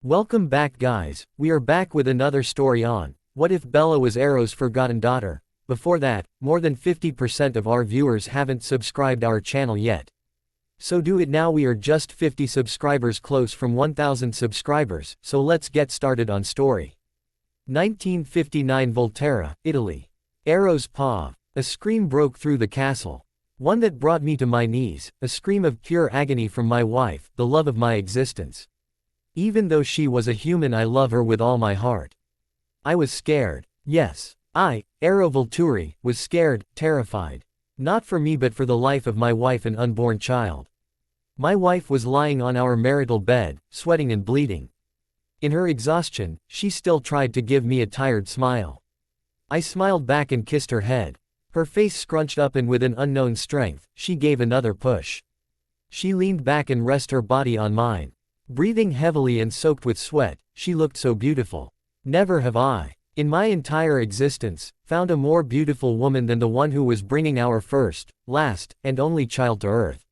Welcome back guys, we are back with another story on, What If Bella Was Arrow's Forgotten Daughter? Before that, more than 50% of our viewers haven't subscribed our channel yet. So do it now, we are just 50 subscribers close from 1000 subscribers, so let's get started on story. 1959 Volterra, Italy. Arrow's paw. A scream broke through the castle. One that brought me to my knees, a scream of pure agony from my wife, the love of my existence. Even though she was a human, I love her with all my heart. I was scared. Yes, I, Arrow Volturi, was scared, terrified. Not for me but for the life of my wife and unborn child. My wife was lying on our marital bed, sweating and bleeding. In her exhaustion, she still tried to give me a tired smile. I smiled back and kissed her head. Her face scrunched up and with an unknown strength, she gave another push. She leaned back and rested her body on mine. Breathing heavily and soaked with sweat, she looked so beautiful. Never have I, in my entire existence, found a more beautiful woman than the one who was bringing our first, last, and only child to earth.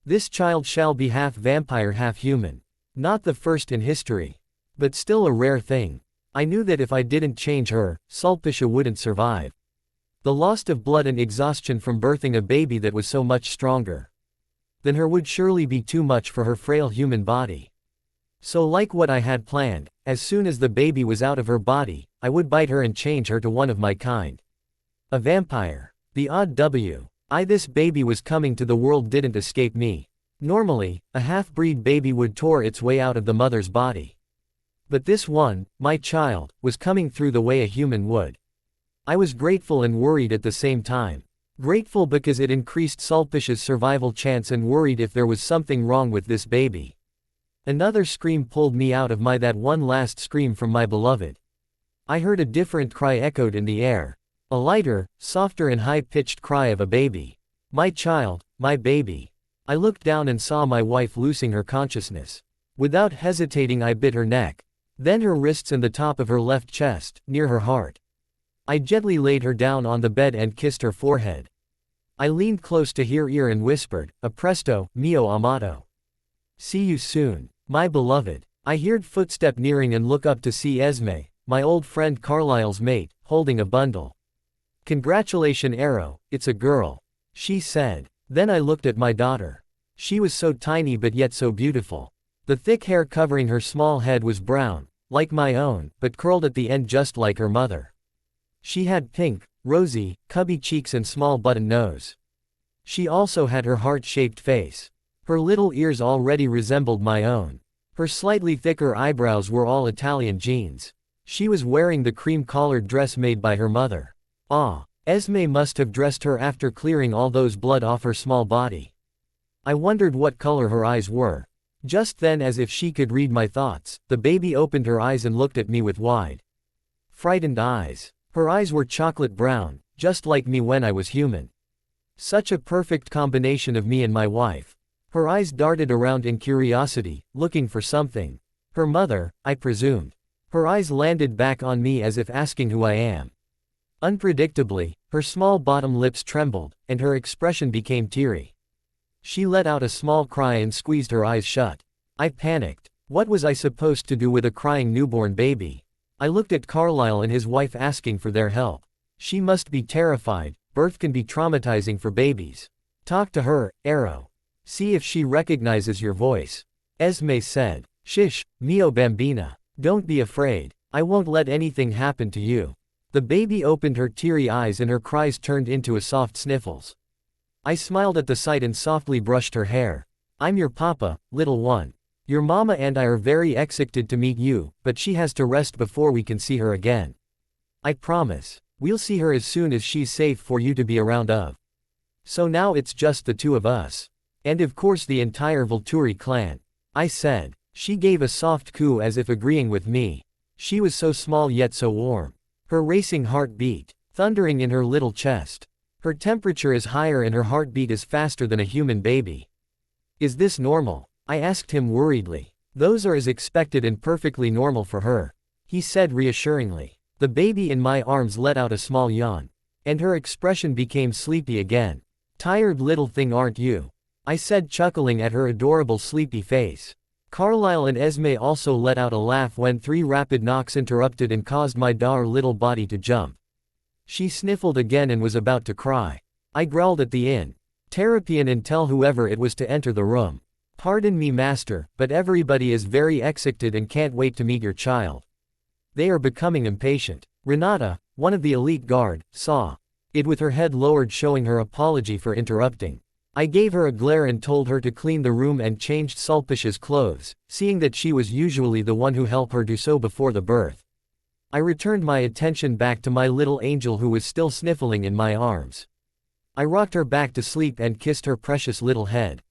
This child shall be half vampire, half human. Not the first in history. But still a rare thing. I knew that if I didn't change her, Sulpicia wouldn't survive. The loss of blood and exhaustion from birthing a baby that was so much stronger than her would surely be too much for her frail human body. So like what I had planned, as soon as the baby was out of her body, I would bite her and change her to one of my kind. A vampire. The odd this baby was coming to the world didn't escape me. Normally, a half-breed baby would tore its way out of the mother's body. But this one, my child, was coming through the way a human would. I was grateful and worried at the same time. Grateful because it increased Sulpicia's survival chance and worried if there was something wrong with this baby. Another scream pulled me out of that one last scream from my beloved. I heard a different cry echoed in the air. A lighter, softer and high-pitched cry of a baby. My child, my baby. I looked down and saw my wife losing her consciousness. Without hesitating I bit her neck. Then her wrists and the top of her left chest, near her heart. I gently laid her down on the bed and kissed her forehead. I leaned close to her ear and whispered, "A presto, mio amato. See you soon, my beloved." I heard footstep nearing and look up to see Esme, my old friend Carlisle's mate, holding a bundle. "Congratulations Arrow, it's a girl," she said. Then I looked at my daughter. She was so tiny but yet so beautiful. The thick hair covering her small head was brown, like my own, but curled at the end just like her mother. She had pink, rosy, cubby cheeks and small button nose. She also had her heart-shaped face. Her little ears already resembled my own. Her slightly thicker eyebrows were all Italian genes. She was wearing the cream-collared dress made by her mother. Esme must have dressed her after clearing all those blood off her small body. I wondered what color her eyes were. Just then, as if she could read my thoughts, the baby opened her eyes and looked at me with wide, frightened eyes. Her eyes were chocolate brown, just like me when I was human. Such a perfect combination of me and my wife. Her eyes darted around in curiosity, looking for something. Her mother, I presumed. Her eyes landed back on me as if asking who I am. Unpredictably, her small bottom lips trembled, and her expression became teary. She let out a small cry and squeezed her eyes shut. I panicked. What was I supposed to do with a crying newborn baby? I looked at Carlisle and his wife asking for their help. She must be terrified. Birth can be traumatizing for babies. Talk to her, Arrow. See if she recognizes your voice. Esme said. Shish, mio bambina. Don't be afraid. I won't let anything happen to you. The baby opened her teary eyes and her cries turned into a soft sniffles. I smiled at the sight and softly brushed her hair. I'm your papa, little one. Your mama and I are very excited to meet you, but she has to rest before we can see her again. I promise. We'll see her as soon as she's safe for you to be around of. So now it's just the two of us. And of course the entire Volturi clan. I said. She gave a soft coo as if agreeing with me. She was so small yet so warm. Her racing heart beat, thundering in her little chest. Her temperature is higher and her heartbeat is faster than a human baby. Is this normal? I asked him worriedly. Those are as expected and perfectly normal for her, he said reassuringly. The baby in my arms let out a small yawn. And her expression became sleepy again. Tired little thing aren't you? I said chuckling at her adorable sleepy face. Carlyle and Esme also let out a laugh when 3 rapid knocks interrupted and caused my dar little body to jump. She sniffled again and was about to cry. I growled at the Terapian and tell whoever it was to enter the room. Pardon me master, but everybody is very excited and can't wait to meet your child. They are becoming impatient. Renata, one of the elite guard, saw it with her head lowered, showing her apology for interrupting. I gave her a glare and told her to clean the room and changed Sulpicia's clothes, seeing that she was usually the one who helped her do so before the birth. I returned my attention back to my little angel who was still sniffling in my arms. I rocked her back to sleep and kissed her precious little head.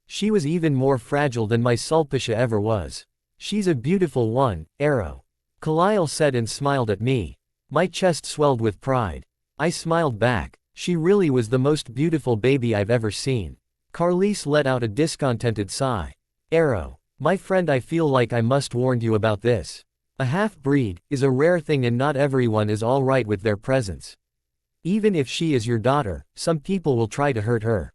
She was even more fragile than my Sulpicia ever was. She's a beautiful one, Arrow. Carlyle said and smiled at me. My chest swelled with pride. I smiled back. She really was the most beautiful baby I've ever seen. Carlise let out a discontented sigh. Arrow, my friend, I feel like I must warn you about this. A half-breed is a rare thing and not everyone is all right with their presence. Even if she is your daughter, some people will try to hurt her.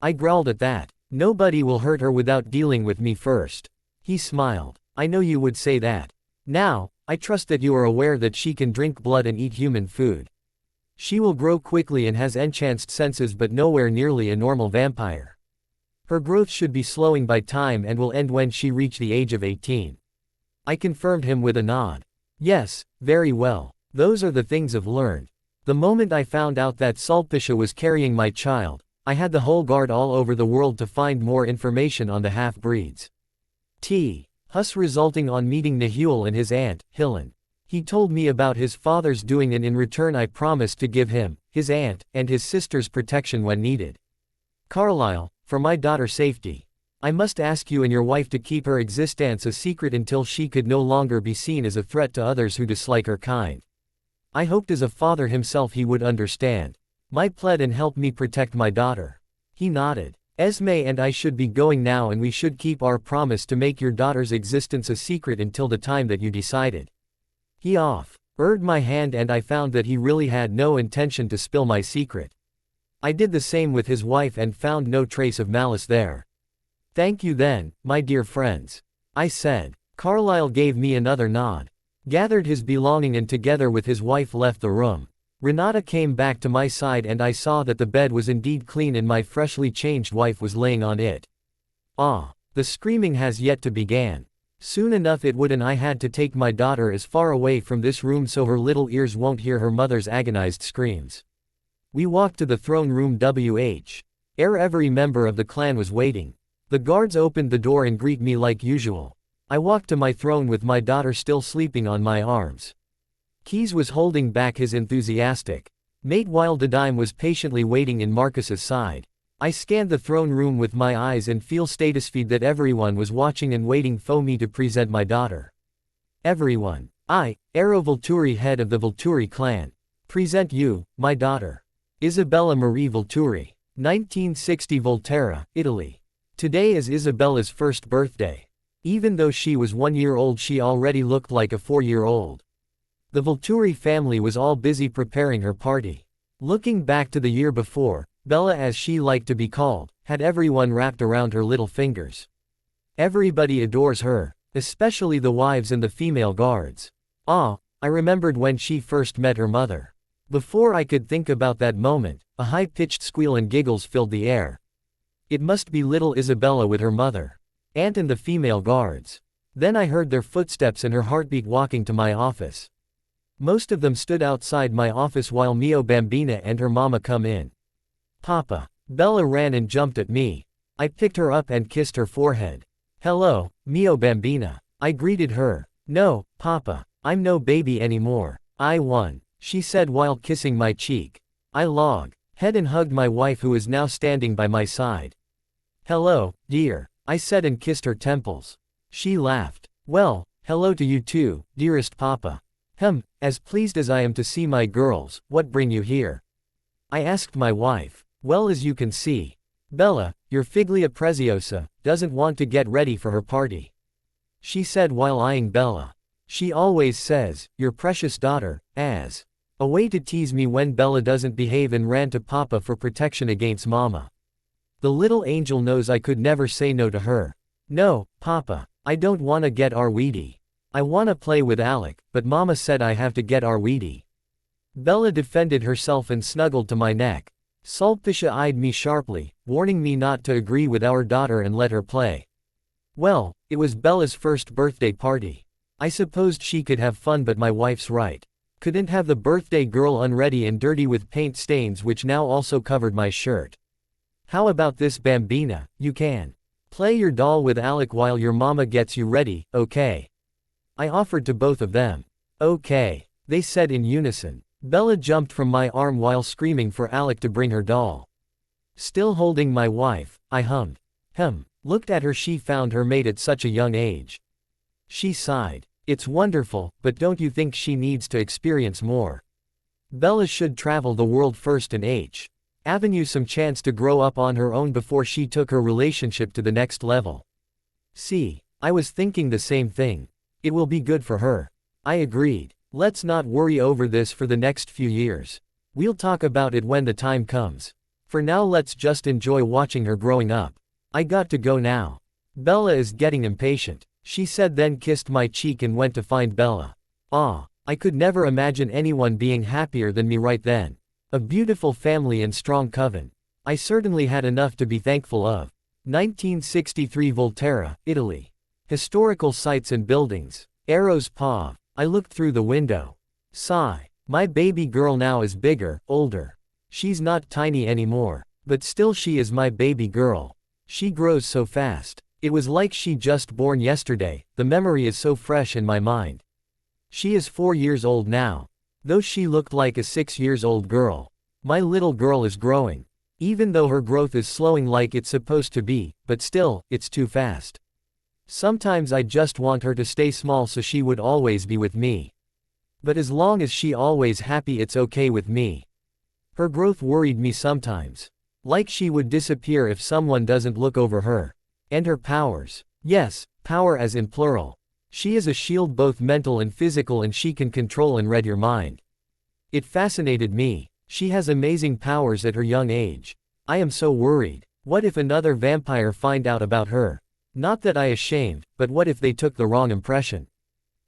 I growled at that. Nobody will hurt her without dealing with me first. He smiled. I know you would say that. Now, I trust that you are aware that she can drink blood and eat human food. She will grow quickly and has enhanced senses but nowhere nearly a normal vampire. Her growth should be slowing by time and will end when she reach the age of 18. I confirmed him with a nod. Yes, very well. Those are the things I've learned. The moment I found out that Sulpicia was carrying my child, I had the whole guard all over the world to find more information on the half-breeds. Hus resulting on meeting Nahul and his aunt, Hillen. He told me about his father's doing and in return I promised to give him, his aunt, and his sister's protection when needed. Carlyle, for my daughter's safety, I must ask you and your wife to keep her existence a secret until she could no longer be seen as a threat to others who dislike her kind. I hoped as a father himself he would understand my plight and help me protect my daughter. He nodded. Esme and I should be going now and we should keep our promise to make your daughter's existence a secret until the time that you decided. He offered my hand and I found that he really had no intention to spill my secret. I did the same with his wife and found no trace of malice there. Thank you then, my dear friends. I said. Carlyle gave me another nod. Gathered his belonging and together with his wife left the room. Renata came back to my side and I saw that the bed was indeed clean and my freshly changed wife was laying on it. The screaming has yet to begin. Soon enough it would and I had to take my daughter as far away from this room so her little ears won't hear her mother's agonized screams. We walked to the throne room every member of the clan was waiting. The guards opened the door and greet me like usual. I walked to my throne with my daughter still sleeping on my arms. Keys was holding back his enthusiastic mate while Didime was patiently waiting in Marcus's side. I scanned the throne room with my eyes and feel status feed that everyone was watching and waiting for me to present my daughter. Everyone. I, Arrow Volturi, head of the Volturi clan. Present you, my daughter. Isabella Marie Volturi. 1960 Volterra, Italy. Today is Isabella's first birthday. Even though she was 1 year old she already looked like a 4-year-old. The Volturi family was all busy preparing her party. Looking back to the year before, Bella as she liked to be called, had everyone wrapped around her little fingers. Everybody adores her, especially the wives and the female guards. I remembered when she first met her mother. Before I could think about that moment, a high-pitched squeal and giggles filled the air. It must be little Isabella with her mother, aunt and the female guards. Then I heard their footsteps and her heartbeat walking to my office. Most of them stood outside my office while Mio Bambina and her mama come in. Papa. Bella ran and jumped at me. I picked her up and kissed her forehead. Hello, Mio Bambina. I greeted her. No, Papa, I'm no baby anymore. I won, she said while kissing my cheek. I logged head and hugged my wife who is now standing by my side. Hello, dear, I said and kissed her temples. She laughed. Well, hello to you too, dearest Papa. As pleased as I am to see my girls, what bring you here? I asked my wife. Well, as you can see, Bella, your figlia preziosa, doesn't want to get ready for her party. She said while eyeing Bella. She always says, your precious daughter, as a way to tease me when Bella doesn't behave and ran to Papa for protection against Mama. The little angel knows I could never say no to her. No, Papa. I don't wanna get Arweedy. I wanna play with Alec, but Mama said I have to get Arweedy. Bella defended herself and snuggled to my neck. Sulpicia eyed me sharply, warning me not to agree with our daughter and let her play. Well, it was Bella's first birthday party. I supposed she could have fun, but my wife's right. Couldn't have the birthday girl unready and dirty with paint stains which now also covered my shirt. How about this, Bambina? You can play your doll with Alec while your mama gets you ready, okay? I offered to both of them. Okay, they said in unison. Bella jumped from my arm while screaming for Alec to bring her doll. Still holding my wife, I hummed. Looked at her. She found her mate at such a young age. She sighed. It's wonderful, but don't you think she needs to experience more? Bella should travel the world first and Avenue some chance to grow up on her own before she took her relationship to the next level. See, I was thinking the same thing. It will be good for her. I agreed. Let's not worry over this for the next few years. We'll talk about it when the time comes. For now, let's just enjoy watching her growing up. I got to go now. Bella is getting impatient, she said, then kissed my cheek and went to find Bella. I could never imagine anyone being happier than me right then. A beautiful family and strong coven. I certainly had enough to be thankful of. 1963 Volterra, Italy. Historical sites and buildings. Arrows Pav. I looked through the window. Sigh. My baby girl now is bigger, older. She's not tiny anymore. But still she is my baby girl. She grows so fast. It was like she just born yesterday, the memory is so fresh in my mind. She is 4 years old now. Though she looked like a 6-year-old girl. My little girl is growing. Even though her growth is slowing like it's supposed to be, but still, it's too fast. Sometimes I just want her to stay small so she would always be with me. But as long as she always happy, it's okay with me. Her growth worried me sometimes. Like she would disappear if someone doesn't look over her. And her powers. Yes, power as in plural. She is a shield, both mental and physical, and she can control and read your mind. It fascinated me. She has amazing powers at her young age. I am so worried. What if another vampire find out about her? Not that I ashamed, but what if they took the wrong impression?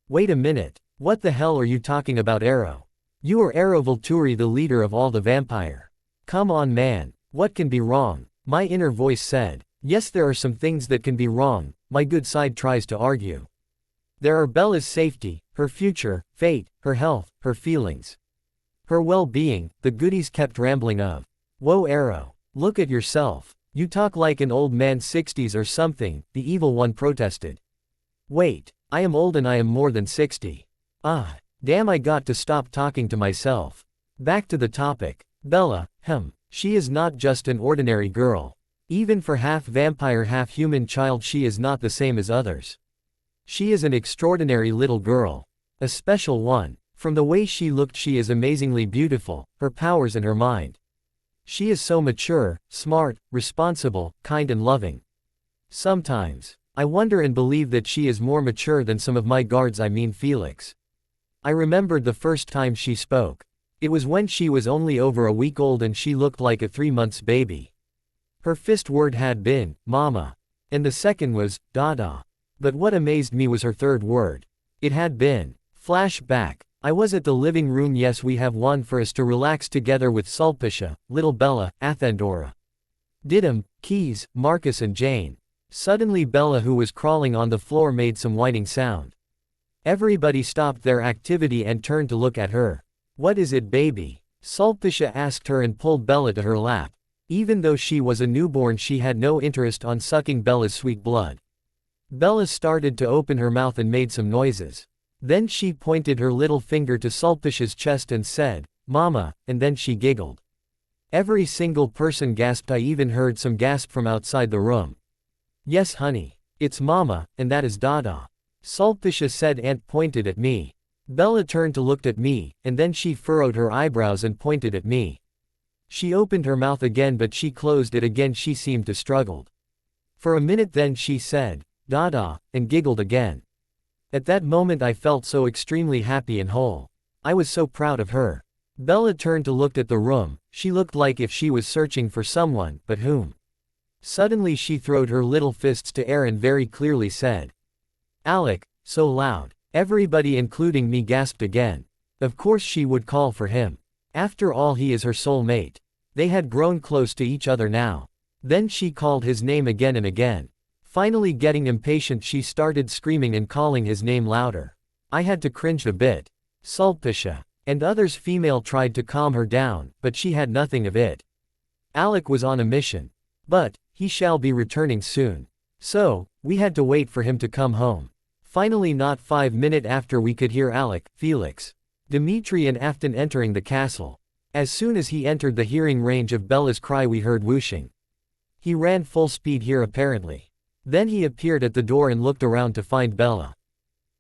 Wait a minute. What the hell are you talking about, Arrow? You are Arrow Volturi, the leader of all the vampire. Come on, man. What can be wrong? My inner voice said. Yes, there are some things that can be wrong. My good side tries to argue. There are Bella's safety, her future, fate, her health, her feelings. Her well-being, the goodies kept rambling of. Whoa, Arrow. Look at yourself. You talk like an old man, 60s or something, the evil one protested. Wait, I am old and I am more than 60. Damn, I got to stop talking to myself. Back to the topic. Bella, she is not just an ordinary girl. Even for half vampire, half human child, she is not the same as others. She is an extraordinary little girl. A special one. From the way she looked, she is amazingly beautiful, her powers and her mind. She is so mature, smart, responsible, kind and loving. Sometimes, I wonder and believe that she is more mature than some of my guards, I mean Felix. I remembered the first time she spoke. It was when she was only over a week old and she looked like a 3-month baby. Her first word had been, Mama. And the second was, Dada. But what amazed me was her third word. It had been, flashback. I was at the living room. Yes, we have one for us to relax together with Sulpicia, little Bella, Athendora. Didym, Keys, Marcus and Jane. Suddenly Bella, who was crawling on the floor, made some whining sound. Everybody stopped their activity and turned to look at her. What is it, baby? Sulpicia asked her and pulled Bella to her lap. Even though she was a newborn, she had no interest on sucking Bella's sweet blood. Bella started to open her mouth and made some noises. Then she pointed her little finger to Sulpicia's chest and said, Mama, and then she giggled. Every single person gasped. I even heard some gasp from outside the room. Yes, honey. It's Mama, and that is Dada. Sulpicia said and pointed at me. Bella turned to look at me, and then she furrowed her eyebrows and pointed at me. She opened her mouth again, but she closed it again. She seemed to struggle. For a minute, then she said, Dada, and giggled again. At that moment I felt so extremely happy and whole. I was so proud of her. Bella turned to look at the room. She looked like if she was searching for someone, but whom? Suddenly she throwed her little fists to air and very clearly said, "Alec," so loud. Everybody including me gasped again. Of course she would call for him. After all, he is her soul mate. They had grown close to each other now. Then she called his name again and again. Finally getting impatient, she started screaming and calling his name louder. I had to cringe a bit. Sulpicia. And others female tried to calm her down, but she had nothing of it. Alec was on a mission. But, he shall be returning soon. So, we had to wait for him to come home. Finally, not 5 minutes after, we could hear Alec, Felix, Dimitri and Afton entering the castle. As soon as he entered the hearing range of Bella's cry, we heard whooshing. He ran full speed here apparently. Then he appeared at the door and looked around to find Bella.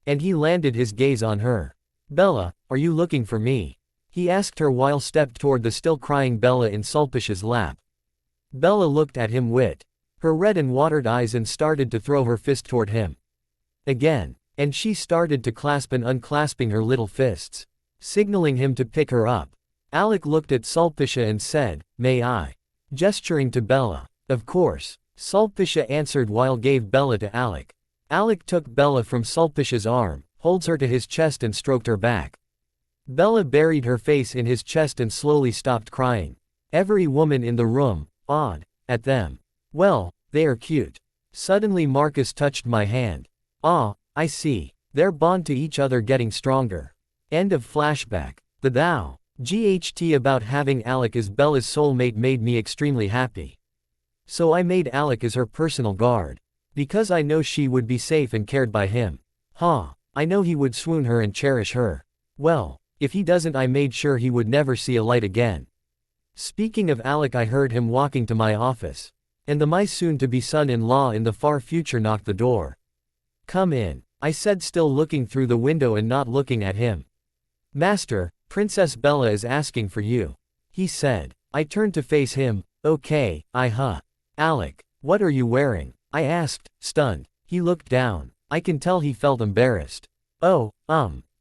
And he landed his gaze on her. "Bella, are you looking for me?" he asked her while stepped toward the still crying Bella in Sulpicia's lap. Bella looked at him with her red and watered eyes and started to throw her fist toward him. Again. And she started to clasp and unclasping her little fists, signaling him to pick her up. Alec looked at Sulpicia and said, "May I?" gesturing to Bella. "Of course," Sulpicia answered while gave Bella to Alec. Alec took Bella from Sulpicia's arm, holds her to his chest and stroked her back. Bella buried her face in his chest and slowly stopped crying. Every woman in the room, awed at them. "Well, they are cute." Suddenly Marcus touched my hand. "Ah, I see. Their bond to each other getting stronger." End of flashback. The GHT about having Alec as Bella's soulmate made me extremely happy. So I made Alec as her personal guard. Because I know she would be safe and cared by him. I know he would swoon her and cherish her. Well, if he doesn't, I made sure he would never see a light again. Speaking of Alec, I heard him walking to my office. And my soon-to-be son-in-law in the far future knocked the door. "Come in," I said, still looking through the window and not looking at him. "Master, Princess Bella is asking for you," he said. I turned to face him. "Okay, Alec, what are you wearing?" I asked, stunned. He looked down. I can tell he felt embarrassed. "Oh,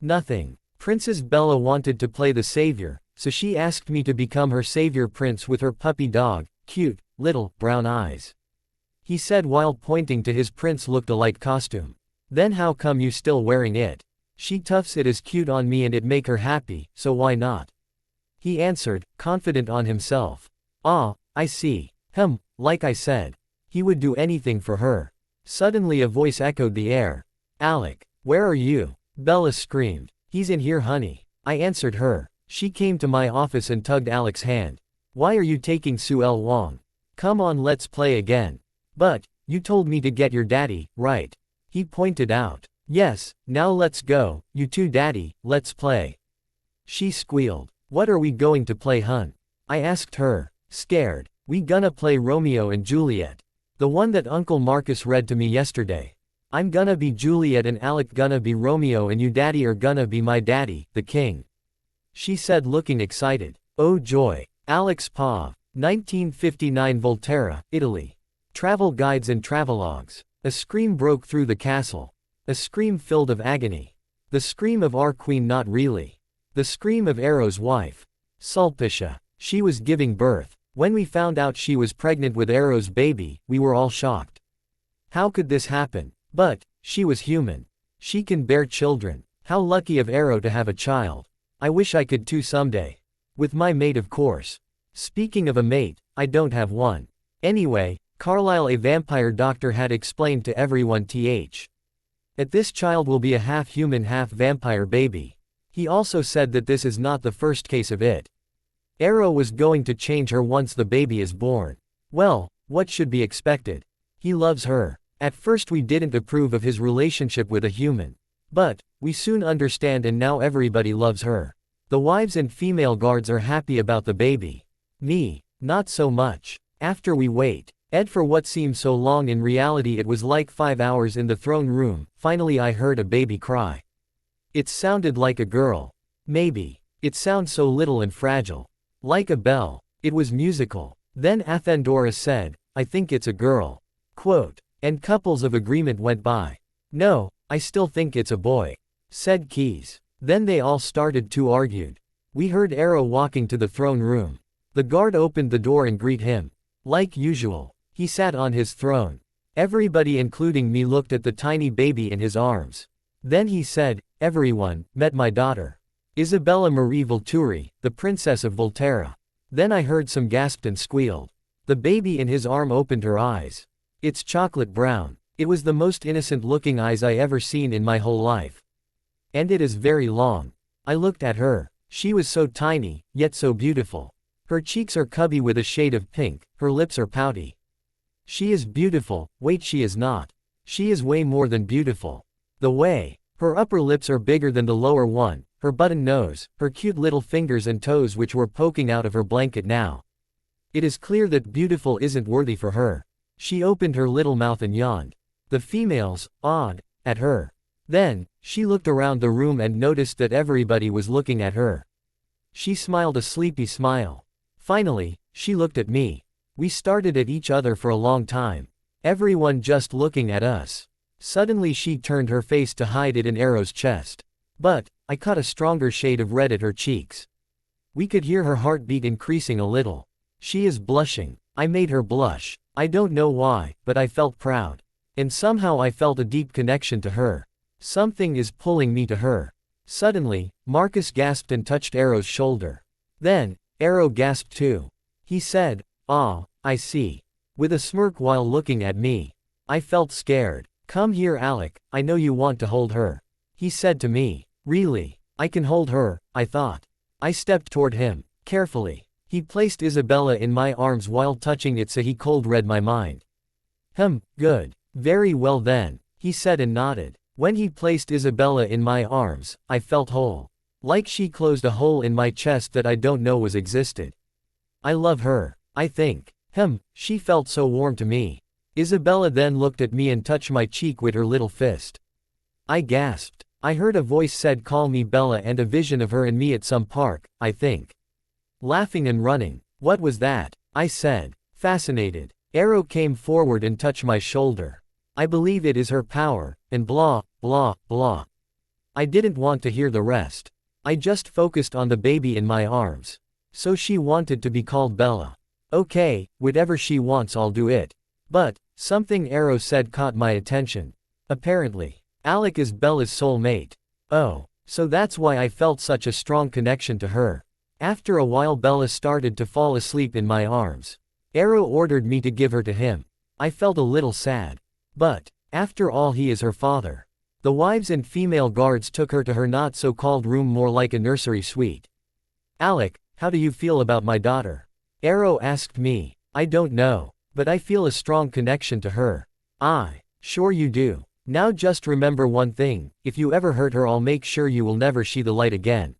nothing. Princess Bella wanted to play the savior, so she asked me to become her savior prince with her puppy dog, cute, little, brown eyes," he said while pointing to his prince-looked-alike costume. "Then how come you still wearing it? She toughs it as cute on me and it make her happy, so why not?" he answered, confident on himself. "Ah, I see. Like I said. He would do anything for her." Suddenly a voice echoed the air. "Alec, where are you?" Bella screamed. "He's in here, honey." I answered her. She came to my office and tugged Alec's hand. "Why are you taking Su El Wong? Come on, let's play again." "But, you told me to get your daddy, right?" he pointed out. "Yes, now let's go, you two daddy, let's play." She squealed. "What are we going to play, hun?" I asked her, scared. "We gonna play Romeo and Juliet. The one that Uncle Marcus read to me yesterday. I'm gonna be Juliet and Alec gonna be Romeo and you daddy are gonna be my daddy, the king," she said looking excited. Oh joy. Alec's Pa. 1959 Volterra, Italy. Travel guides and travelogues. A scream broke through the castle. A scream filled of agony. The scream of our queen, not really. The scream of Arrow's wife. Sulpicia. She was giving birth. When we found out she was pregnant with Arrow's baby, we were all shocked. How could this happen? But, she was human. She can bear children. How lucky of Arrow to have a child. I wish I could too someday. With my mate, of course. Speaking of a mate, I don't have one. Anyway, Carlisle, a vampire doctor, had explained to everyone that this child will be a half-human half-vampire baby. He also said that this is not the first case of it. Arrow was going to change her once the baby is born. Well, what should be expected? He loves her. At first we didn't approve of his relationship with a human. But, we soon understand and now everybody loves her. The wives and female guards are happy about the baby. Me, not so much. After we wait, for what seemed so long, in reality it was like 5 hours in the throne room, finally I heard a baby cry. It sounded like a girl. Maybe. It sounds so little and fragile. Like a bell. It was musical. Then Athendora said, "I think it's a girl." Quote. And couples of agreement went by. "No, I still think it's a boy," said Keys. Then they all started to argue. We heard Arrow walking to the throne room. The guard opened the door and greeted him. Like usual. He sat on his throne. Everybody including me looked at the tiny baby in his arms. Then he said, "Everyone, met my daughter. Isabella Marie Volturi, the Princess of Volterra." Then I heard some gasped and squealed. The baby in his arm opened her eyes. It's chocolate brown. It was the most innocent-looking eyes I ever seen in my whole life. And it is very long. I looked at her. She was so tiny, yet so beautiful. Her cheeks are cubby with a shade of pink, her lips are pouty. She is beautiful, wait she is not. She is way more than beautiful. The way. Her upper lips are bigger than the lower one, her button nose, her cute little fingers and toes which were poking out of her blanket now. It is clear that beautiful isn't worthy for her. She opened her little mouth and yawned. The females, awed, at her. Then, she looked around the room and noticed that everybody was looking at her. She smiled a sleepy smile. Finally, she looked at me. We started at each other for a long time. Everyone just looking at us. Suddenly she turned her face to hide it in Arrow's chest. But, I caught a stronger shade of red at her cheeks. We could hear her heartbeat increasing a little. She is blushing. I made her blush. I don't know why, but I felt proud. And somehow I felt a deep connection to her. Something is pulling me to her. Suddenly, Marcus gasped and touched Arrow's shoulder. Then, Arrow gasped too. He said, "Ah, I see." With a smirk while looking at me. I felt scared. "Come here Alec, I know you want to hold her." He said to me. "Really? I can hold her," I thought. I stepped toward him. Carefully. He placed Isabella in my arms while touching it so he cold read my mind. Good. Very well then," he said and nodded. When he placed Isabella in my arms, I felt whole. Like she closed a hole in my chest that I don't know was existed. I love her, I think. She felt so warm to me. Isabella then looked at me and touched my cheek with her little fist. I gasped. I heard a voice said call me Bella and a vision of her and me at some park, I think. Laughing and running. What was that? I said. Fascinated. Arrow came forward and touched my shoulder. I believe it is her power, and blah, blah, blah. I didn't want to hear the rest. I just focused on the baby in my arms. So she wanted to be called Bella. Okay, whatever she wants I'll do it. But, something Arrow said caught my attention. Apparently, Alec is Bella's soulmate. Oh, so that's why I felt such a strong connection to her. After a while Bella started to fall asleep in my arms. Arrow ordered me to give her to him. I felt a little sad. But, after all he is her father. The wives and female guards took her to her not-so-called room more like a nursery suite. Alec, how do you feel about my daughter? Arrow asked me. I don't know, but I feel a strong connection to her. Sure you do. Now just remember one thing, if you ever hurt her I'll make sure you will never see the light again.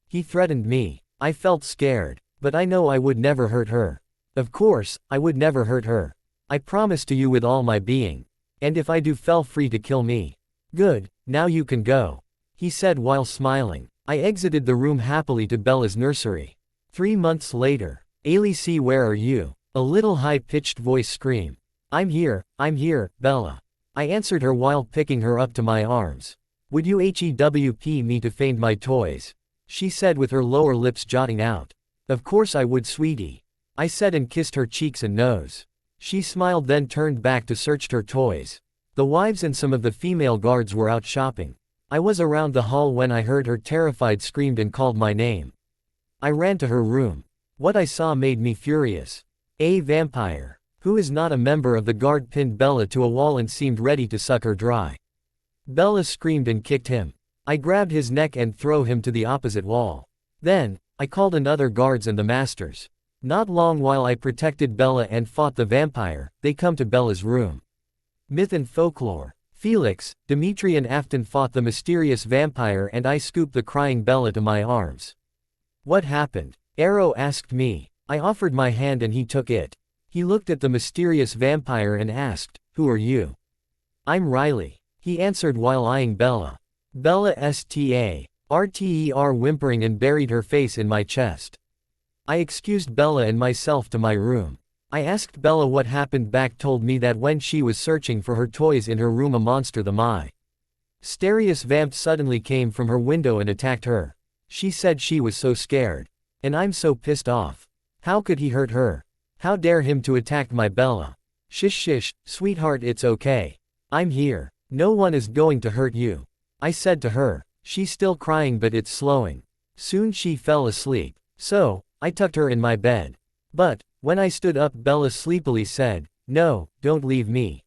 He threatened me. I felt scared, but I know I would never hurt her. Of course, I would never hurt her. I promise to you with all my being. And if I do feel free to kill me. Good, now you can go. He said while smiling. I exited the room happily to Bella's nursery. 3 months later. Alice, where are you? A little high-pitched voice screamed. I'm here, Bella. I answered her while picking her up to my arms. Would you help me to find my toys? She said with her lower lips jutting out. Of course I would, sweetie. I said and kissed her cheeks and nose. She smiled then turned back to search her toys. The wives and some of the female guards were out shopping. I was around the hall when I heard her terrified screamed and called my name. I ran to her room. What I saw made me furious. A vampire, who is not a member of the guard, pinned Bella to a wall and seemed ready to suck her dry. Bella screamed and kicked him. I grabbed his neck and threw him to the opposite wall. Then, I called another guards and the masters. Not long while I protected Bella and fought the vampire, they come to Bella's room. Myth and folklore. Felix, Dimitri and Afton fought the mysterious vampire and I scooped the crying Bella to my arms. What happened? Arrow asked me. I offered my hand and he took it. He looked at the mysterious vampire and asked, who are you? I'm Riley. He answered while eyeing Bella. Bella Sta. Rter whimpering and buried her face in my chest. I excused Bella and myself to my room. I asked Bella what happened back told me that when she was searching for her toys in her room a monster the mysterious vamp suddenly came from her window and attacked her. She said she was so scared. And I'm so pissed off. How could he hurt her? How dare him to attack my Bella? Shish, sweetheart, it's okay. I'm here. No one is going to hurt you. I said to her. She's still crying, but it's slowing. Soon she fell asleep. So, I tucked her in my bed. But, when I stood up, Bella sleepily said, "No, don't leave me."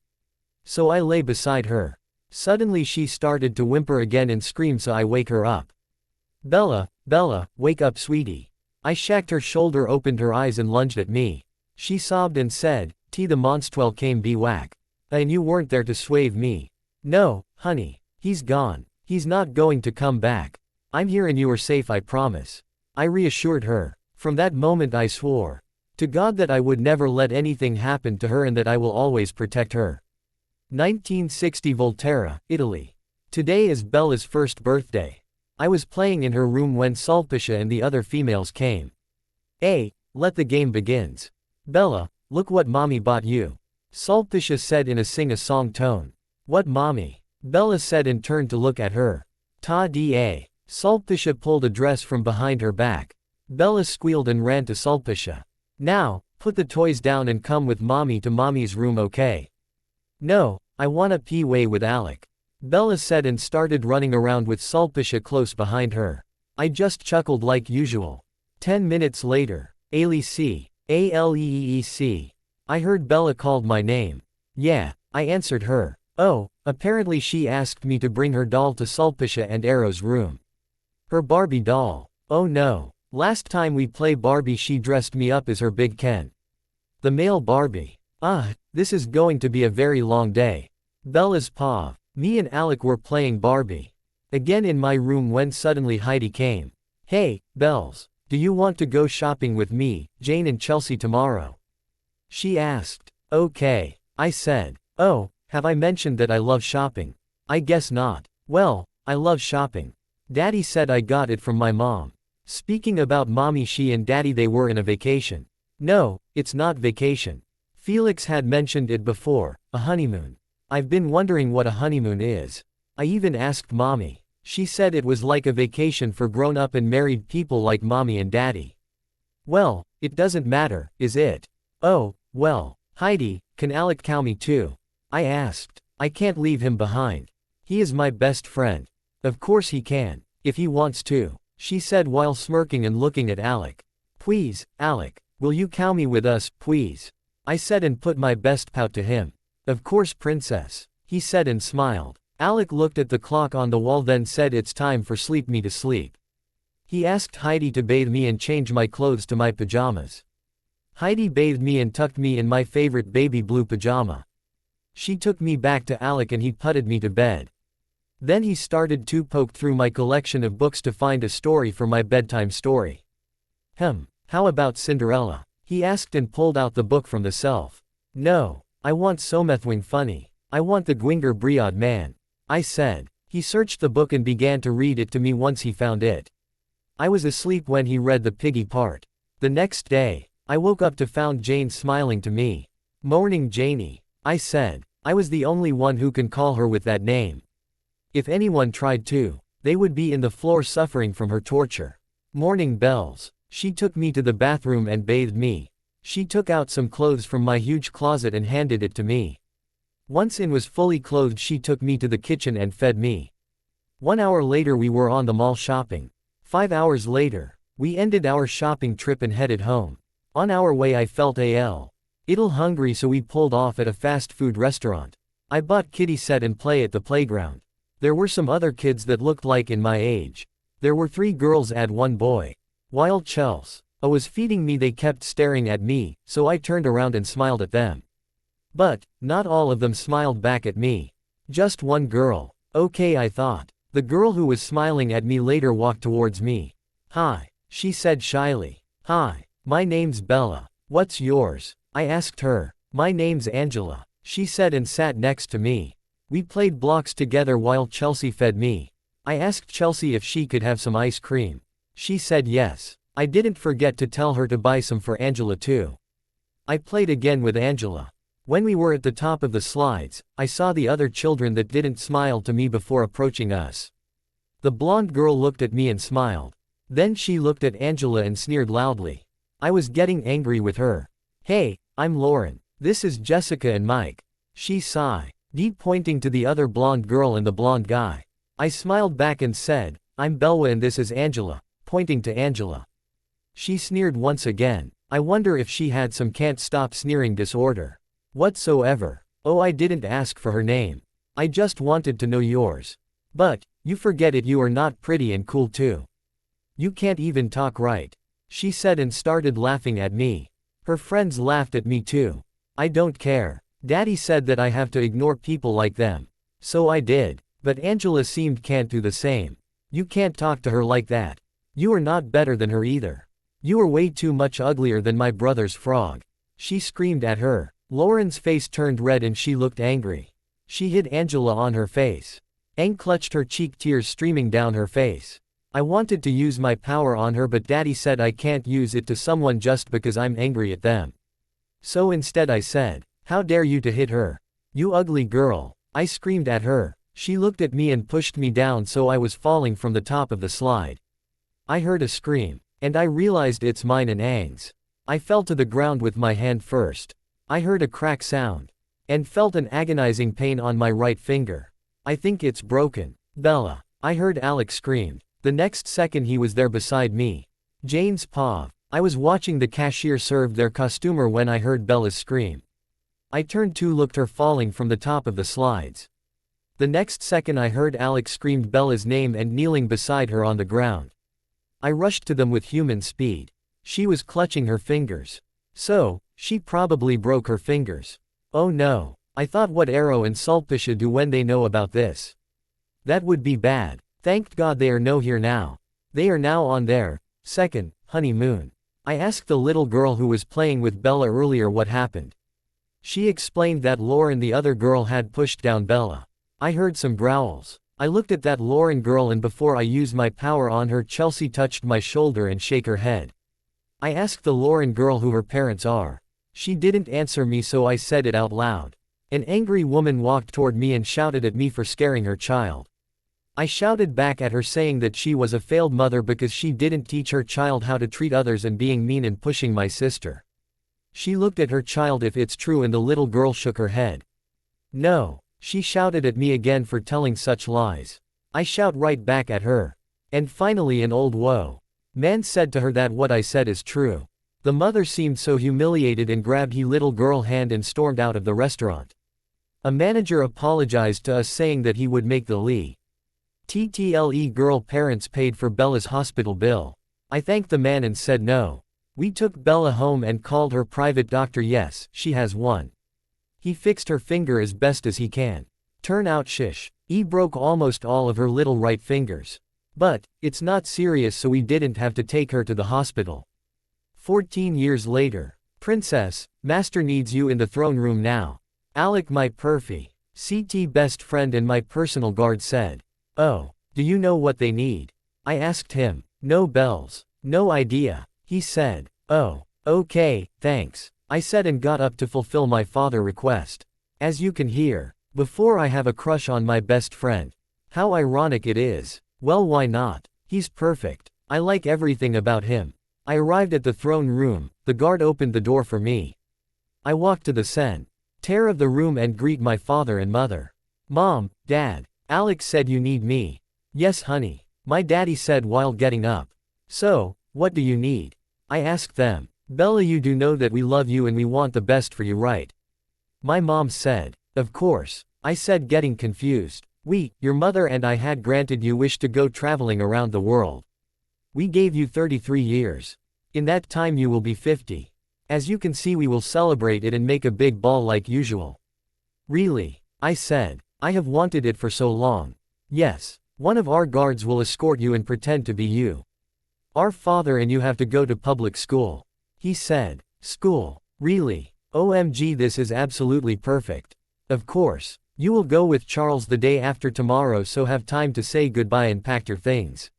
So I lay beside her. Suddenly she started to whimper again and scream, so I wake her up. "Bella, Bella, wake up, sweetie." I shacked her shoulder, opened her eyes and lunged at me. She sobbed and said, "The monstwell came be whack. And you weren't there to swave me." "No, honey. He's gone. He's not going to come back. I'm here and you are safe, I promise." I reassured her. From that moment I swore to God that I would never let anything happen to her and that I will always protect her. 1960 Volterra, Italy. Today is Bella's first birthday. I was playing in her room when Sulpicia and the other females came. Let the game begins. "Bella, look what mommy bought you," Sulpicia said in a sing-a-song tone. "What, mommy?" Bella said and turned to look at her. "Ta-da." Sulpicia pulled a dress from behind her back. Bella squealed and ran to Sulpicia. "Now, put the toys down and come with mommy to mommy's room, okay?" "No, I wanna pee way with Alec," Bella said and started running around with Sulpicia close behind her. I just chuckled like usual. 10 minutes later. Aleec. Aleec. I heard Bella called my name. Yeah, I answered her. Oh, apparently she asked me to bring her doll to Sulpicia and Arrow's room. Her Barbie doll. Oh no. Last time we play Barbie she dressed me up as her Big Ken. The male Barbie. This is going to be a very long day. Bella's paw. Me and Alec were playing Barbie again in my room when suddenly Heidi came. "Hey, Bells, do you want to go shopping with me, Jane and Chelsea tomorrow?" she asked. "Okay," I said. "Oh, have I mentioned that I love shopping?" "I guess not." "Well, I love shopping. Daddy said I got it from my mom." Speaking about mommy, she and daddy, they were in a vacation. No, it's not vacation. Felix had mentioned it before, a honeymoon. I've been wondering what a honeymoon is. I even asked mommy. She said it was like a vacation for grown-up and married people like mommy and daddy. Well, it doesn't matter, is it? Oh, well, Heidi, can Alec cow me too? I asked. I can't leave him behind. He is my best friend. Of course he can, if he wants to, she said while smirking and looking at Alec. Please, Alec, will you cow me with us, please? I said and put my best pout to him. Of course, princess, he said and smiled. Alec looked at the clock on the wall, then said it's time for me to sleep. He asked Heidi to bathe me and change my clothes to my pajamas. Heidi bathed me and tucked me in my favorite baby blue pajama. She took me back to Alec and he putted me to bed. Then he started to poke through my collection of books to find a story for my bedtime story. How about Cinderella? He asked and pulled out the book from the shelf. No, I want Something Funny. I want the Gwinger Briod Man, I said. He searched the book and began to read it to me once he found it. I was asleep when he read the piggy part. The next day, I woke up to found Jane smiling to me. Morning, Janie, I said. I was the only one who can call her with that name. If anyone tried to, they would be in the floor suffering from her torture. Morning, Bells. She took me to the bathroom and bathed me. She took out some clothes from my huge closet and handed it to me. Once in was fully clothed, she took me to the kitchen and fed me. 1 hour later we were on the mall shopping. 5 hours later, we ended our shopping trip and headed home. On our way I felt a little hungry, so we pulled off at a fast food restaurant. I bought kitty set and play at the playground. There were some other kids that looked like in my age. There were 3 girls and 1 boy. While Chelsea was feeding me, they kept staring at me, so I turned around and smiled at them. But, not all of them smiled back at me. Just 1 girl. Okay, I thought. The girl who was smiling at me later walked towards me. Hi, she said shyly. Hi, my name's Bella. What's yours? I asked her. My name's Angela, she said and sat next to me. We played blocks together while Chelsea fed me. I asked Chelsea if she could have some ice cream. She said yes. I didn't forget to tell her to buy some for Angela too. I played again with Angela. When we were at the top of the slides, I saw the other children that didn't smile to me before approaching us. The blonde girl looked at me and smiled. Then she looked at Angela and sneered loudly. I was getting angry with her. Hey, I'm Lauren. This is Jessica and Mike. She sighed, deep, pointing to the other blonde girl and the blonde guy. I smiled back and said, I'm Belwa and this is Angela, pointing to Angela. She sneered once again. I wonder if she had some can't stop sneering disorder. Whatsoever. Oh, I didn't ask for her name. I just wanted to know yours. But, you forget it, you are not pretty and cool too. You can't even talk right. She said and started laughing at me. Her friends laughed at me too. I don't care. Daddy said that I have to ignore people like them. So I did. But Angela seemed can't do the same. You can't talk to her like that. You are not better than her either. You are way too much uglier than my brother's frog. She screamed at her. Lauren's face turned red and she looked angry. She hit Angela on her face. Ang clutched her cheek, tears streaming down her face. I wanted to use my power on her, but Daddy said I can't use it to someone just because I'm angry at them. So instead I said, how dare you to hit her? You ugly girl. I screamed at her. She looked at me and pushed me down so I was falling from the top of the slide. I heard a scream. And I realized it's mine and Ang's. I fell to the ground with my hand first. I heard a crack sound. And felt an agonizing pain on my right finger. I think it's broken. Bella. I heard Alex scream. The next second he was there beside me. Jane's paw. I was watching the cashier serve their customer when I heard Bella's scream. I turned to looked her falling from the top of the slides. The next second I heard Alex screamed Bella's name and kneeling beside her on the ground. I rushed to them with human speed. She was clutching her fingers. So, she probably broke her fingers. Oh no. I thought, what Arrow and Sulpicia do when they know about this? That would be bad. Thank God they are no here now. They are now on their second honeymoon. I asked the little girl who was playing with Bella earlier what happened. She explained that Lauren, the other girl, had pushed down Bella. I heard some growls. I looked at that Lauren girl and before I used my power on her, Chelsea touched my shoulder and shook her head. I asked the Lauren girl who her parents are. She didn't answer me, so I said it out loud. An angry woman walked toward me and shouted at me for scaring her child. I shouted back at her saying that she was a failed mother because she didn't teach her child how to treat others and being mean and pushing my sister. She looked at her child if it's true and the little girl shook her head. No. She shouted at me again for telling such lies. I shout right back at her. And finally an old man said to her that what I said is true. The mother seemed so humiliated and grabbed he little girl hand and stormed out of the restaurant. A manager apologized to us saying that he would make the TTLE girl parents paid for Bella's hospital bill. I thanked the man and said no. We took Bella home and called her private doctor. Yes, she has one. He fixed her finger as best as he can. Turn out he broke almost all of her little right fingers. But, it's not serious, so we didn't have to take her to the hospital. 14 years later. Princess, Master needs you in the throne room now. Alec, my perfy. CT best friend and my personal guard, said. Oh, do you know what they need? I asked him. No bells. No idea. He said. Oh, okay, thanks. I said and got up to fulfill my father's request. As you can hear, before I have a crush on my best friend. How ironic it is. Well, why not? He's perfect. I like everything about him. I arrived at the throne room. The guard opened the door for me. I walked to the center of the room and greet my father and mother. Mom, Dad, Alex said you need me. Yes, honey. My daddy said while getting up. So, what do you need? I asked them. Bella, you do know that we love you and we want the best for you, right? My mom said. Of course. I said, getting confused. Your mother and I had granted you wish to go traveling around the world. We gave you 33 years. In that time you will be 50. As you can see, we will celebrate it and make a big ball like usual. Really? I said. I have wanted it for so long. Yes. One of our guards will escort you and pretend to be you. Our father and you have to go to public school. He said. School? Really? OMG, this is absolutely perfect. Of course. You will go with Charles the day after tomorrow, so have time to say goodbye and pack your things.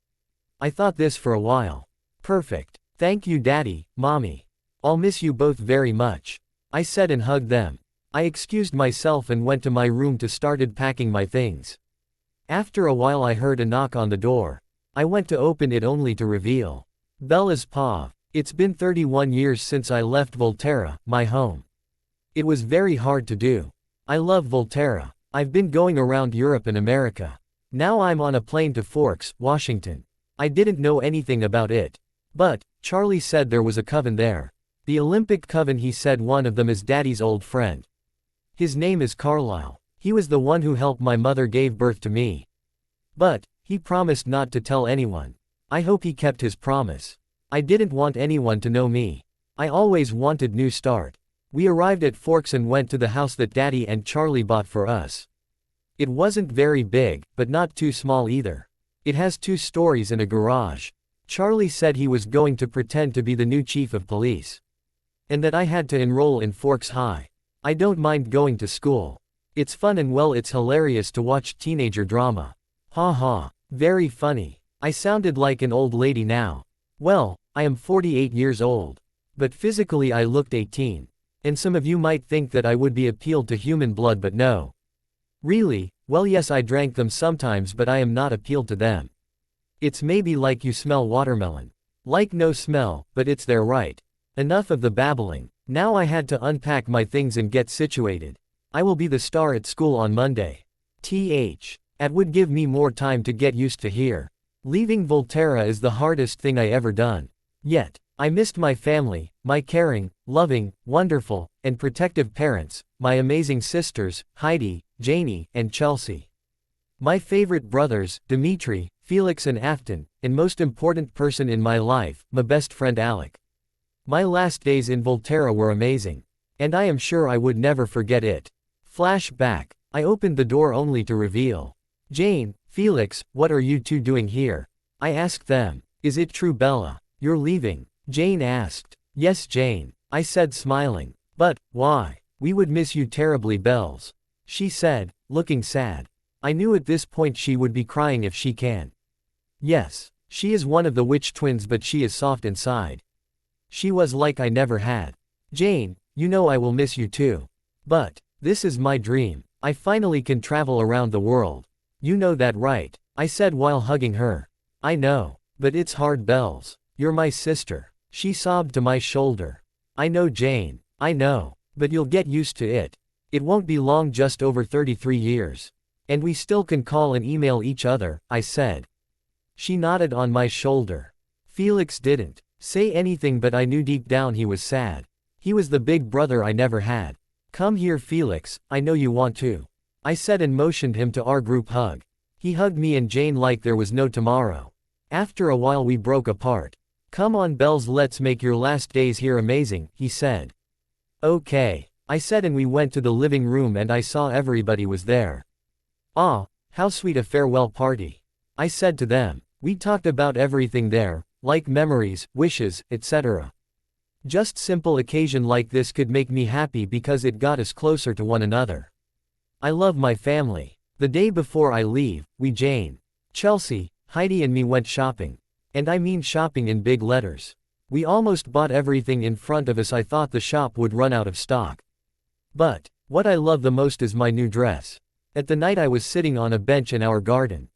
I thought this for a while. Perfect. Thank you, Daddy, Mommy. I'll miss you both very much. I said and hugged them. I excused myself and went to my room to started packing my things. After a while I heard a knock on the door. I went to open it only to reveal Bella's paw. It's been 31 years since I left Volterra, my home. It was very hard to do. I love Volterra. I've been going around Europe and America. Now I'm on a plane to Forks, Washington. I didn't know anything about it. But, Charlie said there was a coven there. The Olympic coven, he said one of them is Daddy's old friend. His name is Carlisle. He was the one who helped my mother gave birth to me. But, he promised not to tell anyone. I hope he kept his promise. I didn't want anyone to know me. I always wanted New Start. We arrived at Forks and went to the house that Daddy and Charlie bought for us. It wasn't very big, but not too small either. It has 2 stories and a garage. Charlie said he was going to pretend to be the new chief of police. And that I had to enroll in Forks High. I don't mind going to school. It's fun and well, it's hilarious to watch teenager drama. Ha ha. Very funny. I sounded like an old lady now. Well, I am 48 years old. But physically I looked 18. And some of you might think that I would be appealed to human blood, but no. Really? Well, yes, I drank them sometimes, but I am not appealed to them. It's maybe like you smell watermelon. Like no smell, but it's there, right? Enough of the babbling. Now I had to unpack my things and get situated. I will be the star at school on Monday. It would give me more time to get used to here. Leaving Volterra is the hardest thing I ever done. Yet, I missed my family, my caring, loving, wonderful, and protective parents, my amazing sisters, Heidi, Janie, and Chelsea. My favorite brothers, Dimitri, Felix and Afton, and most important person in my life, my best friend Alec. My last days in Volterra were amazing. And I am sure I would never forget it. Flashback. I opened the door only to reveal. Jane, Felix, what are you 2 doing here? I asked them. Is it true, Bella? You're leaving? Jane asked. Yes, Jane. I said, smiling. But, why? We would miss you terribly, Bells. She said, looking sad. I knew at this point she would be crying if she can. Yes, she is one of the witch twins, but she is soft inside. She was like I never had. Jane, you know I will miss you too. But, this is my dream. I finally can travel around the world. You know that, right? I said while hugging her. I know. But it's hard, Bells. You're my sister. She sobbed to my shoulder. I know, Jane. I know. But you'll get used to it. It won't be long, just over 33 years. And we still can call and email each other, I said. She nodded on my shoulder. Felix didn't say anything, but I knew deep down he was sad. He was the big brother I never had. Come here, Felix, I know you want to. I said and motioned him to our group hug. He hugged me and Jane like there was no tomorrow. After a while we broke apart. Come on, Bells, let's make your last days here amazing, he said. Okay, I said, and we went to the living room and I saw everybody was there. Ah, how sweet, a farewell party. I said to them. We talked about everything there, like memories, wishes, etc. Just simple occasion like this could make me happy because it got us closer to one another. I love my family. The day before I leave, we, Jane, Chelsea, Heidi and me, went shopping. And I mean shopping in big letters. We almost bought everything in front of us. I thought the shop would run out of stock. But, what I love the most is my new dress. At the night I was sitting on a bench in our garden.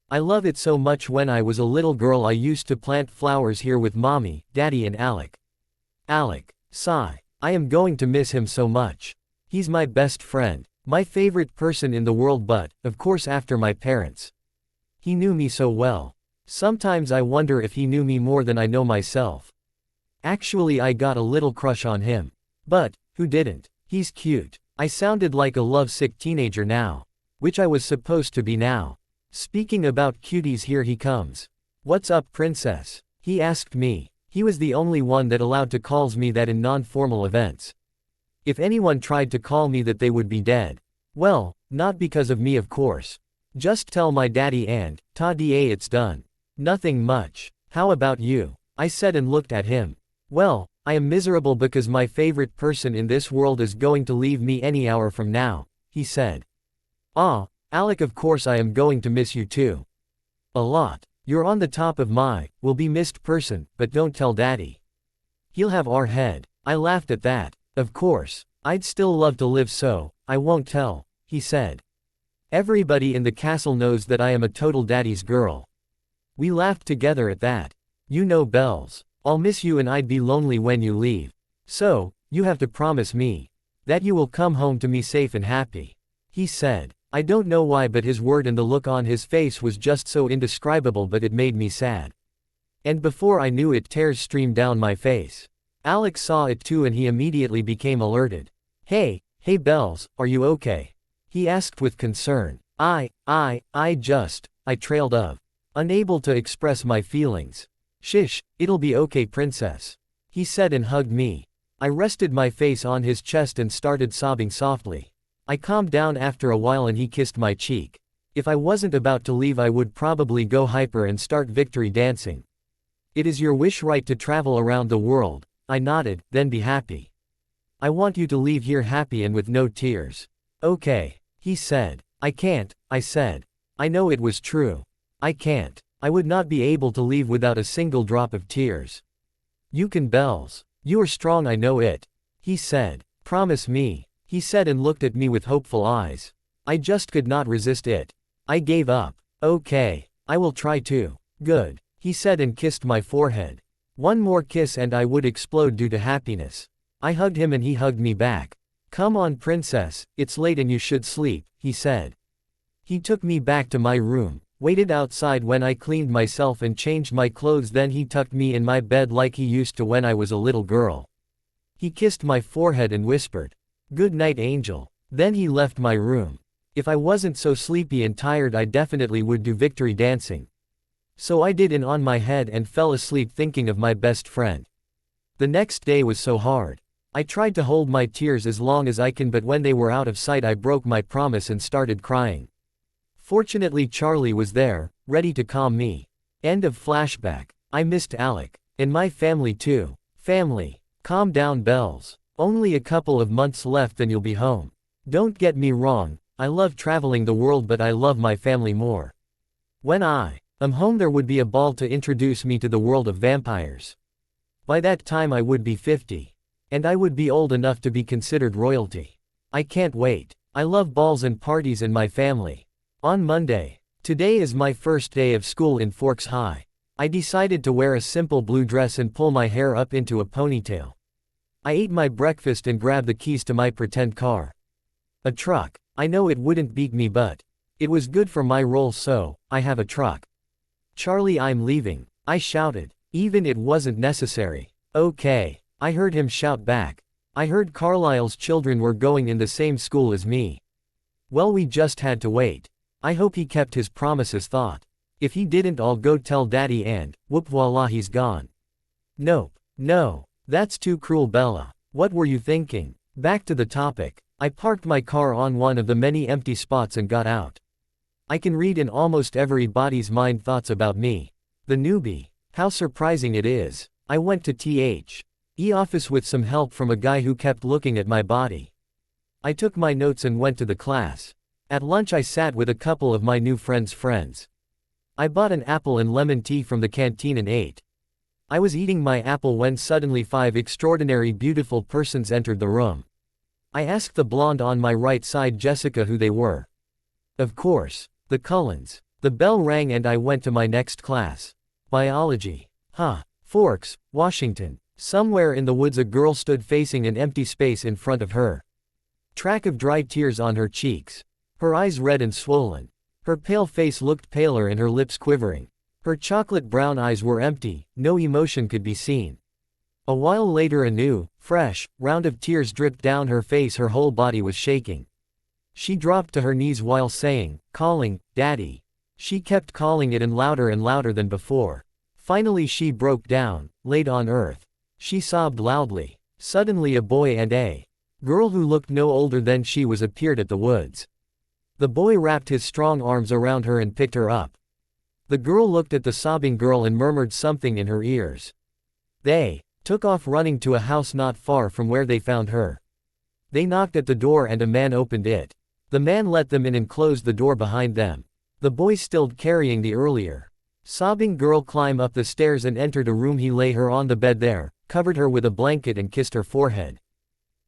I love it so much. When I was a little girl I used to plant flowers here with Mommy, Daddy and Alec. Alec. Sigh. I am going to miss him so much. He's my best friend. My favorite person in the world, but, of course, after my parents. He knew me so well. Sometimes I wonder if he knew me more than I know myself. Actually, I got a little crush on him. But, who didn't? He's cute. I sounded like a lovesick teenager now. Which I was supposed to be now. Speaking about cuties, here he comes. What's up, princess? He asked me. He was the only one that allowed to calls me that in non-formal events. If anyone tried to call me that, they would be dead. Well, not because of me, of course. Just tell my daddy and, ta-da, it's done. Nothing much. How about you? I said and looked at him. Well, I am miserable because my favorite person in this world is going to leave me any hour from now, he said. Ah, Alec, of course I am going to miss you too. A lot. You're on the top of my, will be missed person, but don't tell daddy. He'll have our head. I laughed at that. Of course. I'd still love to live, so, I won't tell, he said. Everybody in the castle knows that I am a total daddy's girl. We laughed together at that. You know, Bells, I'll miss you and I'd be lonely when you leave. So, you have to promise me That you will come home to me safe and happy. He said. I don't know why, but his word and the look on his face was just so indescribable, but it made me sad. And before I knew it, tears streamed down my face. Alex saw it too and he immediately became alerted. Hey Bells, are you okay? He asked with concern. I trailed off, unable to express my feelings. Shish, it'll be okay, princess. He said and hugged me. I rested my face on his chest and started sobbing softly. I calmed down after a while and he kissed my cheek. If I wasn't about to leave, I would probably go hyper and start victory dancing. It is your wish, right, to travel around the world? I nodded. Then be happy. I want you to leave here happy and with no tears. Okay, he said. I can't, I said. I know it was true. I can't. I would not be able to leave without a single drop of tears. You can, Bells. You are strong, I know it. He said. Promise me. He said and looked at me with hopeful eyes. I just could not resist it. I gave up. Okay, I will try to. Good, he said and kissed my forehead. One more kiss and I would explode due to happiness. I hugged him and he hugged me back. Come on, princess, it's late and you should sleep, he said. He took me back to my room, waited outside when I cleaned myself and changed my clothes, then he tucked me in my bed like he used to when I was a little girl. He kissed my forehead and whispered, "Good night, angel." Then he left my room. If I wasn't so sleepy and tired, I definitely would do victory dancing. So I did, in on my head, and fell asleep thinking of my best friend. The next day was so hard. I tried to hold my tears as long as I can, but when they were out of sight I broke my promise and started crying. Fortunately Charlie was there, ready to calm me. End of flashback. I missed Alec. And my family too. Family. Calm down, Bells. Only a couple of months left and you'll be home. Don't get me wrong, I love traveling the world, but I love my family more. When I am home there would be a ball to introduce me to the world of vampires. By that time I would be 50. And I would be old enough to be considered royalty. I can't wait. I love balls and parties and my family. On Monday. Today is my first day of school in Forks High. I decided to wear a simple blue dress and pull my hair up into a ponytail. I ate my breakfast and grabbed the keys to my pretend car. A truck. I know it wouldn't beat me, but it was good for my role, so I have a truck. Charlie, I'm leaving, I shouted. Even it wasn't necessary. Okay. I heard him shout back. I heard Carlisle's children were going in the same school as me. Well, we just had to wait. I hope he kept his promises, thought. If he didn't, I'll go tell Daddy and, whoop, voila, he's gone. Nope. No. That's too cruel, Bella. What were you thinking? Back to the topic. I parked my car on one of the many empty spots and got out. I can read in almost everybody's mind thoughts about me. The newbie. How surprising it is. I went to the office with some help from a guy who kept looking at my body. I took my notes and went to the class. At lunch I sat with a couple of my new friends. I bought an apple and lemon tea from the canteen and ate. I was eating my apple when suddenly 5 extraordinary beautiful persons entered the room. I asked the blonde on my right side, Jessica, who they were. Of course, the Cullens. The bell rang and I went to my next class. Biology. Forks, Washington. Somewhere in the woods a girl stood facing an empty space in front of her. Track of dry tears on her cheeks. Her eyes red and swollen. Her pale face looked paler and her lips quivering. Her chocolate brown eyes were empty, no emotion could be seen. A while later a new, fresh, round of tears dripped down her face, her whole body was shaking. She dropped to her knees while calling, Daddy. She kept calling it and louder than before. Finally she broke down, laid on earth. She sobbed loudly. Suddenly a boy and a girl who looked no older than she was appeared at the woods. The boy wrapped his strong arms around her and picked her up. The girl looked at the sobbing girl and murmured something in her ears. They took off running to a house not far from where they found her. They knocked at the door and a man opened it. The man let them in and closed the door behind them. The boy, still carrying the earlier sobbing girl, climbed up the stairs and entered a room. He lay her on the bed there, covered her with a blanket and kissed her forehead.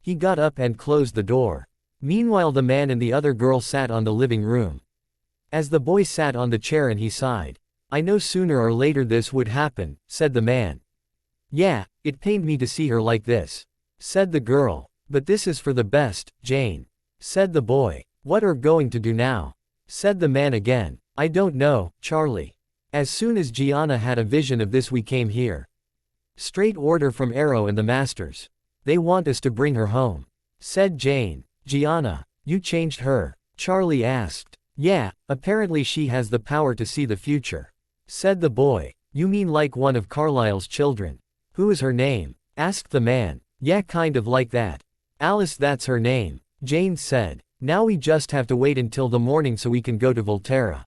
He got up and closed the door. Meanwhile the man and the other girl sat on the living room. As the boy sat on the chair and he sighed. I know sooner or later this would happen, said the man. Yeah, it pained me to see her like this, said the girl. But this is for the best, Jane, said the boy. What are going to do now? Said the man again. I don't know, Charlie. As soon as Gianna had a vision of this we came here. Straight order from Arrow and the masters. They want us to bring her home. Said Jane. Gianna, you changed her? Charlie asked. Yeah, apparently she has the power to see the future. Said the boy. You mean like one of Carlisle's children? Who is her name? Asked the man. Yeah, kind of like that. Alice, that's her name, Jane said. Now we just have to wait until the morning so we can go to Volterra.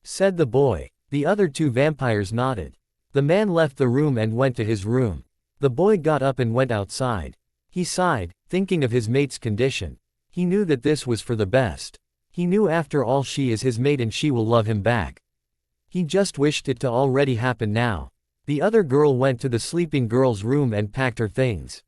Said the boy. The other two vampires nodded. The man left the room and went to his room. The boy got up and went outside. He sighed, thinking of his mate's condition. He knew that this was for the best. He knew after all she is his mate and she will love him back. He just wished it to already happen now. The other girl went to the sleeping girl's room and packed her things.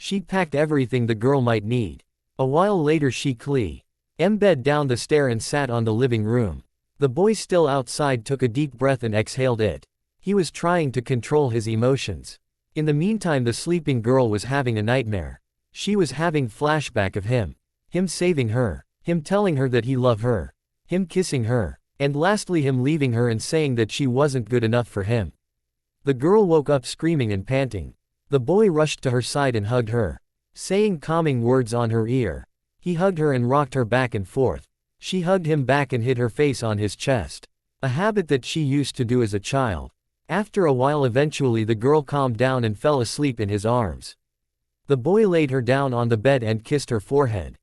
She packed everything the girl might need. A while later she climb down the stair and sat on the living room. The boy still outside took a deep breath and exhaled it. He was trying to control his emotions. In the meantime the sleeping girl was having a nightmare. She was having flashback of him saving her, him telling her that he loved her, him kissing her, and lastly him leaving her and saying that she wasn't good enough for him. The girl woke up screaming and panting. The boy rushed to her side and hugged her, saying calming words on her ear. He hugged her and rocked her back and forth. She hugged him back and hid her face on his chest, a habit that she used to do as a child. After a while eventually the girl calmed down and fell asleep in his arms. The boy laid her down on the bed and kissed her forehead.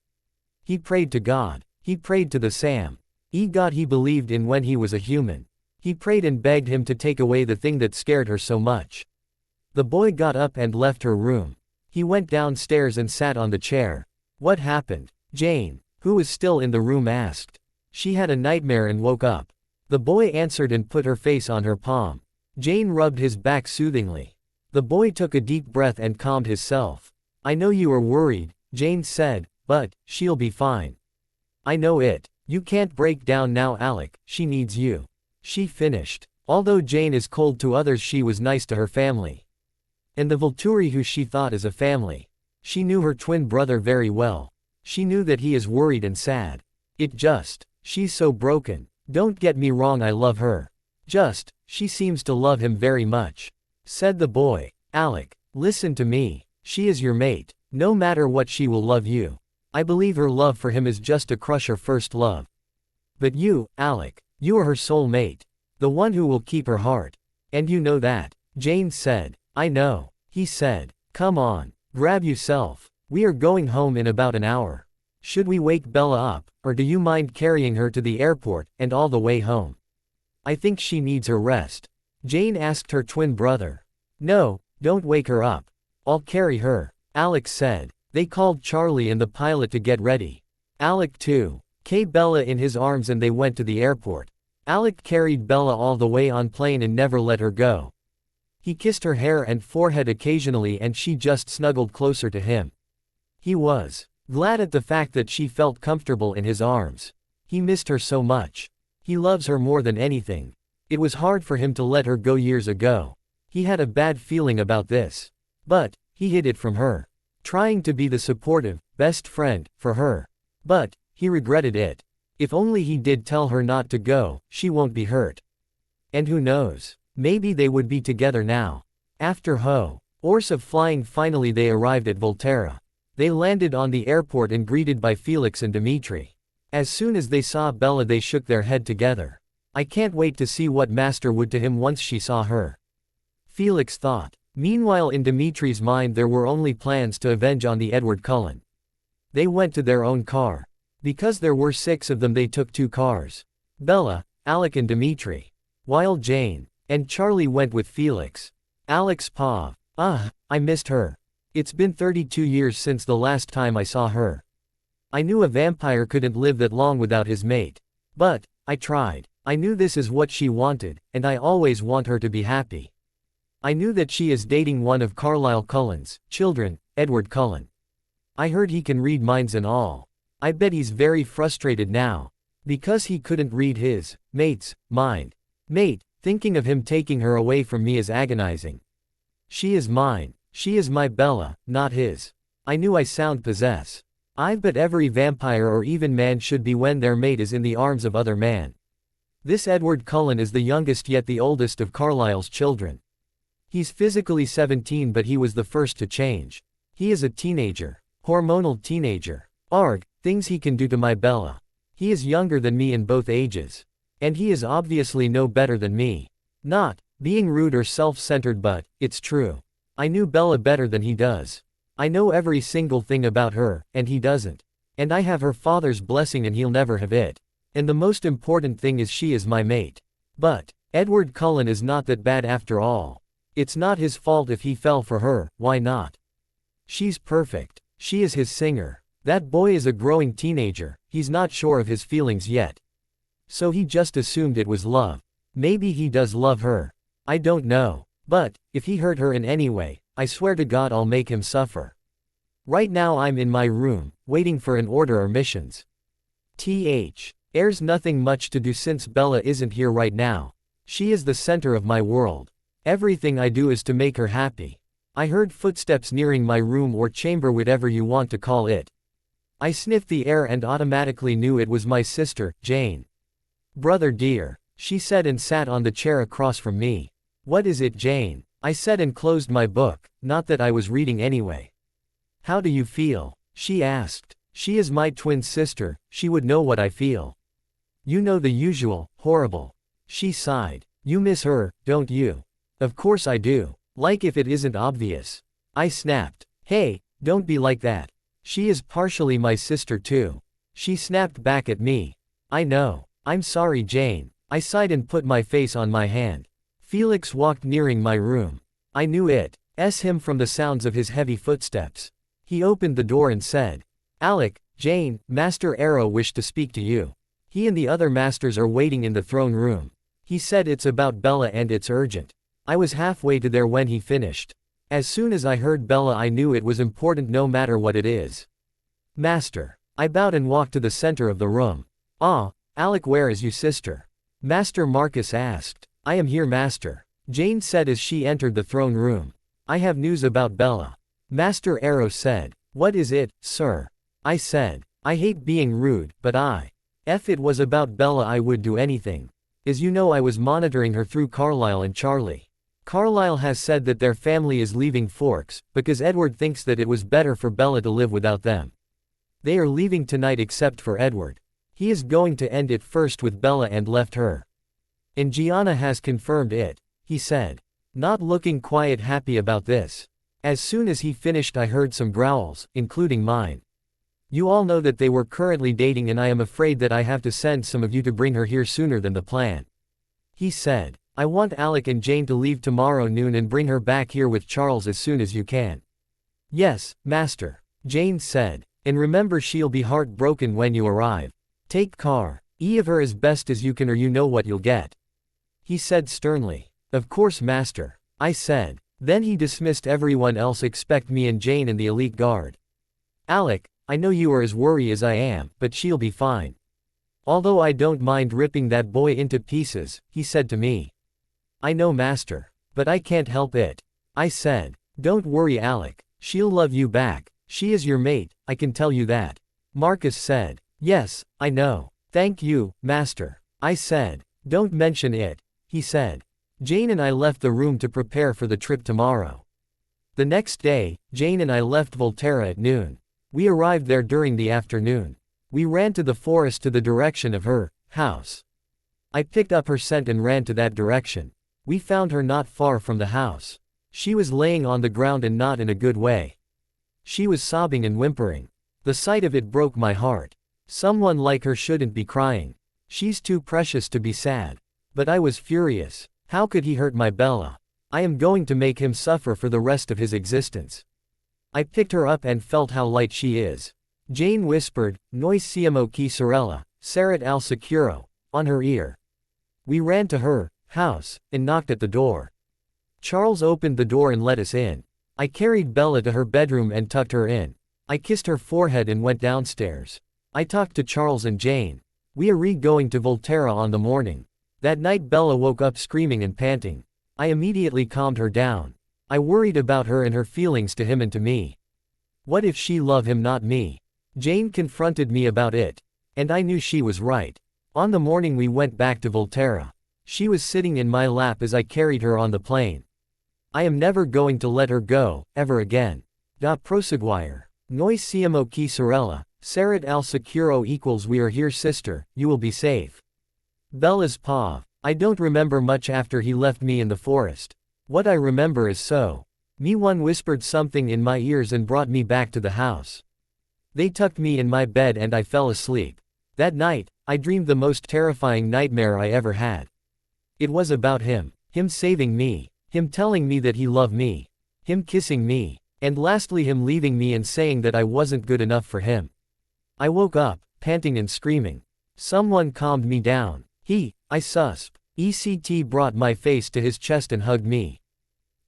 He prayed to God. He prayed to the God he believed in when he was a human. He prayed and begged him to take away the thing that scared her so much. The boy got up and left her room. He went downstairs and sat on the chair. What happened? Jane, who was still in the room, asked. She had a nightmare and woke up. The boy answered and put her face on her palm. Jane rubbed his back soothingly. The boy took a deep breath and calmed himself. I know you are worried, Jane said, but she'll be fine. I know it. You can't break down now, Alec, she needs you. She finished. Although Jane is cold to others, she was nice to her family. And the Volturi, who she thought as a family. She knew her twin brother very well. She knew that he is worried and sad. She's so broken. Don't get me wrong, I love her. She seems to love him very much. Said the boy. Alec, listen to me. She is your mate. No matter what, she will love you. I believe her love for him is just a crush, her first love. But you, Alec, you are her soul mate. The one who will keep her heart. And you know that. Jane said. I know. He said. Come on. Grab yourself. We are going home in about an hour. Should we wake Bella up, or do you mind carrying her to the airport, and all the way home? I think she needs her rest. Jane asked her twin brother. No, don't wake her up. I'll carry her, Alec said. They called Charlie and the pilot to get ready. Alec too. Bella in his arms and they went to the airport. Alec carried Bella all the way on plane and never let her go. He kissed her hair and forehead occasionally and she just snuggled closer to him. He was glad at the fact that she felt comfortable in his arms. He missed her so much. He loves her more than anything. It was hard for him to let her go years ago. He had a bad feeling about this. But he hid it from her. Trying to be the supportive, best friend, for her. But he regretted it. If only he did tell her not to go, she won't be hurt. And who knows? Maybe they would be together now. After hours of flying, finally they arrived at Volterra. They landed on the airport and greeted by Felix and Dimitri. As soon as they saw Bella they shook their head together. I can't wait to see what Master would to him once she saw her. Felix thought. Meanwhile in Dimitri's mind there were only plans to avenge on the Edward Cullen. They went to their own car. Because there were 6 of them they took 2 cars. Bella, Alec and Dimitri. While Jane and Charlie went with Felix. Alec's paw. I missed her. It's been 32 years since the last time I saw her. I knew a vampire couldn't live that long without his mate. But I tried. I knew this is what she wanted, and I always want her to be happy. I knew that she is dating one of Carlisle Cullen's children, Edward Cullen. I heard he can read minds and all. I bet he's very frustrated now. Because he couldn't read his mate's mind. Thinking of him taking her away from me is agonizing. She is mine. She is my Bella, not his. I knew I sound possess. But every vampire or even man should be when their mate is in the arms of other man. This Edward Cullen is the youngest yet the oldest of Carlisle's children. He's physically 17 but he was the first to change. He is a teenager. Hormonal teenager. Arg, things he can do to my Bella. He is younger than me in both ages. And he is obviously no better than me. Not being rude or self-centered but, it's true. I knew Bella better than he does. I know every single thing about her, and he doesn't. And I have her father's blessing and he'll never have it. And the most important thing is she is my mate. But Edward Cullen is not that bad after all. It's not his fault if he fell for her, why not? She's perfect. She is his singer. That boy is a growing teenager, he's not sure of his feelings yet. So he just assumed it was love. Maybe he does love her. I don't know. But if he hurt her in any way, I swear to God I'll make him suffer. Right now I'm in my room, waiting for an order or missions. There's nothing much to do since Bella isn't here right now. She is the center of my world. Everything I do is to make her happy. I heard footsteps nearing my room or chamber, whatever you want to call it. I sniffed the air and automatically knew it was my sister, Jane. Brother dear, she said and sat on the chair across from me. What is it, Jane? I said and closed my book, not that I was reading anyway. How do you feel? She asked. She is my twin sister, she would know what I feel. You know the usual, horrible. She sighed. You miss her, don't you? Of course I do. Like if it isn't obvious. I snapped. Hey, don't be like that. She is partially my sister too. She snapped back at me. I know. I'm sorry, Jane. I sighed and put my face on my hand. Felix walked nearing my room. I knew it's him from the sounds of his heavy footsteps. He opened the door and said, Alec, Jane, Master Arrow wished to speak to you. He and the other masters are waiting in the throne room. He said it's about Bella and it's urgent. I was halfway to there when he finished. As soon as I heard Bella I knew it was important no matter what it is. Master. I bowed and walked to the center of the room. Alec, where is your sister? Master Marcus asked. I am here, Master. Jane said as she entered the throne room. I have news about Bella. Master Arrow said. What is it, sir? I said. I hate being rude, but if it was about Bella I would do anything. As you know I was monitoring her through Carlisle and Charlie. Carlisle has said that their family is leaving Forks, because Edward thinks that it was better for Bella to live without them. They are leaving tonight except for Edward. He is going to end it first with Bella and left her. And Gianna has confirmed it, he said. Not looking quite happy about this. As soon as he finished I heard some growls, including mine. You all know that they were currently dating and I am afraid that I have to send some of you to bring her here sooner than the plan. He said. I want Alec and Jane to leave tomorrow noon and bring her back here with Charles as soon as you can. Yes, Master. Jane said. And remember she'll be heartbroken when you arrive. Take care of her as best as you can or you know what you'll get. He said sternly. Of course, Master. I said. Then he dismissed everyone else except me and Jane and the elite guard. Alec, I know you are as worried as I am, but she'll be fine. Although I don't mind ripping that boy into pieces, he said to me. I know, Master. But I can't help it. I said. Don't worry, Alec. She'll love you back. She is your mate, I can tell you that. Marcus said. Yes, I know. Thank you, Master. I said. Don't mention it, he said. Jane and I left the room to prepare for the trip tomorrow. The next day, Jane and I left Volterra at noon. We arrived there during the afternoon. We ran to the forest to the direction of her house. I picked up her scent and ran to that direction. We found her not far from the house. She was laying on the ground and not in a good way. She was sobbing and whimpering. The sight of it broke my heart. Someone like her shouldn't be crying. She's too precious to be sad. But I was furious. How could he hurt my Bella? I am going to make him suffer for the rest of his existence. I picked her up and felt how light she is. Jane whispered, Noi siamo chi sorella, Sarat al sicuro, on her ear. We ran to her house and knocked at the door. Charles opened the door and let us in. I carried Bella to her bedroom and tucked her in. I kissed her forehead and went downstairs. I talked to Charles and Jane. We are going to Volterra on the morning. That night Bella woke up screaming and panting. I immediately calmed her down. I worried about her and her feelings to him and to me. What if she loved him, not me? Jane confronted me about it. And I knew she was right. On the morning we went back to Volterra. She was sitting in my lap as I carried her on the plane. I am never going to let her go, ever again. Da proseguire. Noi siamo qui sorella, Sarat al sicuro equals we are here sister, you will be safe. Bella's paw. I don't remember much after he left me in the forest. What I remember is me one whispered something in my ears and brought me back to the house. They tucked me in my bed and I fell asleep. That night, I dreamed the most terrifying nightmare I ever had. It was about him saving me, him telling me that he loved me, him kissing me, and lastly him leaving me and saying that I wasn't good enough for him. I woke up, panting and screaming. Someone calmed me down. I susped. ECT brought my face to his chest and hugged me.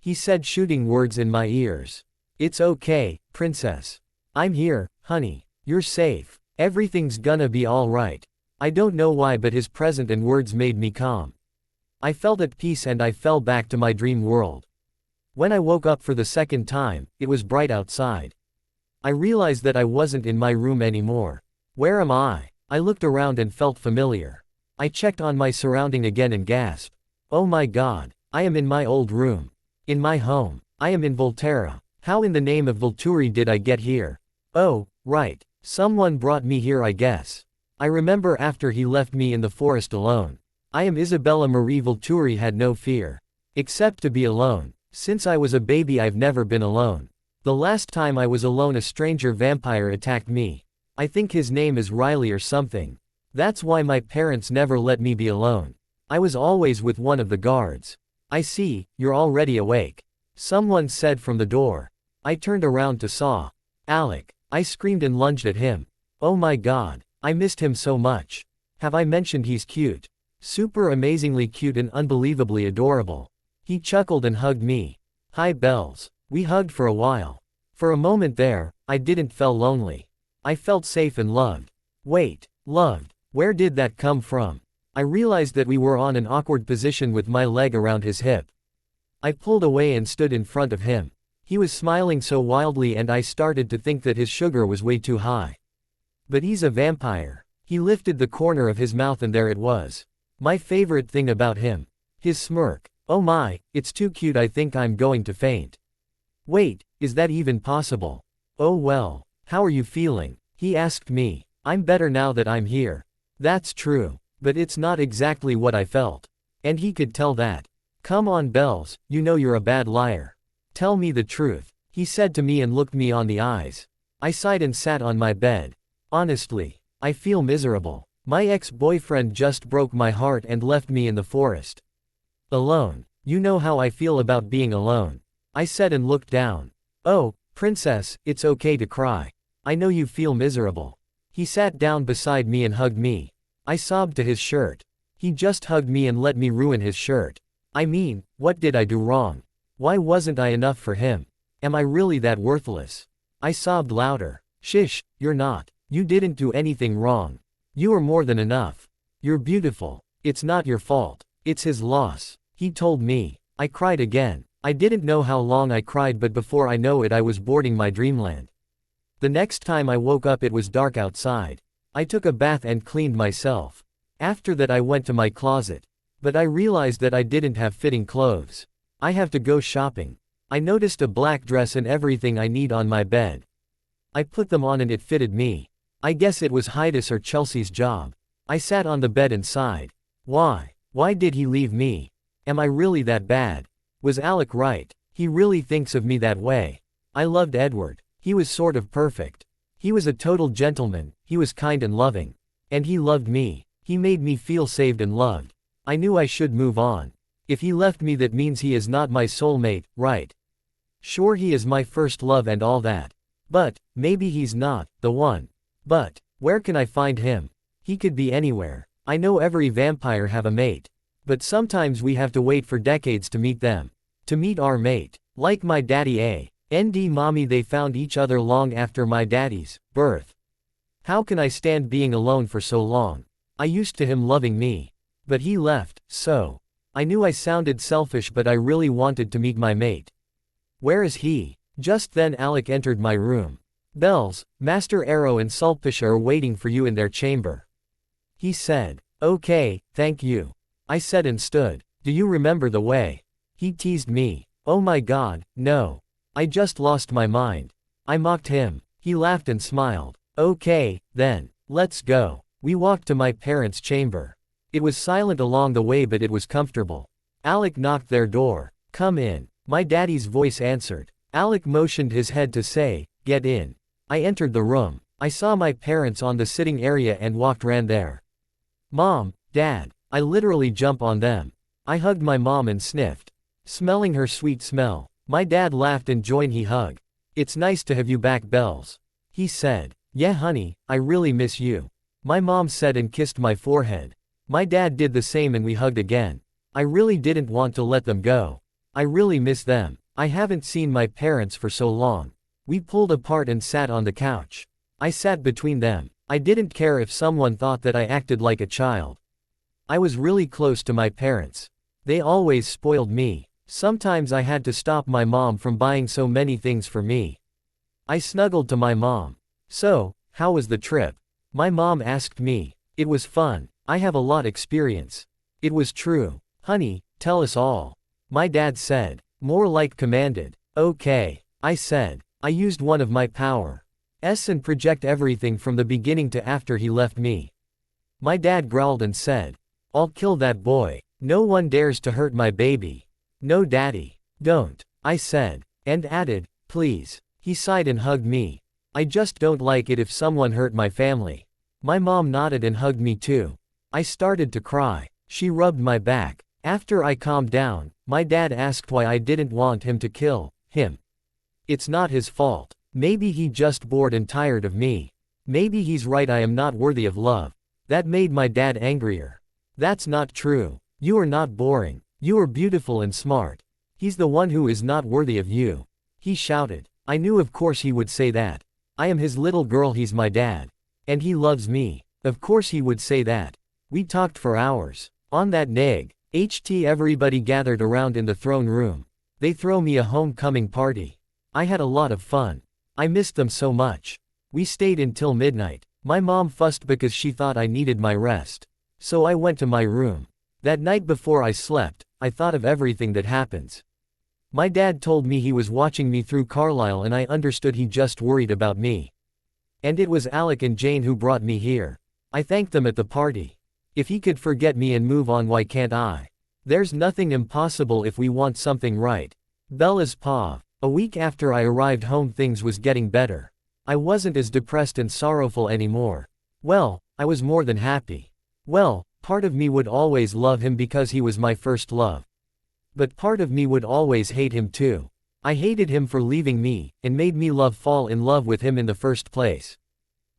He said shooting words in my ears. It's okay, princess. I'm here, honey. You're safe. Everything's gonna be alright. I don't know why, but his presence and words made me calm. I felt at peace and I fell back to my dream world. When I woke up for the second time, it was bright outside. I realized that I wasn't in my room anymore. Where am I? I looked around and felt familiar. I checked on my surrounding again and gasped. Oh my God, I am in my old room. In my home. I am in Volterra. How in the name of Volturi did I get here? Oh, right. Someone brought me here, I guess. I remember after he left me in the forest alone. I am Isabella Marie Volturi, had no fear. Except to be alone. Since I was a baby I've never been alone. The last time I was alone a stranger vampire attacked me. I think his name is Riley or something. That's why my parents never let me be alone. I was always with one of the guards. I see, you're already awake. Someone said from the door. I turned around to saw Alec. I screamed and lunged at him. Oh my God, I missed him so much. Have I mentioned he's cute? Super amazingly cute and unbelievably adorable. He chuckled and hugged me. Hi Bells. We hugged for a while. For a moment there, I didn't feel lonely. I felt safe and loved. Wait, loved. Where did that come from? I realized that we were on an awkward position with my leg around his hip. I pulled away and stood in front of him. He was smiling so wildly and I started to think that his sugar was way too high. But he's a vampire. He lifted the corner of his mouth and there it was. My favorite thing about him. His smirk. Oh my, it's too cute, I think I'm going to faint. Wait, is that even possible? Oh well, how are you feeling? He asked me. I'm better now that I'm here. That's true. But it's not exactly what I felt. And he could tell that. Come on Bells, you know you're a bad liar. Tell me the truth, he said to me and looked me on the eyes. I sighed and sat on my bed. Honestly, I feel miserable. My ex-boyfriend just broke my heart and left me in the forest. Alone. You know how I feel about being alone. I said and looked down. Oh, princess, it's okay to cry. I know you feel miserable. He sat down beside me and hugged me. I sobbed to his shirt. He just hugged me and let me ruin his shirt. I mean, what did I do wrong? Why wasn't I enough for him? Am I really that worthless? I sobbed louder. Shish, you're not. You didn't do anything wrong. You are more than enough. You're beautiful. It's not your fault. It's his loss. He told me. I cried again. I didn't know how long I cried, but before I know it I was boarding my dreamland. The next time I woke up it was dark outside. I took a bath and cleaned myself. After that I went to my closet. But I realized that I didn't have fitting clothes. I have to go shopping. I noticed a black dress and everything I need on my bed. I put them on and it fitted me. I guess it was Heidi's or Chelsea's job. I sat on the bed and sighed. Why? Why did he leave me? Am I really that bad? Was Alec right? He really thinks of me that way. I loved Edward. He was sort of perfect. He was a total gentleman, he was kind and loving. And he loved me. He made me feel saved and loved. I knew I should move on. If he left me that means he is not my soulmate, right? Sure, he is my first love and all that. But, maybe he's not the one. But, where can I find him? He could be anywhere. I know every vampire have a mate. But sometimes we have to wait for decades to meet them. To meet our mate. Like my daddy and mommy, they found each other long after my daddy's birth. How can I stand being alone for so long? I used to him loving me. But he left, so. I knew I sounded selfish, but I really wanted to meet my mate. Where is he? Just then Alec entered my room. Bells, Master Arrow and Sulpish are waiting for you in their chamber. He said. Okay, thank you. I said and stood. Do you remember the way? He teased me. Oh my god, no. I just lost my mind. I mocked him. He laughed and smiled. Okay, then, let's go. We walked to my parents' chamber. It was silent along the way but it was comfortable. Alec knocked their door. Come in. My daddy's voice answered. Alec motioned his head to say, get in. I entered the room. I saw my parents on the sitting area and ran there. Mom, Dad, I literally jumped on them. I hugged my mom and sniffed. Smelling her sweet smell. My dad laughed and joined he hug. It's nice to have you back, Bells. He said. Yeah honey, I really miss you. My mom said and kissed my forehead. My dad did the same and we hugged again. I really didn't want to let them go. I really miss them. I haven't seen my parents for so long. We pulled apart and sat on the couch. I sat between them. I didn't care if someone thought that I acted like a child. I was really close to my parents. They always spoiled me. Sometimes I had to stop my mom from buying so many things for me. I snuggled to my mom. So, how was the trip? My mom asked me. It was fun. I have a lot experience. It was true. Honey, tell us all. My dad said. More like commanded. Okay. I said. I used one of my powers and project everything from the beginning to after he left me. My dad growled and said. I'll kill that boy. No one dares to hurt my baby. No daddy. Don't. I said. And added, please. He sighed and hugged me. I just don't like it if someone hurt my family. My mom nodded and hugged me too. I started to cry. She rubbed my back. After I calmed down, my dad asked why I didn't want him to kill him. It's not his fault. Maybe he just bored and tired of me. Maybe he's right, I am not worthy of love. That made my dad angrier. That's not true. You are not boring. You are beautiful and smart. He's the one who is not worthy of you. He shouted. I knew of course he would say that. I am his little girl, he's my dad. And he loves me. Of course he would say that. We talked for hours. On that neg. Everybody gathered around in the throne room. They throw me a homecoming party. I had a lot of fun. I missed them so much. We stayed until midnight. My mom fussed because she thought I needed my rest. So I went to my room. That night before I slept, I thought of everything that happens. My dad told me he was watching me through Carlisle and I understood he just worried about me. And it was Alec and Jane who brought me here. I thanked them at the party. If he could forget me and move on, why can't I? There's nothing impossible if we want something right. Bella's paw. A week after I arrived home, things was getting better. I wasn't as depressed and sorrowful anymore. Well, I was more than happy. Well, part of me would always love him because he was my first love. But part of me would always hate him too. I hated him for leaving me, and made me fall in love with him in the first place.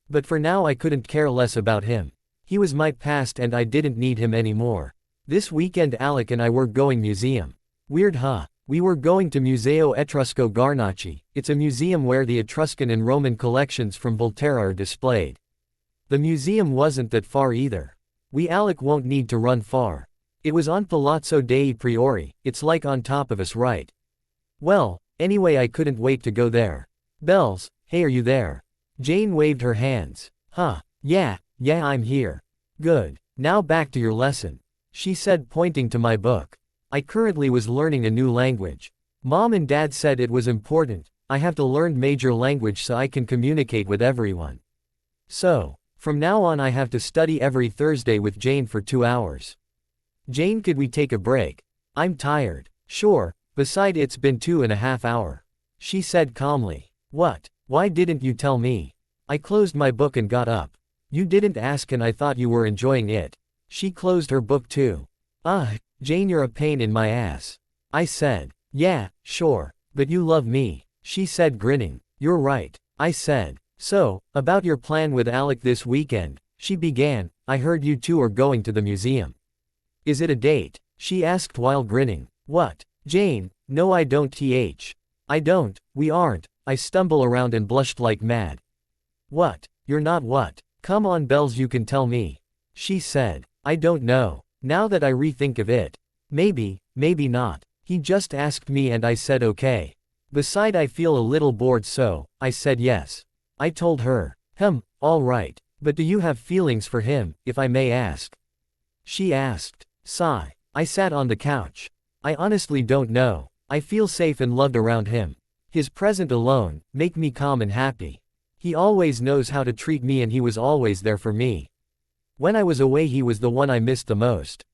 But for now I couldn't care less about him. He was my past and I didn't need him anymore. This weekend Alec and I were going museum. Weird huh? We were going to Museo Etrusco Garnacci. It's a museum where the Etruscan and Roman collections from Volterra are displayed. The museum wasn't that far either. Alec won't need to run far. It was on Palazzo dei Priori, it's like on top of us, right? Well, anyway, I couldn't wait to go there. Bells, hey, are you there? Jane waved her hands. Huh, yeah, I'm here. Good, now back to your lesson. She said, pointing to my book. I currently was learning a new language. Mom and Dad said it was important. I have to learn major language so I can communicate with everyone. So, from now on I have to study every Thursday with Jane for 2 hours. Jane, could we take a break? I'm tired. Sure, beside it's been 2.5 hours. She said calmly. What? Why didn't you tell me? I closed my book and got up. You didn't ask and I thought you were enjoying it. She closed her book too. Jane, you're a pain in my ass. I said. Yeah, sure, but you love me. She said, grinning. You're right. I said. So, about your plan with Alec this weekend, she began. I heard you two are going to the museum. Is it a date? She asked while grinning. What? Jane, no I don't I don't, we aren't. I stumble around and blushed like mad. What? You're not what? Come on Bells, you can tell me. She said. I don't know. Now that I rethink of it. Maybe, maybe not. He just asked me and I said okay. Beside I feel a little bored so, I said yes. I told her. All right. But do you have feelings for him, if I may ask? She asked. Sigh. I sat on the couch. I honestly don't know. I feel safe and loved around him. His presence alone make me calm and happy. He always knows how to treat me and he was always there for me. When I was away he was the one I missed the most.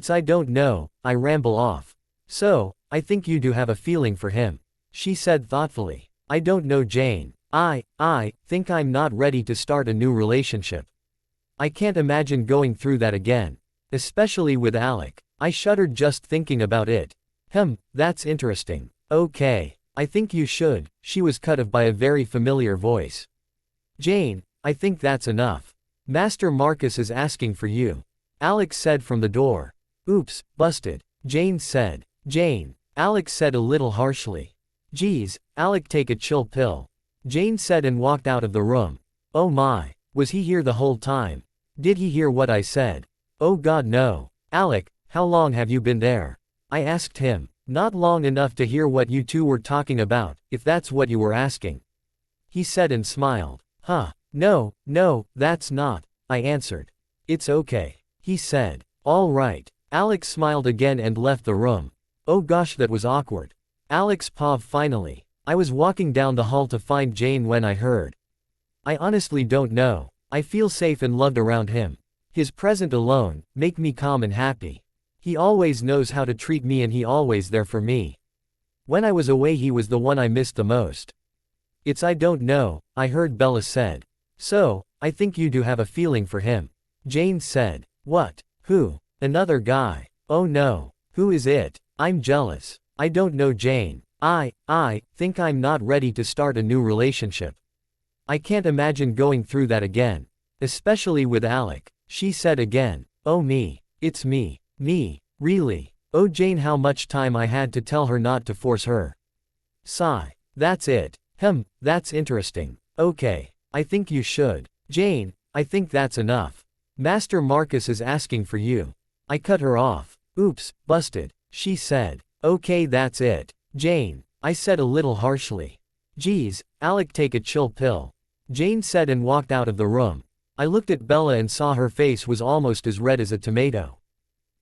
I don't know, I ramble off. So, I think you do have a feeling for him. She said thoughtfully. I don't know Jane. I think I'm not ready to start a new relationship. I can't imagine going through that again. Especially with Alec. I shuddered just thinking about it. That's interesting. Okay. I think you should. She was cut off by a very familiar voice. Jane, I think that's enough. Master Marcus is asking for you. Alex said from the door. Oops, busted. Jane said. Jane, Alex said a little harshly. Geez, Alec, take a chill pill. Jane said and walked out of the room. Oh my, was he here the whole time? Did he hear what I said? Oh God no. Alec, how long have you been there? I asked him. Not long enough to hear what you two were talking about, if that's what you were asking. He said and smiled. No, that's not, I answered. It's okay. He said. All right. Alex smiled again and left the room. Oh gosh, that was awkward. Alex paused finally. I was walking down the hall to find Jane when I heard. I honestly don't know. I feel safe and loved around him. His presence alone make me calm and happy. He always knows how to treat me and he always there for me. When I was away he was the one I missed the most. I don't know, I heard Bella said. So, I think you do have a feeling for him. Jane said. What? Who? Another guy. Oh no. Who is it? I'm jealous. I don't know Jane. I think I'm not ready to start a new relationship. I can't imagine going through that again. Especially with Alec. She said again. Oh me. It's me. Me, really? Oh Jane, how much time I had to tell her not to force her. Sigh. That's it. That's interesting. Okay. I think you should. Jane, I think that's enough. Master Marcus is asking for you. I cut her off. Oops, busted. She said. Okay, that's it. Jane, I said a little harshly. Geez, Alec, take a chill pill. Jane said and walked out of the room. I looked at Bella and saw her face was almost as red as a tomato.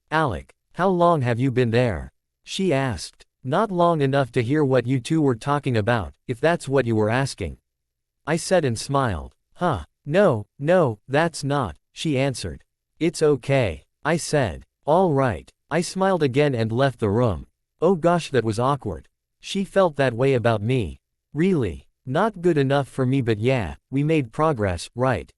Alec, how long have you been there? She asked. Not long enough to hear what you two were talking about, if that's what you were asking. I said and smiled. No, that's not, she answered. It's okay, I said. All right. I smiled again and left the room. Oh gosh, that was awkward. She felt that way about me. Really? Not good enough for me, but yeah, we made progress, right?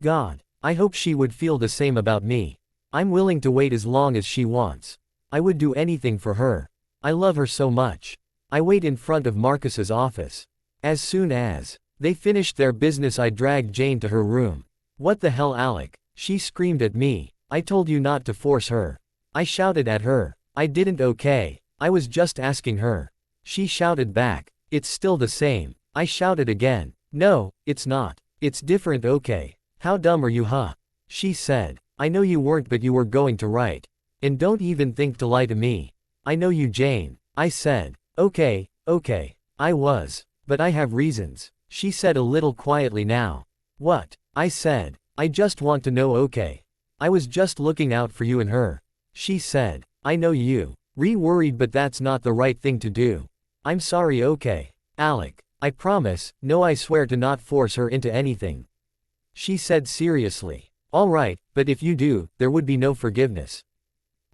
God, I hope she would feel the same about me. I'm willing to wait as long as she wants. I would do anything for her. I love her so much. I wait in front of Marcus's office. As soon as they finished their business, I dragged Jane to her room. What the hell, Alec? She screamed at me. I told you not to force her. I shouted at her. I didn't. Okay. I was just asking her. She shouted back. It's still the same. I shouted again. No, it's not. It's different. Okay. How dumb are you, huh? She said. I know you weren't, but you were going to write. And don't even think to lie to me. I know you, Jane. I said. Okay, I was. But I have reasons. She said a little quietly now. What? I said. I just want to know. Okay. I was just looking out for you and her. She said. I know you. Worried, but that's not the right thing to do. I'm sorry. Okay. Alec. I promise, no, I swear to not force her into anything. She said seriously. All right, but if you do, there would be no forgiveness.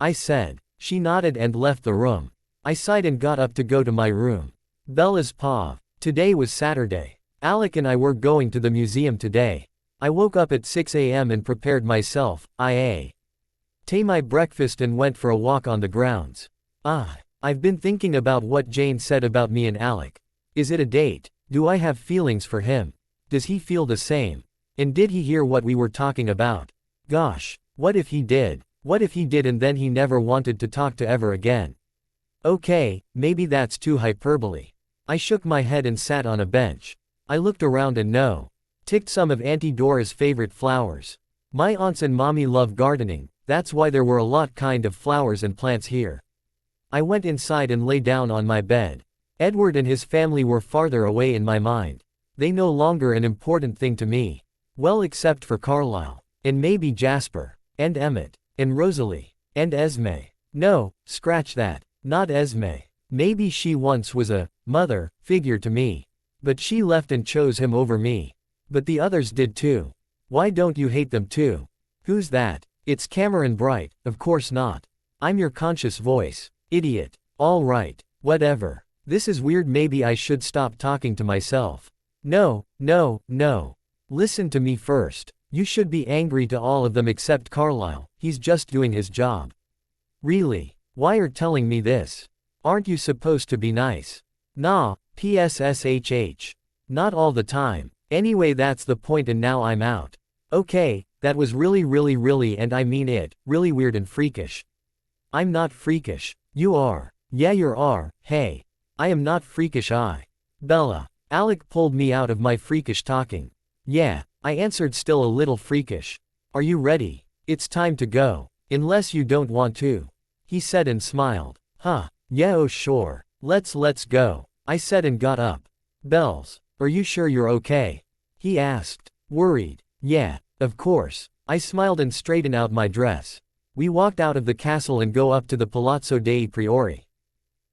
I said. She nodded and left the room. I sighed and got up to go to my room. Bella's paw. Today was Saturday. Alec and I were going to the museum today. I woke up at 6 a.m. and prepared myself. I ate my breakfast and went for a walk on the grounds. I've been thinking about what Jane said about me and Alec. Is it a date? Do I have feelings for him? Does he feel the same? And did he hear what we were talking about? Gosh, what if he did? What if he did and then he never wanted to talk to ever again? Okay, maybe that's too hyperbole. I shook my head and sat on a bench. I looked around and ticked some of Auntie Dora's favorite flowers. My aunts and mommy love gardening, that's why there were a lot of flowers and plants here. I went inside and lay down on my bed. Edward and his family were farther away in my mind. They no longer an important thing to me. Well, except for Carlisle. And maybe Jasper. And Emmett. And Rosalie. And Esme. No, scratch that. Not Esme. Maybe she once was a mother figure to me. But she left and chose him over me. But the others did too. Why don't you hate them too? Who's that? It's Cameron Bright. Of course not. I'm your conscious voice. Idiot. All right. Whatever. This is weird. Maybe I should stop talking to myself. No, no, no. Listen to me first. You should be angry to all of them except Carlisle. He's just doing his job. Really? Why are telling me this? Aren't you supposed to be nice? Nah, PSSHH. Not all the time. Anyway, that's the point, and now I'm out. Okay, that was really, and I mean it, really weird and freakish. I'm not freakish. You are. Yeah, you are. Hey. I am not freakish. Bella. Alec pulled me out of my freakish talking. Yeah, I answered, still a little freakish. Are you ready? It's time to go. Unless you don't want to. He said and smiled. Huh. Yeah, oh sure. Let's go. I said and got up. Bells. Are you sure you're okay? He asked. Worried. Yeah, of course. I smiled and straightened out my dress. We walked out of the castle and go up to the Palazzo dei Priori.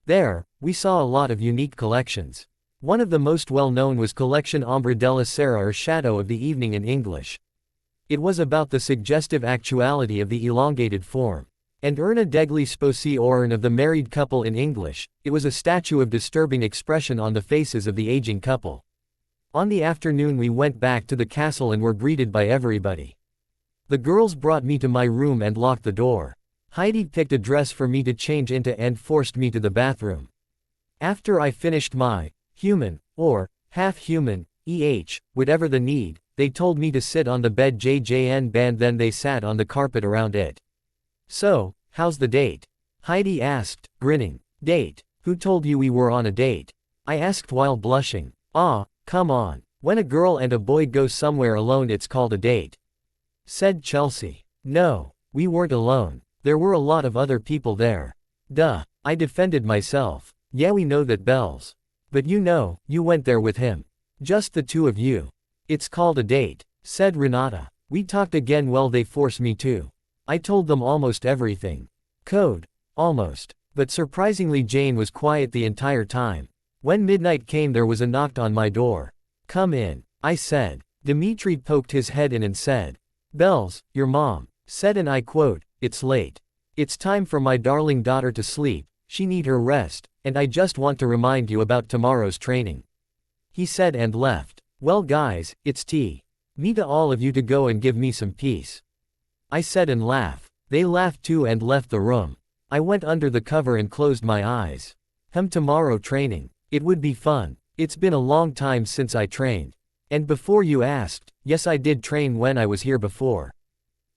There, we saw a lot of unique collections. One of the most well-known was Collection Ombre della Sera, or Shadow of the Evening in English. It was about the suggestive actuality of the elongated form. And Urna degli sposi, or Urn of the married couple in English. It was a statue of disturbing expression on the faces of the aging couple. On the afternoon we went back to the castle and were greeted by everybody. The girls brought me to my room and locked the door. Heidi picked a dress for me to change into and forced me to the bathroom. After I finished my human, or half-human, whatever the need, they told me to sit on the bed JJN band, then they sat on the carpet around it. So, how's the date? Heidi asked, grinning. Date? Who told you we were on a date? I asked while blushing. Come on. When a girl and a boy go somewhere alone, it's called a date. Said Chelsea. No, we weren't alone. There were a lot of other people there. Duh. I defended myself. Yeah, we know that, Bells. But you know, you went there with him. Just the two of you. It's called a date, said Renata. We talked again. Well, they forced me to. I told them almost everything. Code. Almost. But surprisingly, Jane was quiet the entire time. When midnight came, there was a knock on my door. Come in, I said. Dimitri poked his head in and said. Bells, your mom. Said, and I quote, it's late. It's time for my darling daughter to sleep. She need her rest, and I just want to remind you about tomorrow's training. He said and left. Well guys, it's tea. Me to all of you to go and give me some peace. I said and laughed. They laughed too and left the room. I went under the cover and closed my eyes. Tomorrow training. It would be fun. It's been a long time since I trained. And before you asked, yes, I did train when I was here before.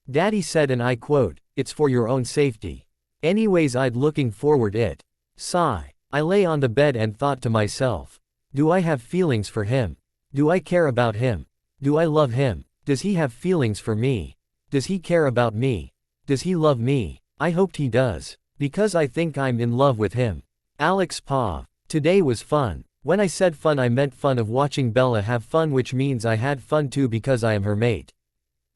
Daddy said, and I quote, it's for your own safety. Anyways, I'd looking forward it. Sigh. I lay on the bed and thought to myself. Do I have feelings for him? Do I care about him? Do I love him? Does he have feelings for me? Does he care about me? Does he love me? I hoped he does. Because I think I'm in love with him. Alex Pav. Today was fun. When I said fun, I meant fun of watching Bella have fun, which means I had fun too because I am her mate.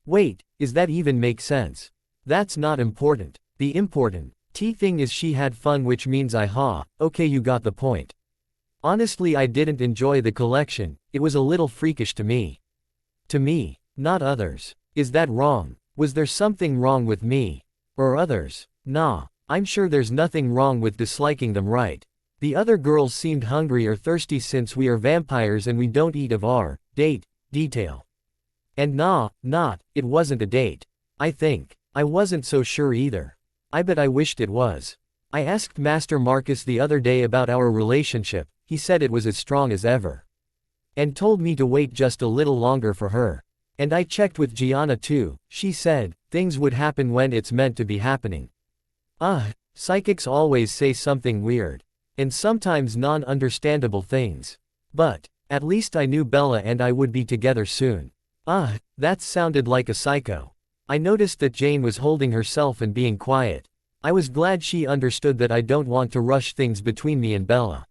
Wait, is that even make sense? That's not important. The important thing is she had fun, which means okay, you got the point. Honestly, I didn't enjoy the collection. It was a little freakish to me. To me, not others. Is that wrong? Was there something wrong with me? Or others? Nah, I'm sure there's nothing wrong with disliking them, right? The other girls seemed hungry or thirsty since we are vampires and we don't eat of our detail. And it wasn't a date. I think. I wasn't so sure either. I bet I wished it was. I asked Master Marcus the other day about our relationship. He said it was as strong as ever. And told me to wait just a little longer for her. And I checked with Gianna too. She said, things would happen when it's meant to be happening. Psychics always say something weird. And sometimes non-understandable things. But, at least I knew Bella and I would be together soon. That sounded like a psycho. I noticed that Jane was holding herself and being quiet. I was glad she understood that I don't want to rush things between me and Bella.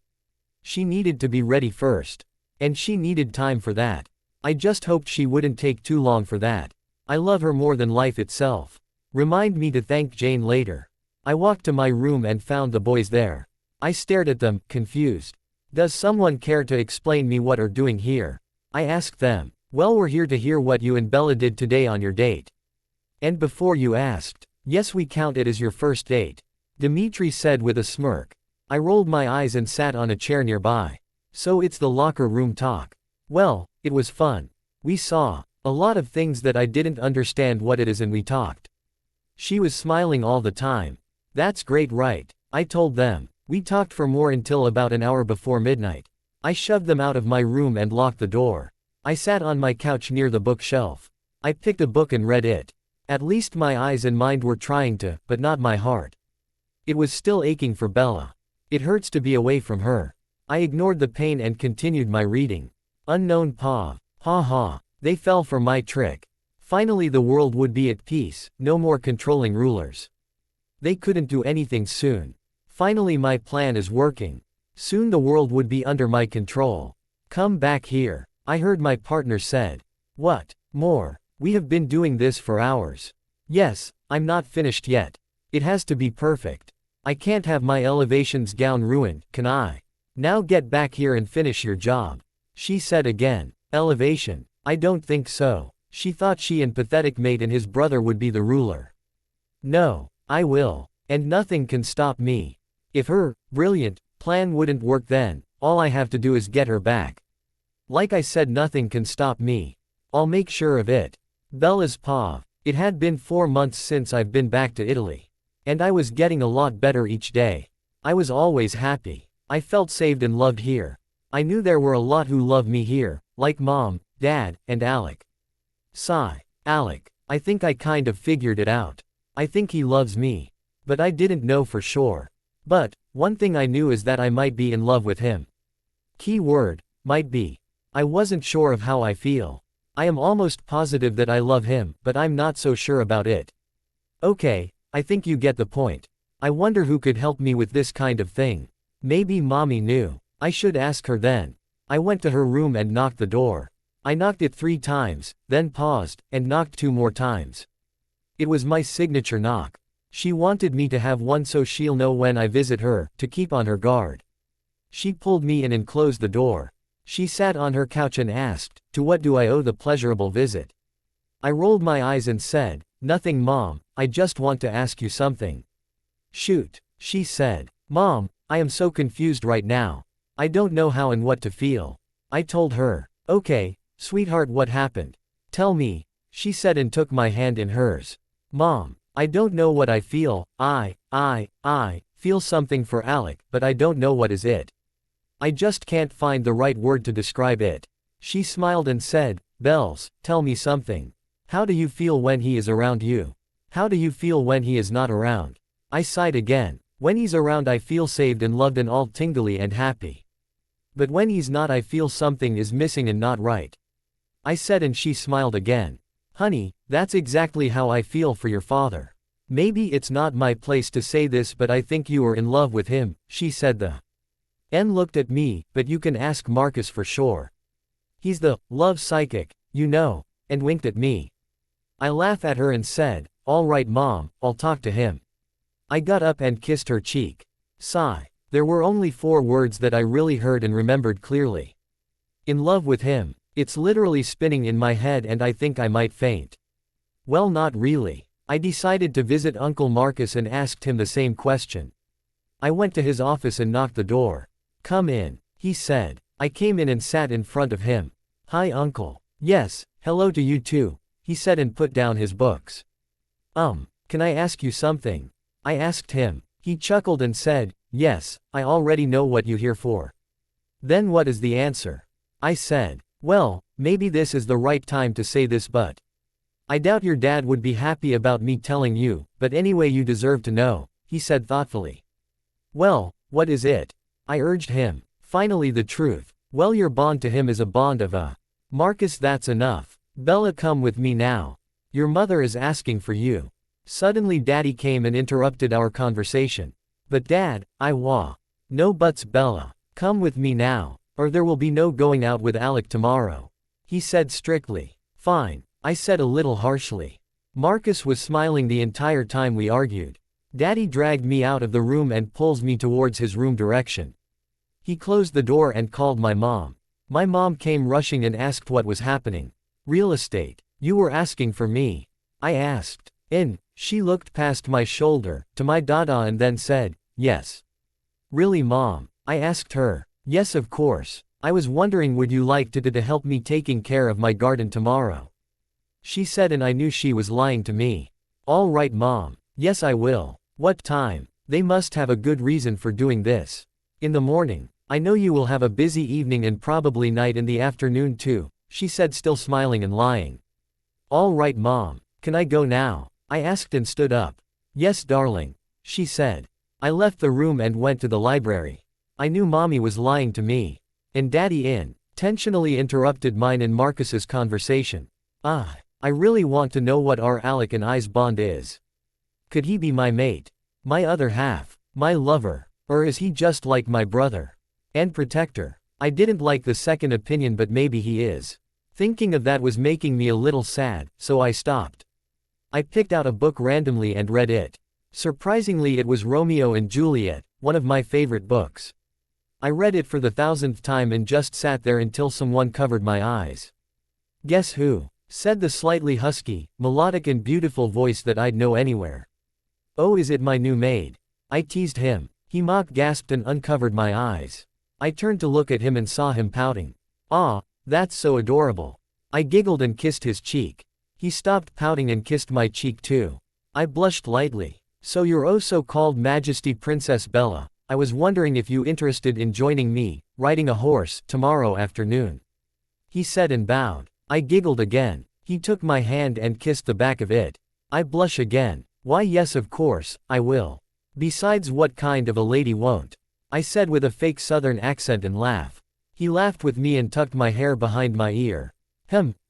She needed to be ready first. And she needed time for that. I just hoped she wouldn't take too long for that. I love her more than life itself. Remind me to thank Jane later. I walked to my room and found the boys there. I stared at them, confused. Does someone care to explain me what are doing here? I asked them. Well, we're here to hear what you and Bella did today on your date. And before you asked. Yes, we count it as your first date. Dimitri said with a smirk. I rolled my eyes and sat on a chair nearby. So it's the locker room talk. Well, it was fun. We saw a lot of things that I didn't understand what it is, and we talked. She was smiling all the time. That's great, right? I told them. We talked for more until about an hour before midnight. I shoved them out of my room and locked the door. I sat on my couch near the bookshelf. I picked a book and read it. At least my eyes and mind were trying to, but not my heart. It was still aching for Bella. It hurts to be away from her. I ignored the pain and continued my reading. Unknown Pav. Ha ha. They fell for my trick. Finally the world would be at peace, no more controlling rulers. They couldn't do anything soon. Finally my plan is working. Soon the world would be under my control. Come back here, I heard my partner said. What? More? We have been doing this for hours. Yes, I'm not finished yet. It has to be perfect. I can't have my elevations gown ruined, can I? Now get back here and finish your job. She said again. Elevation? I don't think so. She thought she and pathetic mate and his brother would be the ruler. No, I will. And nothing can stop me. If her brilliant plan wouldn't work, then all I have to do is get her back. Like I said, nothing can stop me. I'll make sure of it. Bella's Pav. It had been 4 months since I've been back to Italy. And I was getting a lot better each day. I was always happy. I felt saved and loved here. I knew there were a lot who loved me here, like Mom, Dad, and Alec. Sigh. Alec. I think I kind of figured it out. I think he loves me. But I didn't know for sure. But one thing I knew is that I might be in love with him. Key word, might be. I wasn't sure of how I feel. I am almost positive that I love him, but I'm not so sure about it. Okay, I think you get the point. I wonder who could help me with this kind of thing. Maybe Mommy knew. I should ask her then. I went to her room and knocked the door. I knocked it 3 times, then paused, and knocked 2 more times. It was my signature knock. She wanted me to have one so she'll know when I visit her, to keep on her guard. She pulled me in and closed the door. She sat on her couch and asked, "To what do I owe the pleasurable visit?" I rolled my eyes and said, "Nothing, Mom, I just want to ask you something." "Shoot," she said. "Mom, I am so confused right now. I don't know how and what to feel." I told her. "Okay, sweetheart, what happened? Tell me," she said and took my hand in hers. "Mom, I don't know what I feel. I feel something for Alec, but I don't know what is it. I just can't find the right word to describe it." She smiled and said, "Bells, tell me something. How do you feel when he is around you? How do you feel when he is not around?" I sighed again. "When he's around I feel saved and loved and all tingly and happy. But when he's not I feel something is missing and not right," I said, and she smiled again. "Honey, that's exactly how I feel for your father. Maybe it's not my place to say this, but I think you are in love with him," she said. The N looked at me, "But you can ask Marcus for sure. He's the love psychic, you know," and winked at me. I laughed at her and said, "All right, Mom, I'll talk to him." I got up and kissed her cheek. Sigh. There were only 4 words that I really heard and remembered clearly. In love with him. It's literally spinning in my head and I think I might faint. Well, not really. I decided to visit Uncle Marcus and asked him the same question. I went to his office and knocked the door. "Come in," he said. I came in and sat in front of him. "Hi, Uncle." "Yes, hello to you too," he said and put down his books. Can I ask you something?" I asked him. He chuckled and said, "Yes, I already know what you're here for." "Then what is the answer?" I said. "Well, maybe this is the right time to say this, but I doubt your dad would be happy about me telling you, but anyway you deserve to know," he said thoughtfully. "Well, what is it?" I urged him. "Finally the truth." "Well, your bond to him is a bond of a Marcus, that's enough. Bella, come with me now. Your mother is asking for you." Suddenly Daddy came and interrupted our conversation. "But Dad, No buts, Bella. Come with me now. or there will be no going out with Alec tomorrow," he said strictly. "Fine," I said a little harshly. Marcus was smiling the entire time we argued. Daddy dragged me out of the room and pulls me towards his room direction. He closed the door and called my mom. My mom came rushing and asked what was happening. "Real estate. You were asking for me," I asked. She looked past my shoulder, to my dada, and then said, "Yes." "Really, Mom?" I asked her. "Yes, of course. I was wondering, would you like to help me taking care of my garden tomorrow?" She said, and I knew she was lying to me. "All right, Mom. Yes, I will. What time?" They must have a good reason for doing this. "In the morning. I know you will have a busy evening and probably night in the afternoon too," she said, still smiling and lying. "All right, Mom. Can I go now?" I asked and stood up. "Yes, darling," she said. I left the room and went to the library. I knew Mommy was lying to me. And Daddy intentionally interrupted mine and Marcus's conversation. I really want to know what our Alec and I's bond is. Could he be my mate? My other half? My lover? Or is he just like my brother? And protector? I didn't like the second opinion, but maybe he is. Thinking of that was making me a little sad, so I stopped. I picked out a book randomly and read it. Surprisingly, it was Romeo and Juliet, one of my favorite books. I read it for the 1000th time and just sat there until someone covered my eyes. "Guess who?" said the slightly husky, melodic and beautiful voice that I'd know anywhere. "Oh, is it my new maid?" I teased him. He mock gasped and uncovered my eyes. I turned to look at him and saw him pouting. "Aw, that's so adorable." I giggled and kissed his cheek. He stopped pouting and kissed my cheek too. I blushed lightly. "So you're so-called Majesty Princess Bella. I was wondering if you interested in joining me, riding a horse, tomorrow afternoon," he said and bowed. I giggled again. He took my hand and kissed the back of it. I blush again. "Why, yes, of course, I will. Besides, what kind of a lady won't?" I said with a fake southern accent and laugh. He laughed with me and tucked my hair behind my ear.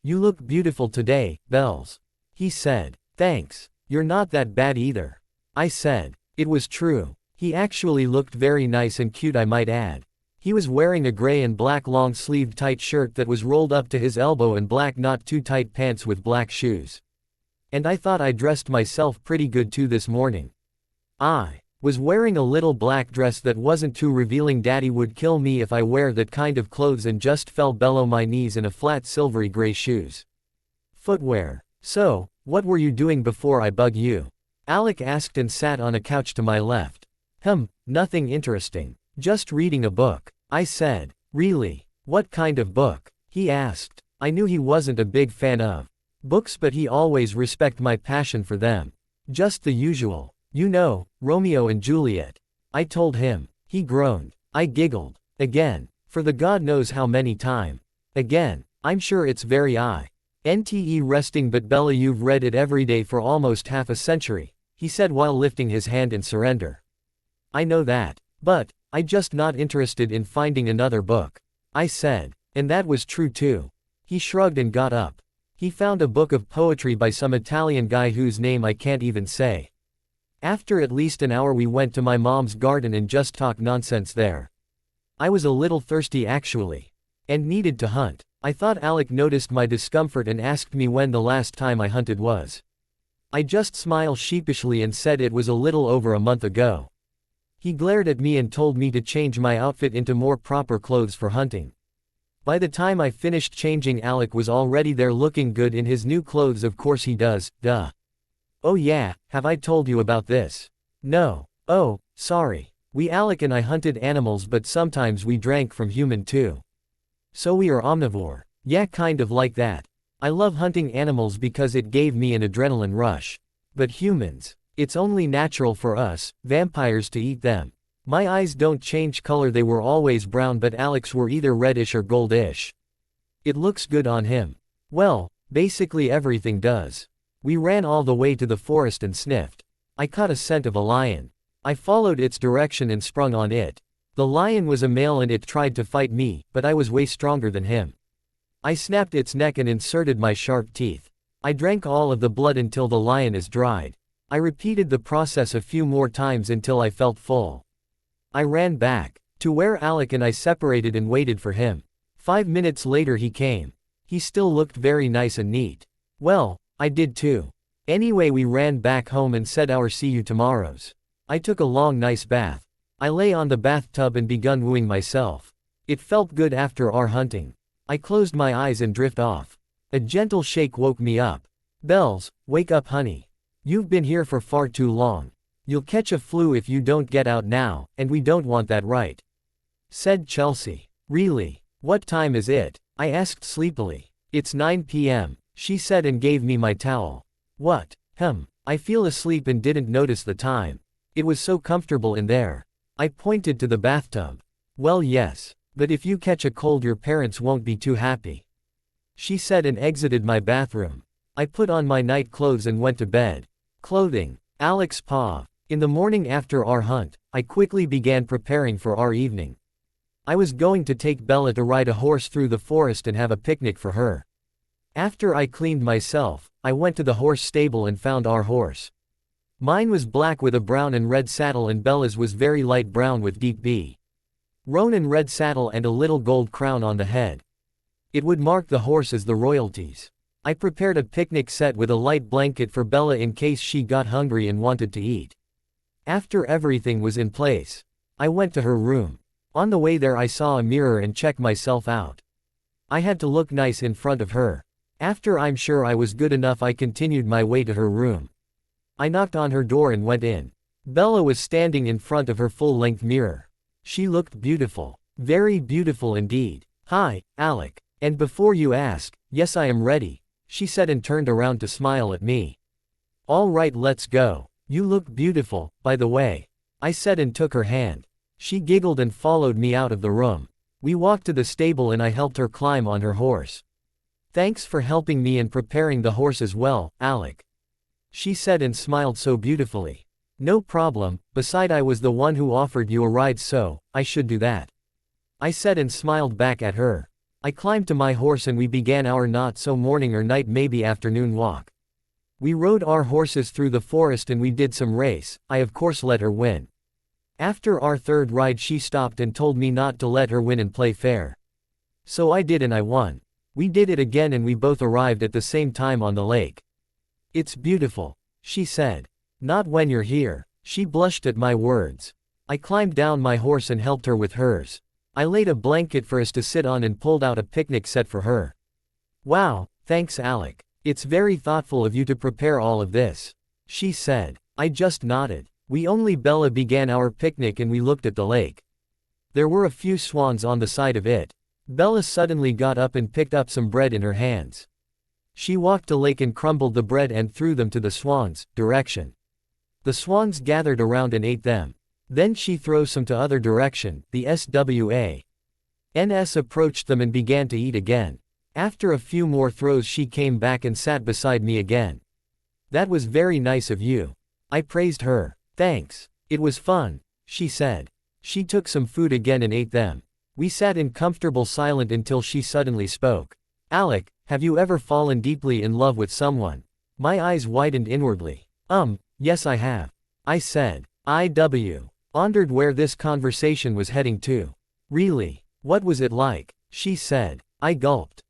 "You look beautiful today, Bells," he said. "Thanks. You're not that bad either," I said. It was true. He actually looked very nice and cute, I might add. He was wearing a gray and black long-sleeved tight shirt that was rolled up to his elbow and black not too tight pants with black shoes. And I thought I dressed myself pretty good too this morning. I was wearing a little black dress that wasn't too revealing. Daddy would kill me if I wear that kind of clothes, and just fell below my knees in a flat silvery gray shoes. Footwear. "So, what were you doing before I bug you?" Alec asked and sat on a couch to my left. Nothing interesting. Just reading a book," I said. "Really? What kind of book?" he asked. I knew he wasn't a big fan of books, but he always respected my passion for them. "Just the usual. You know, Romeo and Juliet," I told him. He groaned. I giggled. Again. For the God knows how many time. Again. "I'm sure it's very interesting, but Bella, you've read it every day for almost half a century," he said while lifting his hand in surrender. "I know that. But I'm just not interested in finding another book," I said. And that was true too. He shrugged and got up. He found a book of poetry by some Italian guy whose name I can't even say. After at least an hour we went to my mom's garden and just talked nonsense there. I was a little thirsty actually. And needed to hunt. I thought Alec noticed my discomfort and asked me when the last time I hunted was. I just smiled sheepishly and said it was a little over a month ago. He glared at me and told me to change my outfit into more proper clothes for hunting. By the time I finished changing, Alec was already there looking good in his new clothes. Of course he does, duh. "Oh yeah, have I told you about this?" "No." "Oh, sorry. Alec and I hunted animals, but sometimes we drank from human too. So we are omnivore." "Yeah, kind of like that. I love hunting animals because it gave me an adrenaline rush. But humans, it's only natural for us, vampires, to eat them." My eyes don't change color, they were always brown, but Alec's were either reddish or goldish. "It looks good on him." "Well, basically everything does." We ran all the way to the forest and sniffed. I caught a scent of a lion. I followed its direction and sprung on it. The lion was a male and it tried to fight me, but I was way stronger than him. I snapped its neck and inserted my sharp teeth. I drank all of the blood until the lion is dried. I repeated the process a few more times until I felt full. I ran back. To where Alec and I separated and waited for him. 5 minutes later he came. He still looked very nice and neat. Well, I did too. Anyway, we ran back home and said our see you tomorrows. I took a long nice bath. I lay on the bathtub and begun wooing myself. It felt good after our hunting. I closed my eyes and drift off. A gentle shake woke me up. Bells, wake up honey. You've been here for far too long. You'll catch a flu if you don't get out now, and we don't want that, right? Said Chelsea. Really? What time is it? I asked sleepily. It's 9 p.m., she said and gave me my towel. What? I feel asleep and didn't notice the time. It was so comfortable in there. I pointed to the bathtub. Well, yes. But if you catch a cold your parents won't be too happy. She said and exited my bathroom. I put on my night clothes and went to bed. Clothing. Alec's paw. In the morning after our hunt, I quickly began preparing for our evening. I was going to take Bella to ride a horse through the forest and have a picnic for her. After I cleaned myself, I went to the horse stable and found our horse. Mine was black with a brown and red saddle and Bella's was very light brown with deep roan and red saddle and a little gold crown on the head. It would mark the horse as the royalties. I prepared a picnic set with a light blanket for Bella in case she got hungry and wanted to eat. After everything was in place, I went to her room. On the way there I saw a mirror and checked myself out. I had to look nice in front of her. After I'm sure I was good enough I continued my way to her room. I knocked on her door and went in. Bella was standing in front of her full-length mirror. She looked beautiful. Very beautiful indeed. Hi, Alec. And before you ask, yes I am ready, she said and turned around to smile at me. All right, let's go. You look beautiful, by the way, I said and took her hand. She giggled and followed me out of the room. We walked to the stable and I helped her climb on her horse. Thanks for helping me and preparing the horse as well, Alec. She said and smiled so beautifully. No problem, beside I was the one who offered you a ride so, I should do that. I said and smiled back at her. I climbed to my horse and we began our not so morning or night maybe afternoon walk. We rode our horses through the forest and we did some race. I of course let her win. After our third ride she stopped and told me not to let her win and play fair. So I did and I won. We did it again and we both arrived at the same time on the lake. It's beautiful, she said. Not when you're here. She blushed at my words. I climbed down my horse and helped her with hers. I laid a blanket for us to sit on and pulled out a picnic set for her. Wow, thanks Alec. It's very thoughtful of you to prepare all of this, she said. I just nodded. We only Bella began our picnic and we looked at the lake. There were a few swans on the side of it. Bella suddenly got up and picked up some bread in her hands. She walked to the lake and crumbled the bread and threw them to the swans' direction. The swans gathered around and ate them. Then she threw some to other direction. The SWANs approached them and began to eat again. After a few more throws she came back and sat beside me again. That was very nice of you. I praised her. Thanks. It was fun, she said. She took some food again and ate them. We sat in comfortable silence until she suddenly spoke. Alec, have you ever fallen deeply in love with someone? My eyes widened inwardly. Yes I have. I said. I wondered where this conversation was heading to. Really? What was it like? She said. I gulped.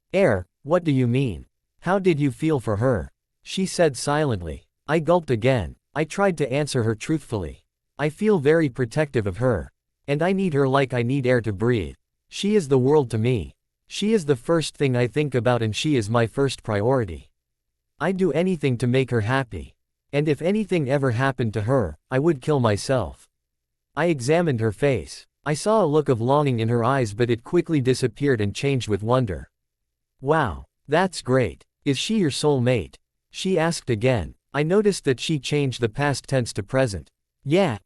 What do you mean? How did you feel for her? She said silently. I gulped again. I tried to answer her truthfully. I feel very protective of her. And I need her like I need air to breathe. She is the world to me. She is the first thing I think about and she is my first priority. I'd do anything to make her happy. And if anything ever happened to her, I would kill myself. I examined her face. I saw a look of longing in her eyes but it quickly disappeared and changed with wonder. Wow, that's great. Is she your soulmate? She asked again. I noticed that she changed the past tense to present. Yeah,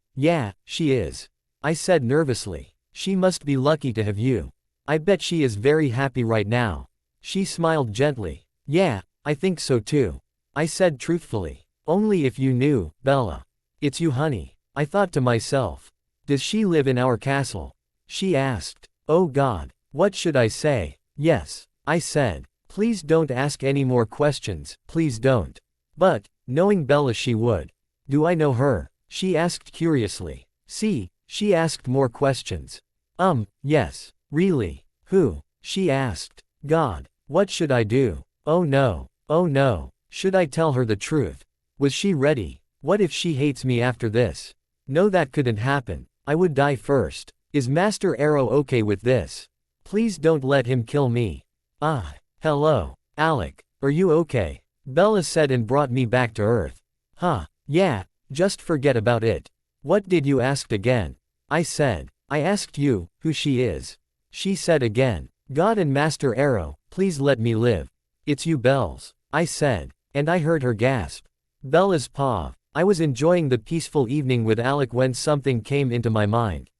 she is. I said nervously. She must be lucky to have you. I bet she is very happy right now. She smiled gently. Yeah, I think so too. I said truthfully. Only if you knew, Bella. It's you honey. I thought to myself. Does she live in our castle? She asked. Oh God, what should I say? Yes, I said. Please don't ask any more questions, please don't. But, knowing Bella she would. Do I know her? She asked curiously. See, she asked more questions. Yes. Really? Who? She asked. God. What should I do? Oh no. Oh no. Should I tell her the truth? Was she ready? What if she hates me after this? No, that couldn't happen. I would die first. Is Master Arrow okay with this? Please don't let him kill me. Hello. Alec. Are you okay? Bella said and brought me back to Earth. Huh. Yeah. Just forget about it. What did you ask again? I said. I asked you, who she is. She said again. God and Master Arrow, please let me live. It's you, Bells. I said. And I heard her gasp. Bella's paw. I was enjoying the peaceful evening with Alec when something came into my mind.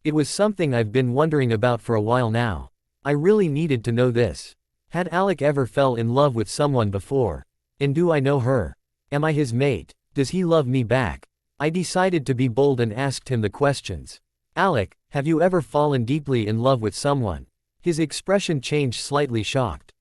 It was something I've been wondering about for a while now. I really needed to know this. Had Alec ever fell in love with someone before? And do I know her? Am I his mate? Does he love me back? I decided to be bold and asked him the questions. Alec, have you ever fallen deeply in love with someone? His expression changed, slightly shocked.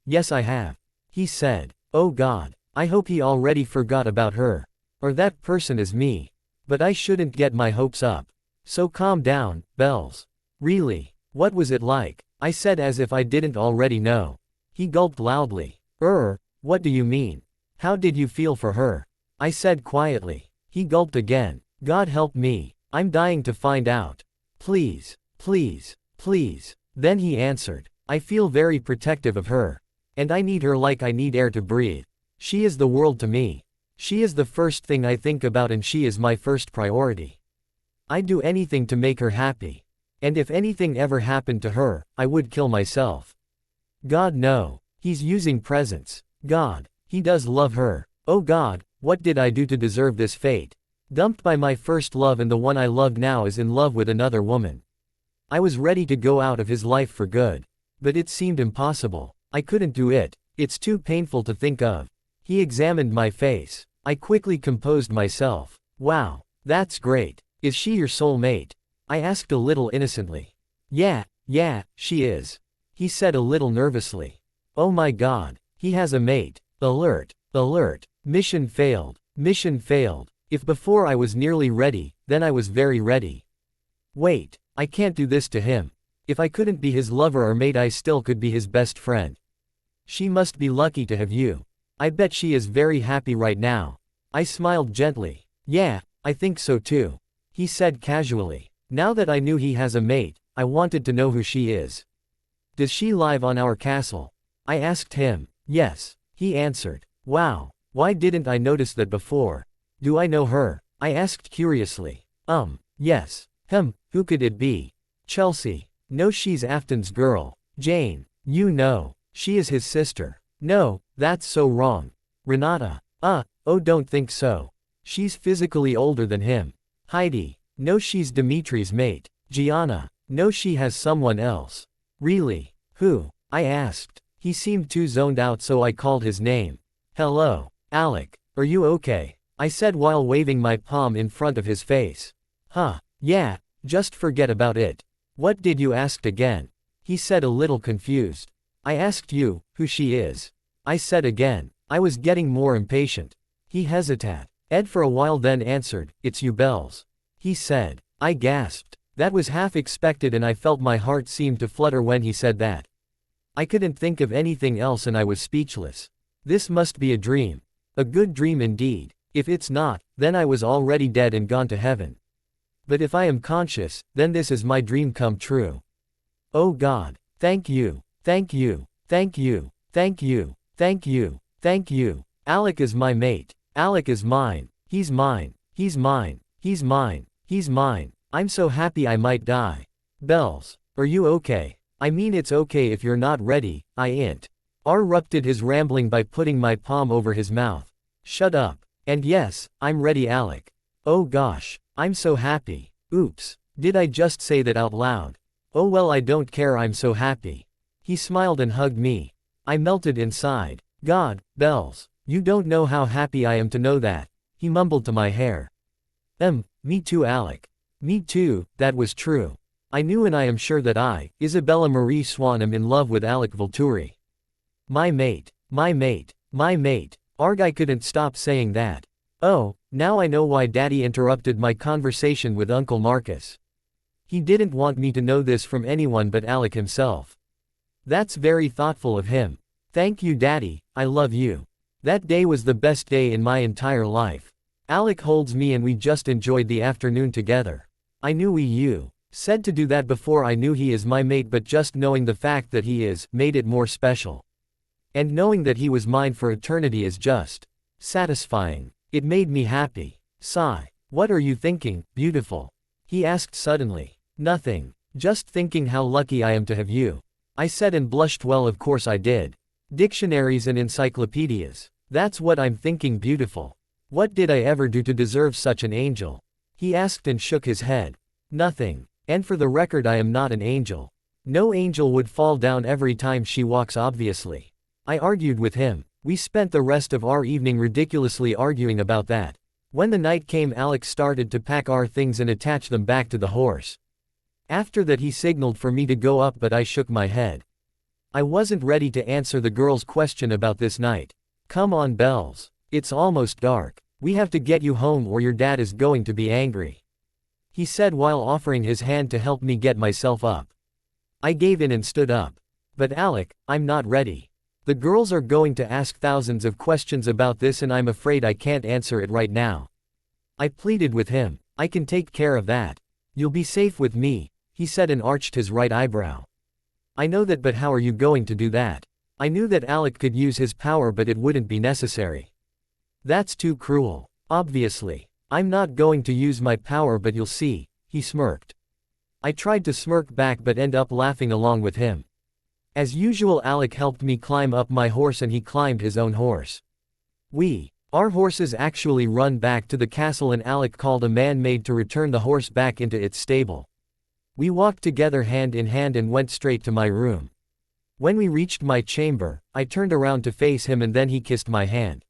Yes I have. He said. Oh God. I hope he already forgot about her. Or that person is me. But I shouldn't get my hopes up. So calm down, Bells. Really? What was it like? I said as if I didn't already know. He gulped loudly. What do you mean? How did you feel for her? I said quietly. He gulped again. God help me. I'm dying to find out. Please, please, please. Then he answered. I feel very protective of her. And I need her like I need air to breathe. She is the world to me. She is the first thing I think about and she is my first priority. I'd do anything to make her happy. And if anything ever happened to her, I would kill myself. God no. He's using presents. God. He does love her. Oh God, what did I do to deserve this fate? Dumped by my first love and the one I loved now is in love with another woman. I was ready to go out of his life for good. But it seemed impossible. I couldn't do it. It's too painful to think of. He examined my face. I quickly composed myself. Wow. That's great. Is she your soulmate? I asked a little innocently. Yeah, she is. He said a little nervously. Oh my God. He has a mate. Alert. Alert. Mission failed. Mission failed. If before I was nearly ready, then I was very ready. Wait. I can't do this to him. If I couldn't be his lover or mate, I still could be his best friend. She must be lucky to have you. I bet she is very happy right now. I smiled gently. Yeah, I think so too. He said casually. Now that I knew he has a mate, I wanted to know who she is. Does she live on our castle? I asked him. Yes. He answered. Wow. Why didn't I notice that before? Do I know her? I asked curiously. Yes. Who could it be? Chelsea. No, she's Afton's girl. Jane. You know. She is his sister. No, that's so wrong. Renata. Oh don't think so. She's physically older than him. Heidi. No, she's Dimitri's mate. Gianna. No, she has someone else. Really? Who? I asked. He seemed too zoned out, so I called his name. Hello. Alec. Are you okay? I said while waving my palm in front of his face. Yeah, just forget about it. What did you ask again? He said a little confused. I asked you, who she is. I said again. I was getting more impatient. He hesitated. Ed for a while then answered, it's you, Bells. He said. I gasped. That was half expected and I felt my heart seemed to flutter when he said that. I couldn't think of anything else and I was speechless. This must be a dream. A good dream indeed. If it's not, then I was already dead and gone to heaven. But if I am conscious, then this is my dream come true. Oh God. Thank you. Thank you. Thank you. Thank you. Thank you. Thank you. Alec is my mate. Alec is mine. He's mine. He's mine. He's mine. He's mine. I'm so happy I might die. Bells. Are you okay? I mean it's okay if you're not ready, I ain't. Erupted his rambling by putting my palm over his mouth. Shut up. And yes, I'm ready, Alec. Oh gosh. I'm so happy. Oops. Did I just say that out loud? Oh well, I don't care, I'm so happy. He smiled and hugged me. I melted inside. God, Bells. You don't know how happy I am to know that. He mumbled to my hair. Me too, Alec. Me too, that was true. I knew and I am sure that I, Isabella Marie Swan, am in love with Alec Volturi. My mate. My mate. My mate. I couldn't stop saying that. Oh, now I know why Daddy interrupted my conversation with Uncle Marcus. He didn't want me to know this from anyone but Alec himself. That's very thoughtful of him. Thank you, Daddy, I love you. That day was the best day in my entire life. Alec holds me and we just enjoyed the afternoon together. I knew we said to do that before I knew he is my mate, but just knowing the fact that he is made it more special. And knowing that he was mine for eternity is just satisfying. It made me happy. Sigh. What are you thinking, beautiful? He asked suddenly. Nothing. Just thinking how lucky I am to have you. I said and blushed. Well, of course I did. Dictionaries and encyclopedias. That's what I'm thinking, beautiful. What did I ever do to deserve such an angel? He asked and shook his head. Nothing. And for the record, I am not an angel. No angel would fall down every time she walks, obviously. I argued with him. We spent the rest of our evening ridiculously arguing about that. When the night came, Alex started to pack our things and attach them back to the horse. After that he signaled for me to go up, but I shook my head. I wasn't ready to answer the girl's question about this night. Come on, Bells. It's almost dark. We have to get you home or your dad is going to be angry. He said while offering his hand to help me get myself up. I gave in and stood up. But Alec, I'm not ready. The girls are going to ask thousands of questions about this and I'm afraid I can't answer it right now. I pleaded with him. I can take care of that. You'll be safe with me, he said and arched his right eyebrow. I know that, but how are you going to do that? I knew that Alec could use his power, but it wouldn't be necessary. That's too cruel. Obviously. I'm not going to use my power, but you'll see, he smirked. I tried to smirk back but ended up laughing along with him. As usual, Alec helped me climb up my horse and he climbed his own horse. Our horses actually run back to the castle and Alec called a man-maid to return the horse back into its stable. We walked together hand in hand and went straight to my room. When we reached my chamber, I turned around to face him and then he kissed my hand.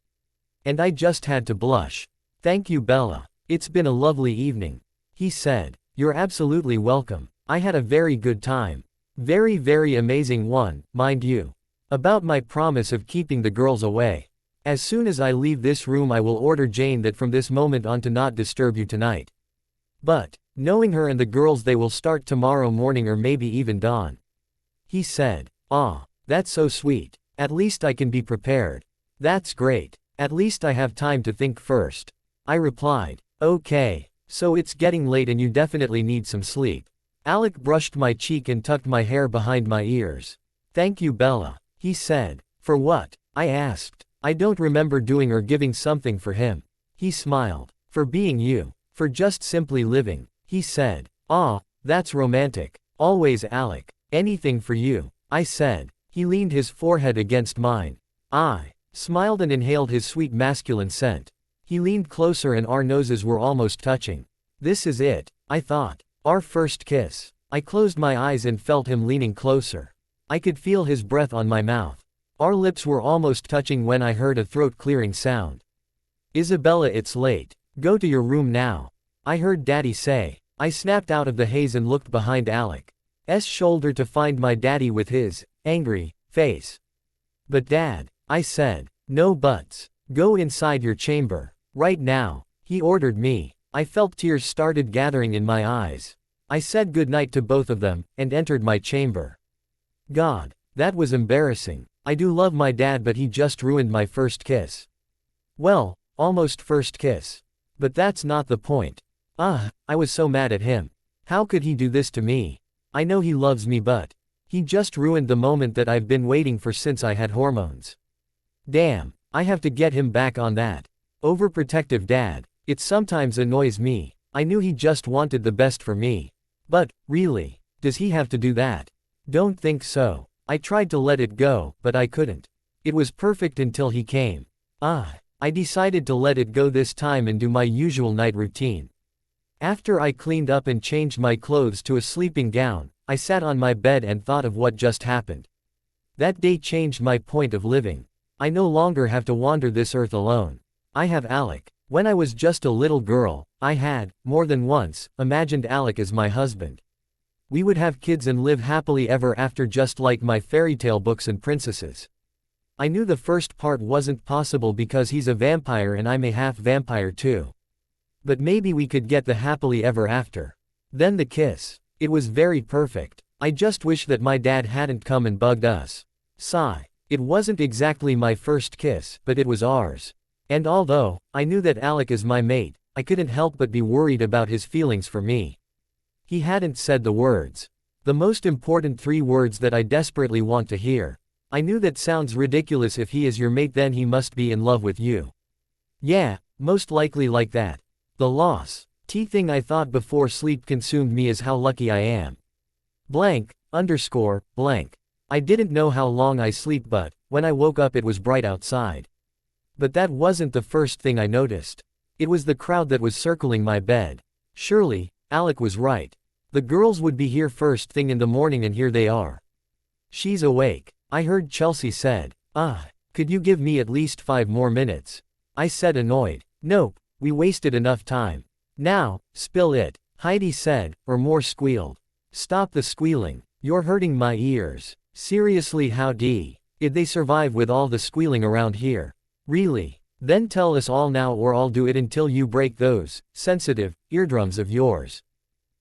And I just had to blush. Thank you, Bella. It's been a lovely evening. He said. You're absolutely welcome. I had a very good time. Very, very amazing one, mind you. About my promise of keeping the girls away. As soon as I leave this room I will order Jane that from this moment on to not disturb you tonight. But, knowing her and the girls, they will start tomorrow morning or maybe even dawn. He said. Ah, that's so sweet. At least I can be prepared. That's great. At least I have time to think first. I replied. Okay, so it's getting late and you definitely need some sleep. Alec brushed my cheek and tucked my hair behind my ears. Thank you, Bella, he said. For what? I asked. I don't remember doing or giving something for him. He smiled. For being you. For just simply living, he said. Ah, that's romantic. Always, Alec. Anything for you, I said. He leaned his forehead against mine. I smiled and inhaled his sweet masculine scent. He leaned closer and our noses were almost touching. This is it, I thought. Our first kiss. I closed my eyes and felt him leaning closer. I could feel his breath on my mouth. Our lips were almost touching when I heard a throat-clearing sound. Isabella, it's late. Go to your room now. I heard Daddy say. I snapped out of the haze and looked behind Alec's shoulder to find my daddy with his angry face. But Dad, I said. No buts. Go inside your chamber. Right now, he ordered me. I felt tears started gathering in my eyes. I said goodnight to both of them, and entered my chamber. God, that was embarrassing. I do love my dad, but he just ruined my first kiss. Well, almost first kiss. But that's not the point. I was so mad at him. How could he do this to me? I know he loves me, but he just ruined the moment that I've been waiting for since I had hormones. Damn, I have to get him back on that overprotective dad. It sometimes annoys me. I knew he just wanted the best for me. But, really, does he have to do that? Don't think so. I tried to let it go, but I couldn't. It was perfect until he came. I decided to let it go this time and do my usual night routine. After I cleaned up and changed my clothes to a sleeping gown, I sat on my bed and thought of what just happened. That day changed my point of living. I no longer have to wander this earth alone. I have Alec. When I was just a little girl, I had, more than once, imagined Alec as my husband. We would have kids and live happily ever after, just like my fairy tale books and princesses. I knew the first part wasn't possible because he's a vampire and I'm a half vampire too. But maybe we could get the happily ever after. Then the kiss. It was very perfect. I just wish that my dad hadn't come and bugged us. Sigh. It wasn't exactly my first kiss, but it was ours. And although I knew that Alec is my mate, I couldn't help but be worried about his feelings for me. He hadn't said the words. The most important 3 words that I desperately want to hear. I knew that sounds ridiculous. If he is your mate, then he must be in love with you. Yeah, most likely like that. The loss. Thing I thought before sleep consumed me is how lucky I am. Blank. I didn't know how long I sleep, but when I woke up it was bright outside. But that wasn't the first thing I noticed. It was the crowd that was circling my bed. Surely, Alec was right. The girls would be here first thing in the morning, and here they are. She's awake, I heard Chelsea said. Could you give me at least 5 more minutes? I said, annoyed. Nope, we wasted enough time. Now, spill it, Heidi said, or more squealed. Stop the squealing, you're hurting my ears. Seriously, how did they survive with all the squealing around here? Really? Then tell us all now, or I'll do it until you break those sensitive eardrums of yours.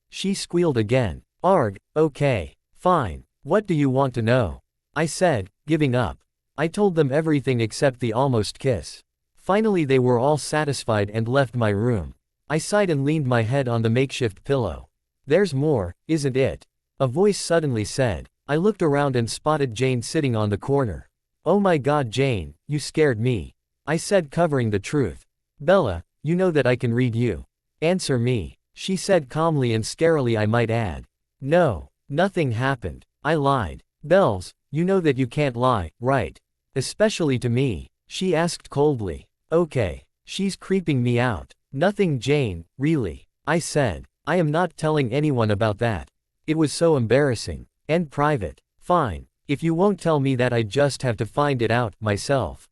She squealed again. Arg, okay, fine, what do you want to know? I said, giving up. I told them everything except the almost kiss. Finally they were all satisfied and left my room. I sighed and leaned my head on the makeshift pillow. There's more, isn't it? A voice suddenly said. I looked around and spotted Jane sitting on the corner. Oh my God, Jane, you scared me. I said, covering the truth. Bella, you know that I can read you. Answer me, she said calmly and scarily, I might add. No, nothing happened. I lied. Bells, you know that you can't lie, right? Especially to me, she asked coldly. Okay, she's creeping me out. Nothing, Jane, really. I said. I am not telling anyone about that. It was so embarrassing. And private. Fine. If you won't tell me that, I just have to find it out myself.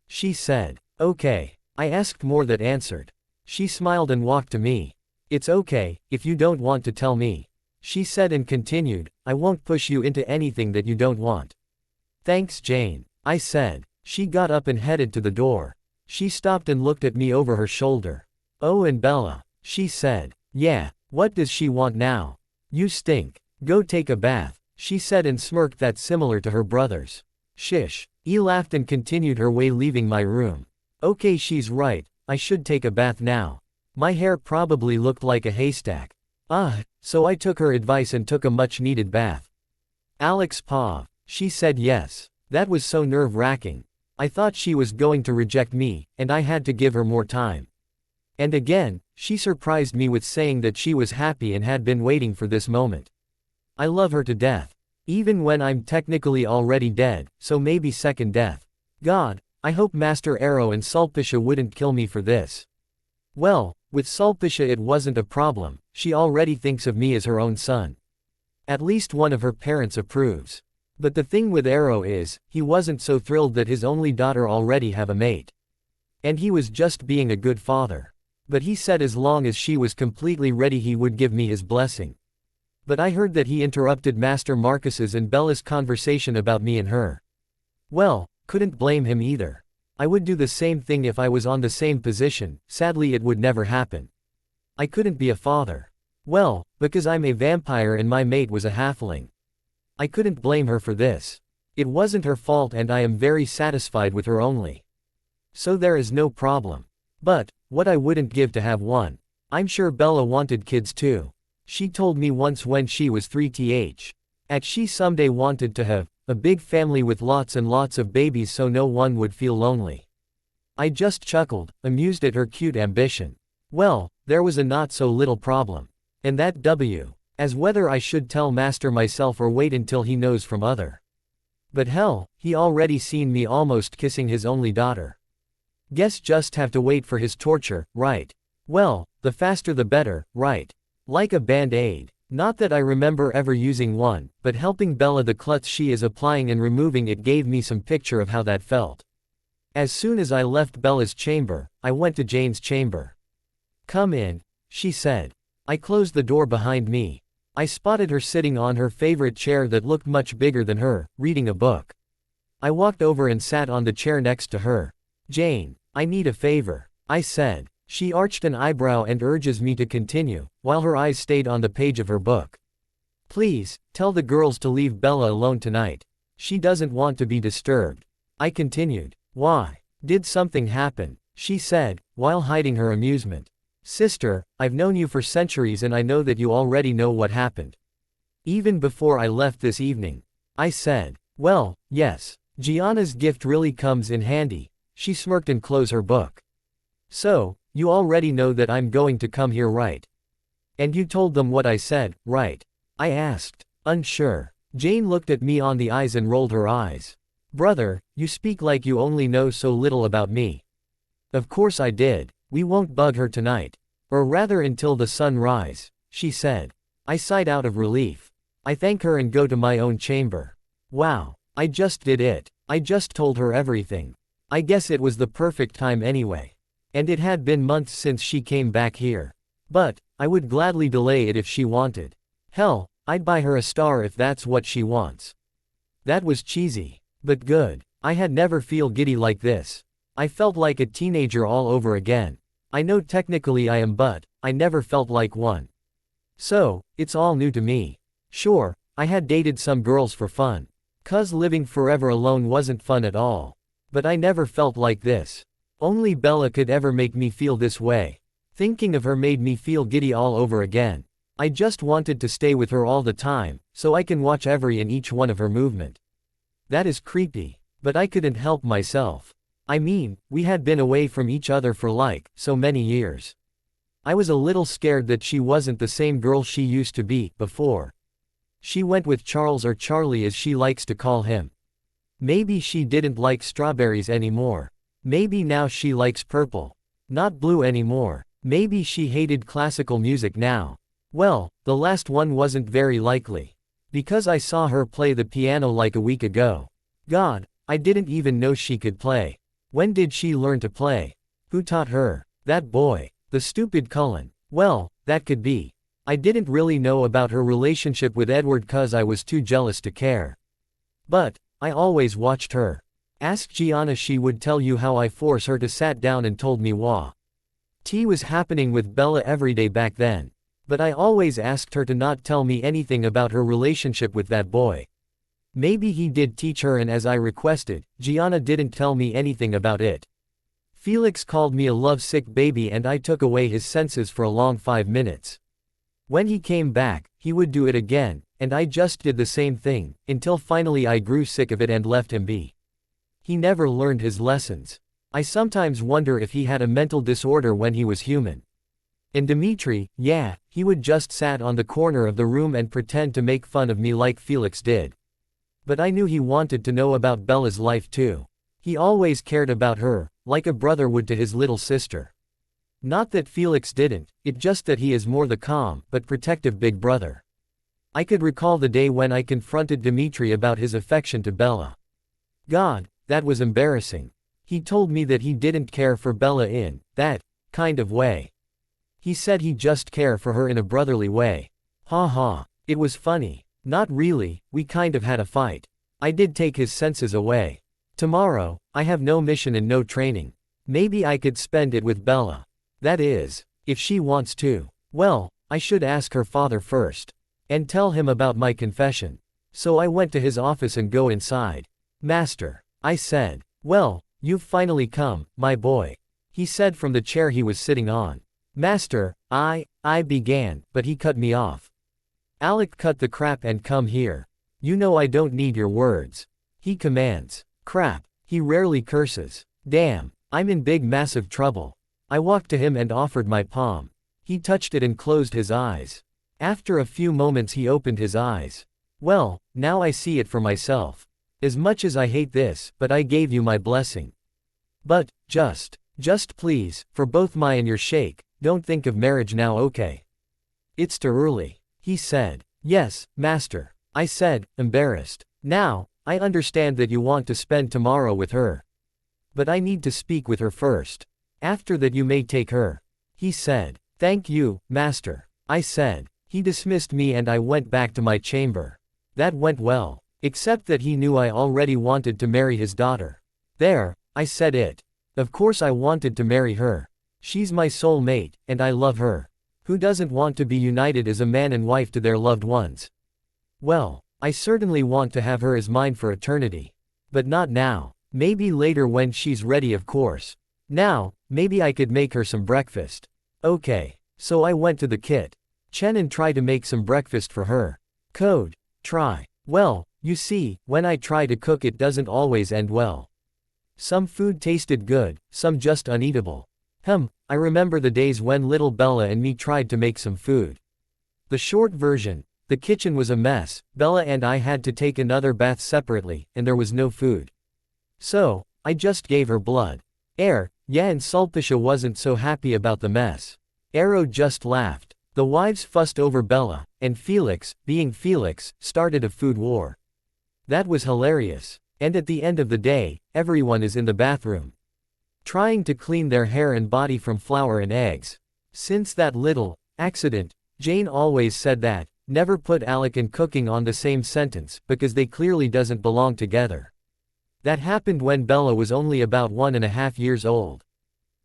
She said. Okay. I asked more that answered. She smiled and walked to me. It's okay, if you don't want to tell me. She said and continued, I won't push you into anything that you don't want. Thanks, Jane. I said. She got up and headed to the door. She stopped and looked at me over her shoulder. Oh, and Bella. She said. Yeah, what does she want now? You stink. Go take a bath, she said and smirked that similar to her brother's. Shish. He laughed and continued her way, leaving my room. Okay, she's right, I should take a bath now. My hair probably looked like a haystack. So I took her advice and took a much-needed bath. Alex paw. She said yes. That was so nerve-wracking. I thought she was going to reject me, and I had to give her more time. And again, she surprised me with saying that she was happy and had been waiting for this moment. I love her to death. Even when I'm technically already dead, so maybe second death. God, I hope Master Arrow and Sulpicia wouldn't kill me for this. Well, with Sulpicia it wasn't a problem, she already thinks of me as her own son. At least one of her parents approves. But the thing with Arrow is, he wasn't so thrilled that his only daughter already have a mate. And he was just being a good father. But he said as long as she was completely ready he would give me his blessing. But I heard that he interrupted Master Marcus's and Bella's conversation about me and her. Well, couldn't blame him either. I would do the same thing if I was on the same position, sadly it would never happen. I couldn't be a father. Well, because I'm a vampire and my mate was a halfling. I couldn't blame her for this. It wasn't her fault and I am very satisfied with her only. So there is no problem. But, what I wouldn't give to have one. I'm sure Bella wanted kids too. She told me once when she was 3th. She someday wanted to have a big family with lots and lots of babies so no one would feel lonely. I just chuckled, amused at her cute ambition. Well, there was a not so little problem. And that as whether I should tell Master myself or wait until he knows from other. But hell, he already seen me almost kissing his only daughter. Guess just have to wait for his torture, right? Well, the faster the better, right? Like a band-aid. Not that I remember ever using one, but helping Bella the klutz she is applying and removing it gave me some picture of how that felt. As soon as I left Bella's chamber, I went to Jane's chamber. Come in, she said. I closed the door behind me. I spotted her sitting on her favorite chair that looked much bigger than her, reading a book. I walked over and sat on the chair next to her. Jane, I need a favor, I said. She arched an eyebrow and urges me to continue, while her eyes stayed on the page of her book. Please, tell the girls to leave Bella alone tonight. She doesn't want to be disturbed. I continued. Why? Did something happen? She said, while hiding her amusement. Sister, I've known you for centuries and I know that you already know what happened. Even before I left this evening. I said. Well, yes. Gianna's gift really comes in handy. She smirked and closed her book. So, you already know that I'm going to come here, right? And you told them what I said, right? I asked, unsure. Jane looked at me on the eyes and rolled her eyes. Brother, you speak like you only know so little about me. Of course I did. We won't bug her tonight. Or rather until the sun rise, she said. I sighed out of relief. I thank her and go to my own chamber. Wow, I just did it. I just told her everything. I guess it was the perfect time anyway. And it had been months since she came back here. But, I would gladly delay it if she wanted. Hell, I'd buy her a star if that's what she wants. That was cheesy. But good. I had never feel giddy like this. I felt like a teenager all over again. I know technically I am, but I never felt like one. So, it's all new to me. Sure, I had dated some girls for fun. 'Cause living forever alone wasn't fun at all. But I never felt like this. Only Bella could ever make me feel this way. Thinking of her made me feel giddy all over again. I just wanted to stay with her all the time, so I can watch every and each one of her movement. That is creepy. But I couldn't help myself. I mean, we had been away from each other for like, so many years. I was a little scared that she wasn't the same girl she used to be, before. She went with Charles, or Charlie as she likes to call him. Maybe she didn't like strawberries anymore. Maybe now she likes purple. Not blue anymore. Maybe she hated classical music now. Well, the last one wasn't very likely. Because I saw her play the piano like a week ago. God, I didn't even know she could play. When did she learn to play? Who taught her? That boy. The stupid Cullen. Well, that could be. I didn't really know about her relationship with Edward 'cause I was too jealous to care. But, I always watched her. Ask Gianna, she would tell you how I forced her to sat down and told me what was happening with Bella every day back then. But I always asked her to not tell me anything about her relationship with that boy. Maybe he did teach her, and as I requested, Gianna didn't tell me anything about it. Felix called me a lovesick baby and I took away his senses for a long 5 minutes. When he came back, he would do it again, and I just did the same thing, until finally I grew sick of it and left him be. He never learned his lessons. I sometimes wonder if he had a mental disorder when he was human. And Dimitri, yeah, he would just sat on the corner of the room and pretend to make fun of me like Felix did. But I knew he wanted to know about Bella's life too. He always cared about her, like a brother would to his little sister. Not that Felix didn't, it just that he is more the calm, but protective big brother. I could recall the day when I confronted Dimitri about his affection to Bella. God, that was embarrassing. He told me that he didn't care for Bella in that kind of way. He said he just cared for her in a brotherly way. Ha ha, it was funny. Not really, we kind of had a fight. I did take his senses away. Tomorrow, I have no mission and no training. Maybe I could spend it with Bella. That is, if she wants to. Well, I should ask her father first. And tell him about my confession. So I went to his office and go inside. Master, I said. Well, you've finally come, my boy. He said from the chair he was sitting on. Master, I began, but he cut me off. Alec, cut the crap and come here. You know I don't need your words. He commands. Crap, he rarely curses. Damn, I'm in big massive trouble. I walked to him and offered my palm. He touched it and closed his eyes. After a few moments he opened his eyes. Well, now I see it for myself. As much as I hate this, but I gave you my blessing. But, just please, for both my and your sake, don't think of marriage now, okay? It's too early. He said. Yes, master. I said, embarrassed. Now, I understand that you want to spend tomorrow with her. But I need to speak with her first. After that you may take her. He said. Thank you, master. I said. He dismissed me and I went back to my chamber. That went well. Except that he knew I already wanted to marry his daughter. There, I said it. Of course I wanted to marry her. She's my soul mate, and I love her. Who doesn't want to be united as a man and wife to their loved ones? Well, I certainly want to have her as mine for eternity. But not now. Maybe later when she's ready, of course. Now, maybe I could make her some breakfast. Okay. So I went to the kitchen and tried to make some breakfast for her. Code. Try. Well, you see, when I try to cook it doesn't always end well. Some food tasted good, some just uneatable. I remember the days when little Bella and me tried to make some food. The short version, the kitchen was a mess, Bella and I had to take another bath separately, and there was no food. So, I just gave her blood. Yeah, and Sulpicia wasn't so happy about the mess. Arrow just laughed. The wives fussed over Bella, and Felix, being Felix, started a food war. That was hilarious. And at the end of the day, everyone is in the bathroom, trying to clean their hair and body from flour and eggs. Since that little accident, Jane always said that, never put Alec and cooking on the same sentence, because they clearly doesn't belong together. That happened when Bella was only about 1.5 years old.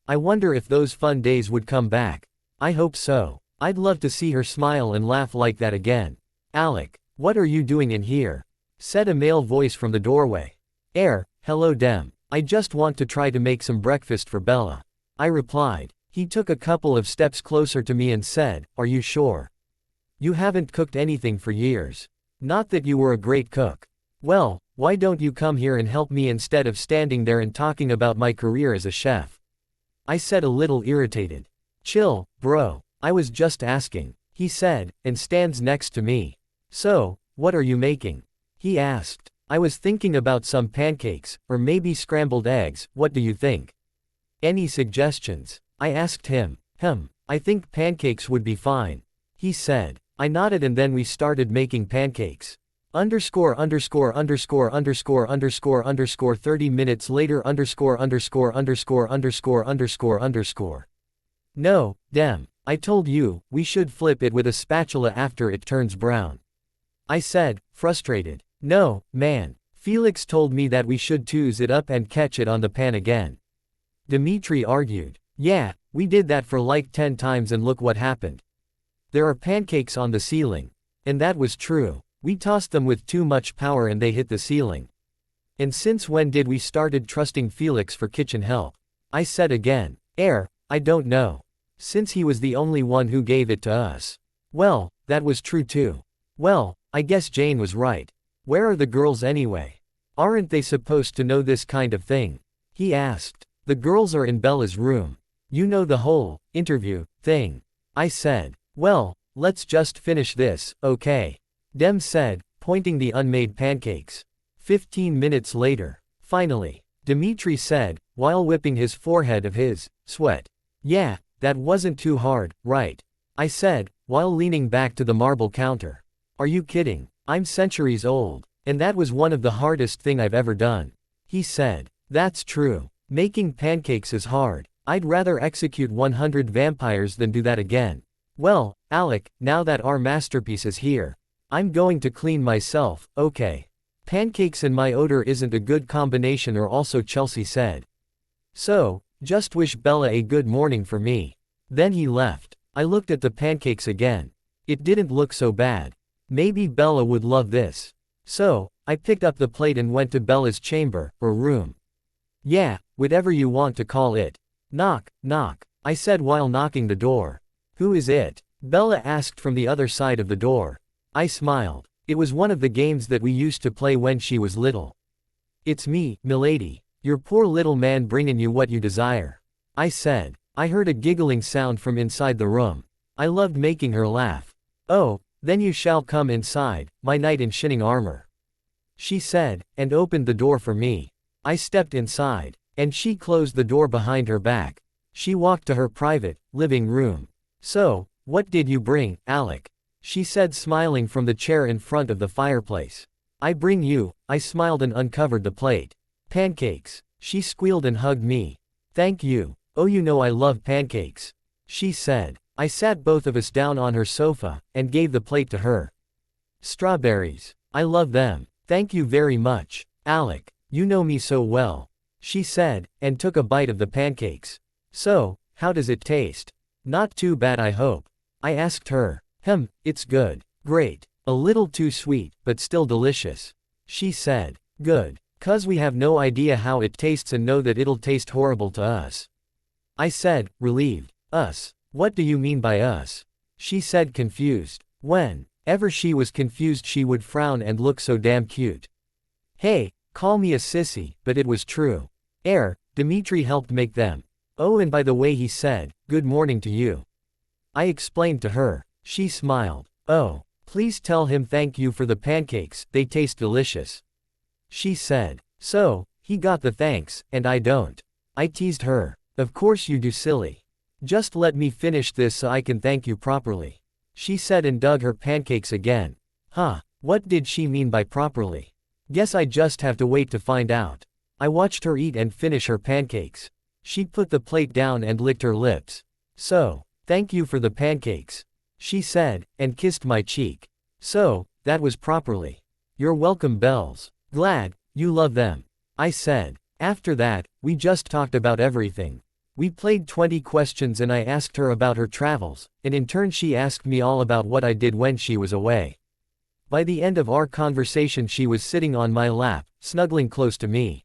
I wonder if those fun days would come back. I hope so. I'd love to see her smile and laugh like that again. Alec, what are you doing in here? Said a male voice from the doorway. Hello Dem. I just want to try to make some breakfast for Bella. I replied. He took a couple of steps closer to me and said, are you sure? You haven't cooked anything for years. Not that you were a great cook. Well, why don't you come here and help me instead of standing there and talking about my career as a chef? I said, a little irritated. Chill, bro. I was just asking, he said, and stands next to me. So, what are you making? He asked. I was thinking about some pancakes, or maybe scrambled eggs, what do you think? Any suggestions? I asked him. I think pancakes would be fine. He said. I nodded and then we started making pancakes. _________________ 30 minutes later _________________________ No, Dem. I told you, we should flip it with a spatula after it turns brown. I said, frustrated. No, man. Felix told me that we should toss it up and catch it on the pan again. Dimitri argued. Yeah, we did that for like 10 times and look what happened. There are pancakes on the ceiling. And that was true. We tossed them with too much power and they hit the ceiling. And since when did we started trusting Felix for kitchen help? I said again. I don't know. Since he was the only one who gave it to us. Well, that was true too. Well, I guess Jane was right. Where are the girls anyway? Aren't they supposed to know this kind of thing? He asked. The girls are in Bella's room. You know the whole interview thing. I said. Well, let's just finish this, okay? Dem said, pointing the unmade pancakes. 15 minutes later. Finally. Dimitri said, while whipping his forehead of his sweat. Yeah, that wasn't too hard, right? I said, while leaning back to the marble counter. Are you kidding? I'm centuries old. And that was one of the hardest thing I've ever done. He said. That's true. Making pancakes is hard. I'd rather execute 100 vampires than do that again. Well, Alec, now that our masterpiece is here, I'm going to clean myself, okay? Pancakes and my odor isn't a good combination, or also Chelsea said. So, just wish Bella a good morning for me. Then he left. I looked at the pancakes again. It didn't look so bad. Maybe Bella would love this. So, I picked up the plate and went to Bella's chamber, or room. Yeah, whatever you want to call it. Knock, knock, I said while knocking the door. Who is it? Bella asked from the other side of the door. I smiled. It was one of the games that we used to play when she was little. It's me, milady. Your poor little man bringing you what you desire. I said. I heard a giggling sound from inside the room. I loved making her laugh. Oh, then you shall come inside, my knight in shining armor. She said, and opened the door for me. I stepped inside, and she closed the door behind her back. She walked to her private living room. So, what did you bring, Alec? She said, smiling from the chair in front of the fireplace. I bring you. I smiled and uncovered the plate. Pancakes. She squealed and hugged me. Thank you. Oh, you know I love pancakes. She said. I sat both of us down on her sofa, and gave the plate to her. Strawberries. I love them. Thank you very much, Alec. You know me so well. She said, and took a bite of the pancakes. So, how does it taste? Not too bad, I hope. I asked her. It's good. Great. A little too sweet, but still delicious. She said. Good. 'Cause we have no idea how it tastes and know that it'll taste horrible to us. I said, relieved. Us? What do you mean by us? She said, confused. Whenever she was confused she would frown and look so damn cute. Hey, call me a sissy, but it was true. Dimitri helped make them. Oh, and by the way, he said, good morning to you. I explained to her. She smiled. Oh, please tell him thank you for the pancakes, they taste delicious. She said. So, he got the thanks, and I don't. I teased her. Of course you do, silly. Just let me finish this so I can thank you properly. She said and dug her pancakes again. Huh, what did she mean by properly? Guess I just have to wait to find out. I watched her eat and finish her pancakes. She put the plate down and licked her lips. So, thank you for the pancakes. She said, and kissed my cheek. So, that was properly. You're welcome, Bells. Glad you love them. I said. After that, we just talked about everything. We played 20 questions and I asked her about her travels, and in turn she asked me all about what I did when she was away. By the end of our conversation she was sitting on my lap, snuggling close to me.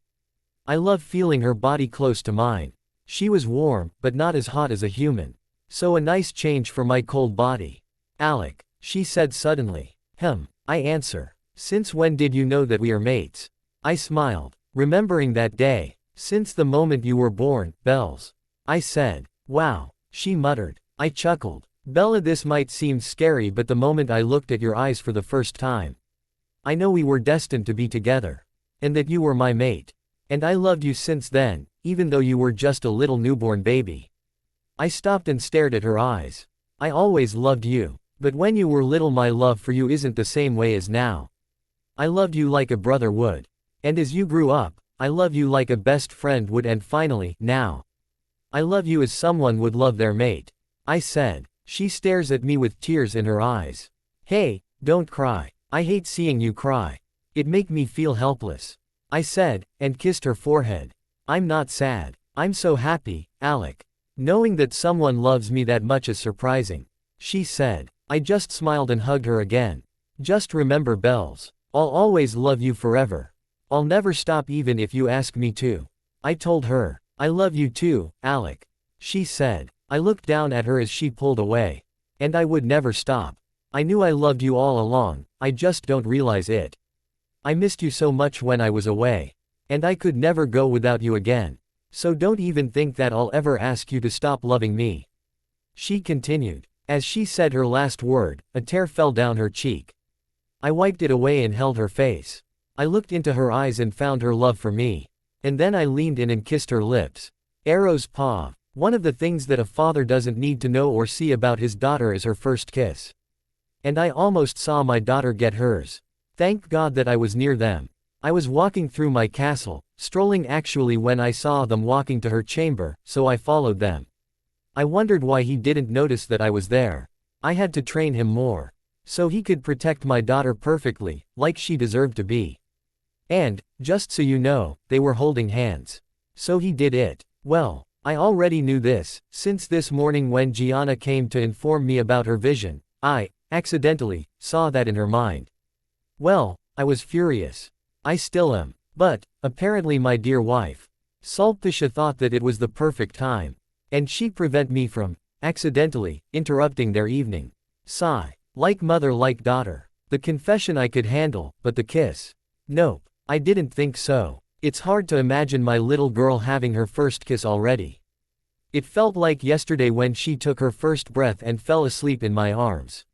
I love feeling her body close to mine. She was warm, but not as hot as a human. So a nice change for my cold body. Alec, she said suddenly. I answer. Since when did you know that we are mates? I smiled, remembering that day. Since the moment you were born, Bells. I said. Wow, she muttered. I chuckled. Bella, this might seem scary, but the moment I looked at your eyes for the first time, I know we were destined to be together. And that you were my mate. And I loved you since then, even though you were just a little newborn baby. I stopped and stared at her eyes. I always loved you. But when you were little my love for you isn't the same way as now. I loved you like a brother would. And as you grew up, I love you like a best friend would, and finally, now, I love you as someone would love their mate. I said. She stares at me with tears in her eyes. Hey, don't cry. I hate seeing you cry. It make me feel helpless. I said, and kissed her forehead. I'm not sad. I'm so happy, Alec. Knowing that someone loves me that much is surprising. She said. I just smiled and hugged her again. Just remember, Bells. I'll always love you forever. I'll never stop even if you ask me to. I told her. I love you too, Alec. She said. I looked down at her as she pulled away. And I would never stop. I knew I loved you all along, I just don't realize it. I missed you so much when I was away. And I could never go without you again. So don't even think that I'll ever ask you to stop loving me. She continued. As she said her last word, a tear fell down her cheek. I wiped it away and held her face. I looked into her eyes and found her love for me. And then I leaned in and kissed her lips. Arrow's paw. One of the things that a father doesn't need to know or see about his daughter is her first kiss. And I almost saw my daughter get hers. Thank God that I was near them. I was walking through my castle, strolling actually, when I saw them walking to her chamber, so I followed them. I wondered why he didn't notice that I was there. I had to train him more. So he could protect my daughter perfectly, like she deserved to be. And, just so you know, they were holding hands. So he did it. Well, I already knew this, since this morning when Gianna came to inform me about her vision, I, accidentally, saw that in her mind. Well, I was furious. I still am. But, apparently my dear wife, Sulpisha, thought that it was the perfect time. And she prevent me from, accidentally, interrupting their evening. Sigh. Like mother like daughter. The confession I could handle, but the kiss. Nope. I didn't think so. It's hard to imagine my little girl having her first kiss already. It felt like yesterday when she took her first breath and fell asleep in my arms.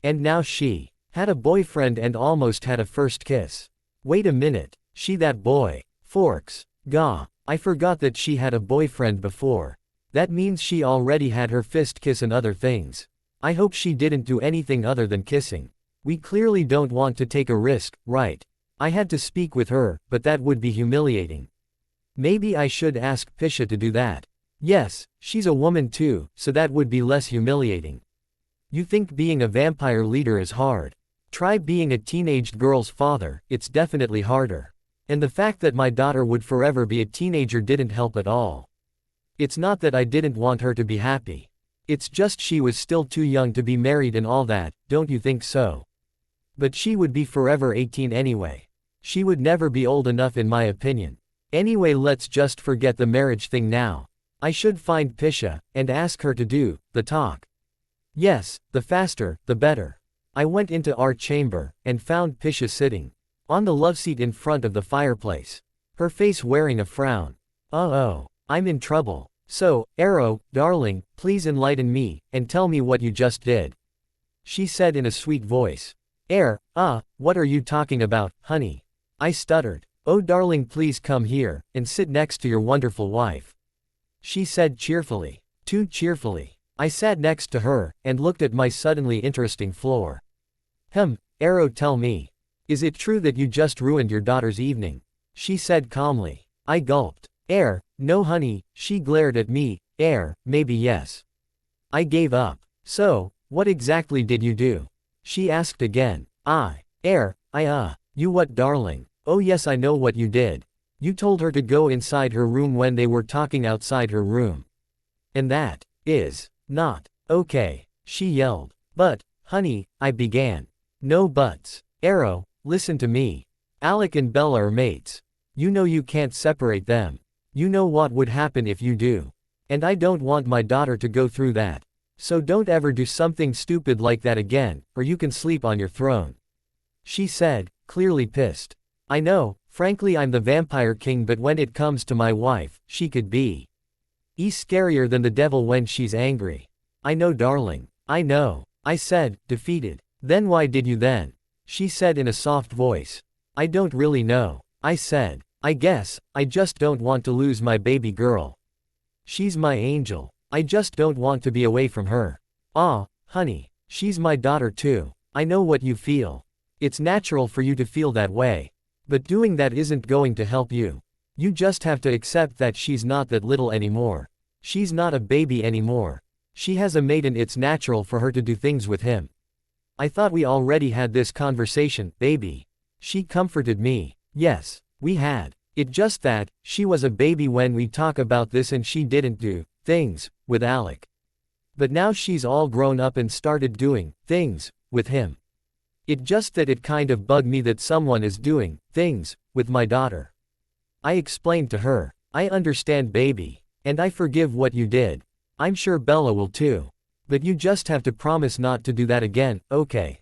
And now she had a boyfriend and almost had a first kiss. Wait a minute, she that boy. Forks. Gah, I forgot that she had a boyfriend before. That means she already had her fist kiss and other things. I hope she didn't do anything other than kissing. We clearly don't want to take a risk, right? I had to speak with her, but that would be humiliating. Maybe I should ask Pisha to do that. Yes, she's a woman too, so that would be less humiliating. You think being a vampire leader is hard? Try being a teenaged girl's father, it's definitely harder. And the fact that my daughter would forever be a teenager didn't help at all. It's not that I didn't want her to be happy. It's just she was still too young to be married and all that, don't you think so? But she would be forever 18 anyway. She would never be old enough in my opinion. Anyway, let's just forget the marriage thing now. I should find Pisha, and ask her to do the talk. Yes, the faster, the better. I went into our chamber, and found Pisha sitting on the loveseat in front of the fireplace. Her face wearing a frown. Oh, I'm in trouble. So, Arrow, darling, please enlighten me, and tell me what you just did. She said in a sweet voice. What are you talking about, honey? I stuttered. Oh darling, please come here, and sit next to your wonderful wife. She said cheerfully. Too cheerfully. I sat next to her, and looked at my suddenly interesting floor. Arrow, tell me. Is it true that you just ruined your daughter's evening? She said calmly. I gulped. No honey, she glared at me. Maybe yes. I gave up. So, what exactly did you do? She asked again. You what darling? Oh yes, I know what you did. You told her to go inside her room when they were talking outside her room. And that is not okay, she yelled. But, honey, I began. No buts. Arrow, listen to me. Alec and Bella are mates. You know you can't separate them. You know what would happen if you do. And I don't want my daughter to go through that. So don't ever do something stupid like that again, or you can sleep on your throne. She said, clearly pissed. I know, frankly I'm the vampire king, but when it comes to my wife, she could be scarier than the devil when she's angry. I know darling. I know. I said, defeated. Then why did you then? She said in a soft voice. I don't really know. I said. I guess, I just don't want to lose my baby girl. She's my angel. I just don't want to be away from her. Honey. She's my daughter too. I know what you feel. It's natural for you to feel that way. But doing that isn't going to help you. You just have to accept that she's not that little anymore. She's not a baby anymore. She has a mate and it's natural for her to do things with him. I thought we already had this conversation, baby. She comforted me. Yes, we had. It just that, she was a baby when we talk about this and she didn't do things with Alec. But now she's all grown up and started doing things with him. It just that it kind of bugged me that someone is doing things with my daughter. I explained to her. I understand baby. And I forgive what you did. I'm sure Bella will too. But you just have to promise not to do that again, okay?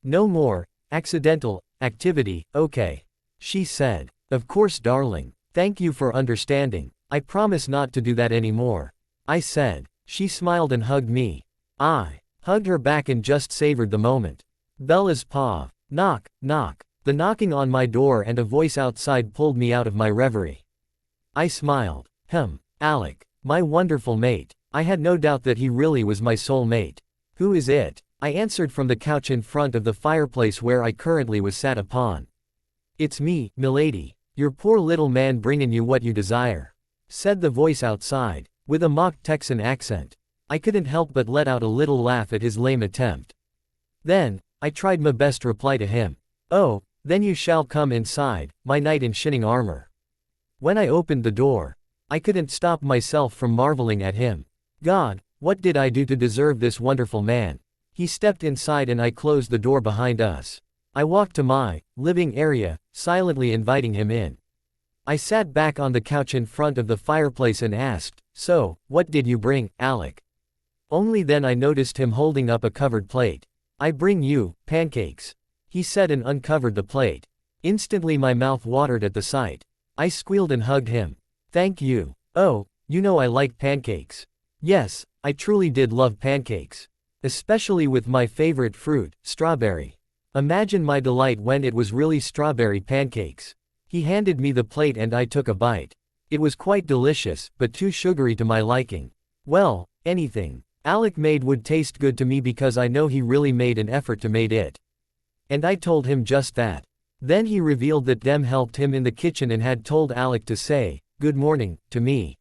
No more accidental activity, okay? She said. Of course darling. Thank you for understanding. I promise not to do that anymore. I said. She smiled and hugged me. I hugged her back and just savored the moment. Bella's paw. Knock, knock. The knocking on my door and a voice outside pulled me out of my reverie. I smiled. Alec. My wonderful mate. I had no doubt that he really was my soul mate. Who is it? I answered from the couch in front of the fireplace where I currently was sat upon. It's me, milady. Your poor little man bringin' you what you desire, said the voice outside, with a mock Texan accent. I couldn't help but let out a little laugh at his lame attempt. Then, I tried my best reply to him. Oh, then you shall come inside, my knight in shining armor. When I opened the door, I couldn't stop myself from marveling at him. God, what did I do to deserve this wonderful man? He stepped inside and I closed the door behind us. I walked to my living area, silently inviting him in. I sat back on the couch in front of the fireplace and asked, so, what did you bring, Alec? Only then I noticed him holding up a covered plate. I bring you pancakes, he said and uncovered the plate. Instantly my mouth watered at the sight. I squealed and hugged him. Thank you. Oh, you know I like pancakes. Yes, I truly did love pancakes. Especially with my favorite fruit, strawberry. Imagine my delight when it was really strawberry pancakes. He handed me the plate and I took a bite. It was quite delicious, but too sugary to my liking. Well, anything Alec made would taste good to me because I know he really made an effort to make it. And I told him just that. Then he revealed that Dem helped him in the kitchen and had told Alec to say, good morning, to me.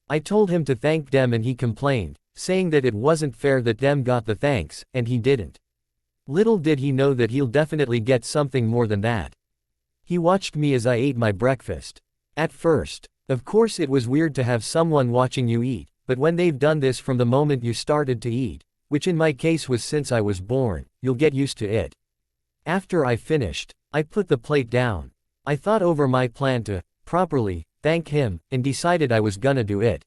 I told him to thank Dem and he complained, saying that it wasn't fair that Dem got the thanks, and he didn't. Little did he know that he'll definitely get something more than that. He watched me as I ate my breakfast. At first, of course it was weird to have someone watching you eat, but when they've done this from the moment you started to eat, which in my case was since I was born, you'll get used to it. After I finished, I put the plate down. I thought over my plan to, properly, thank him, and decided I was gonna do it.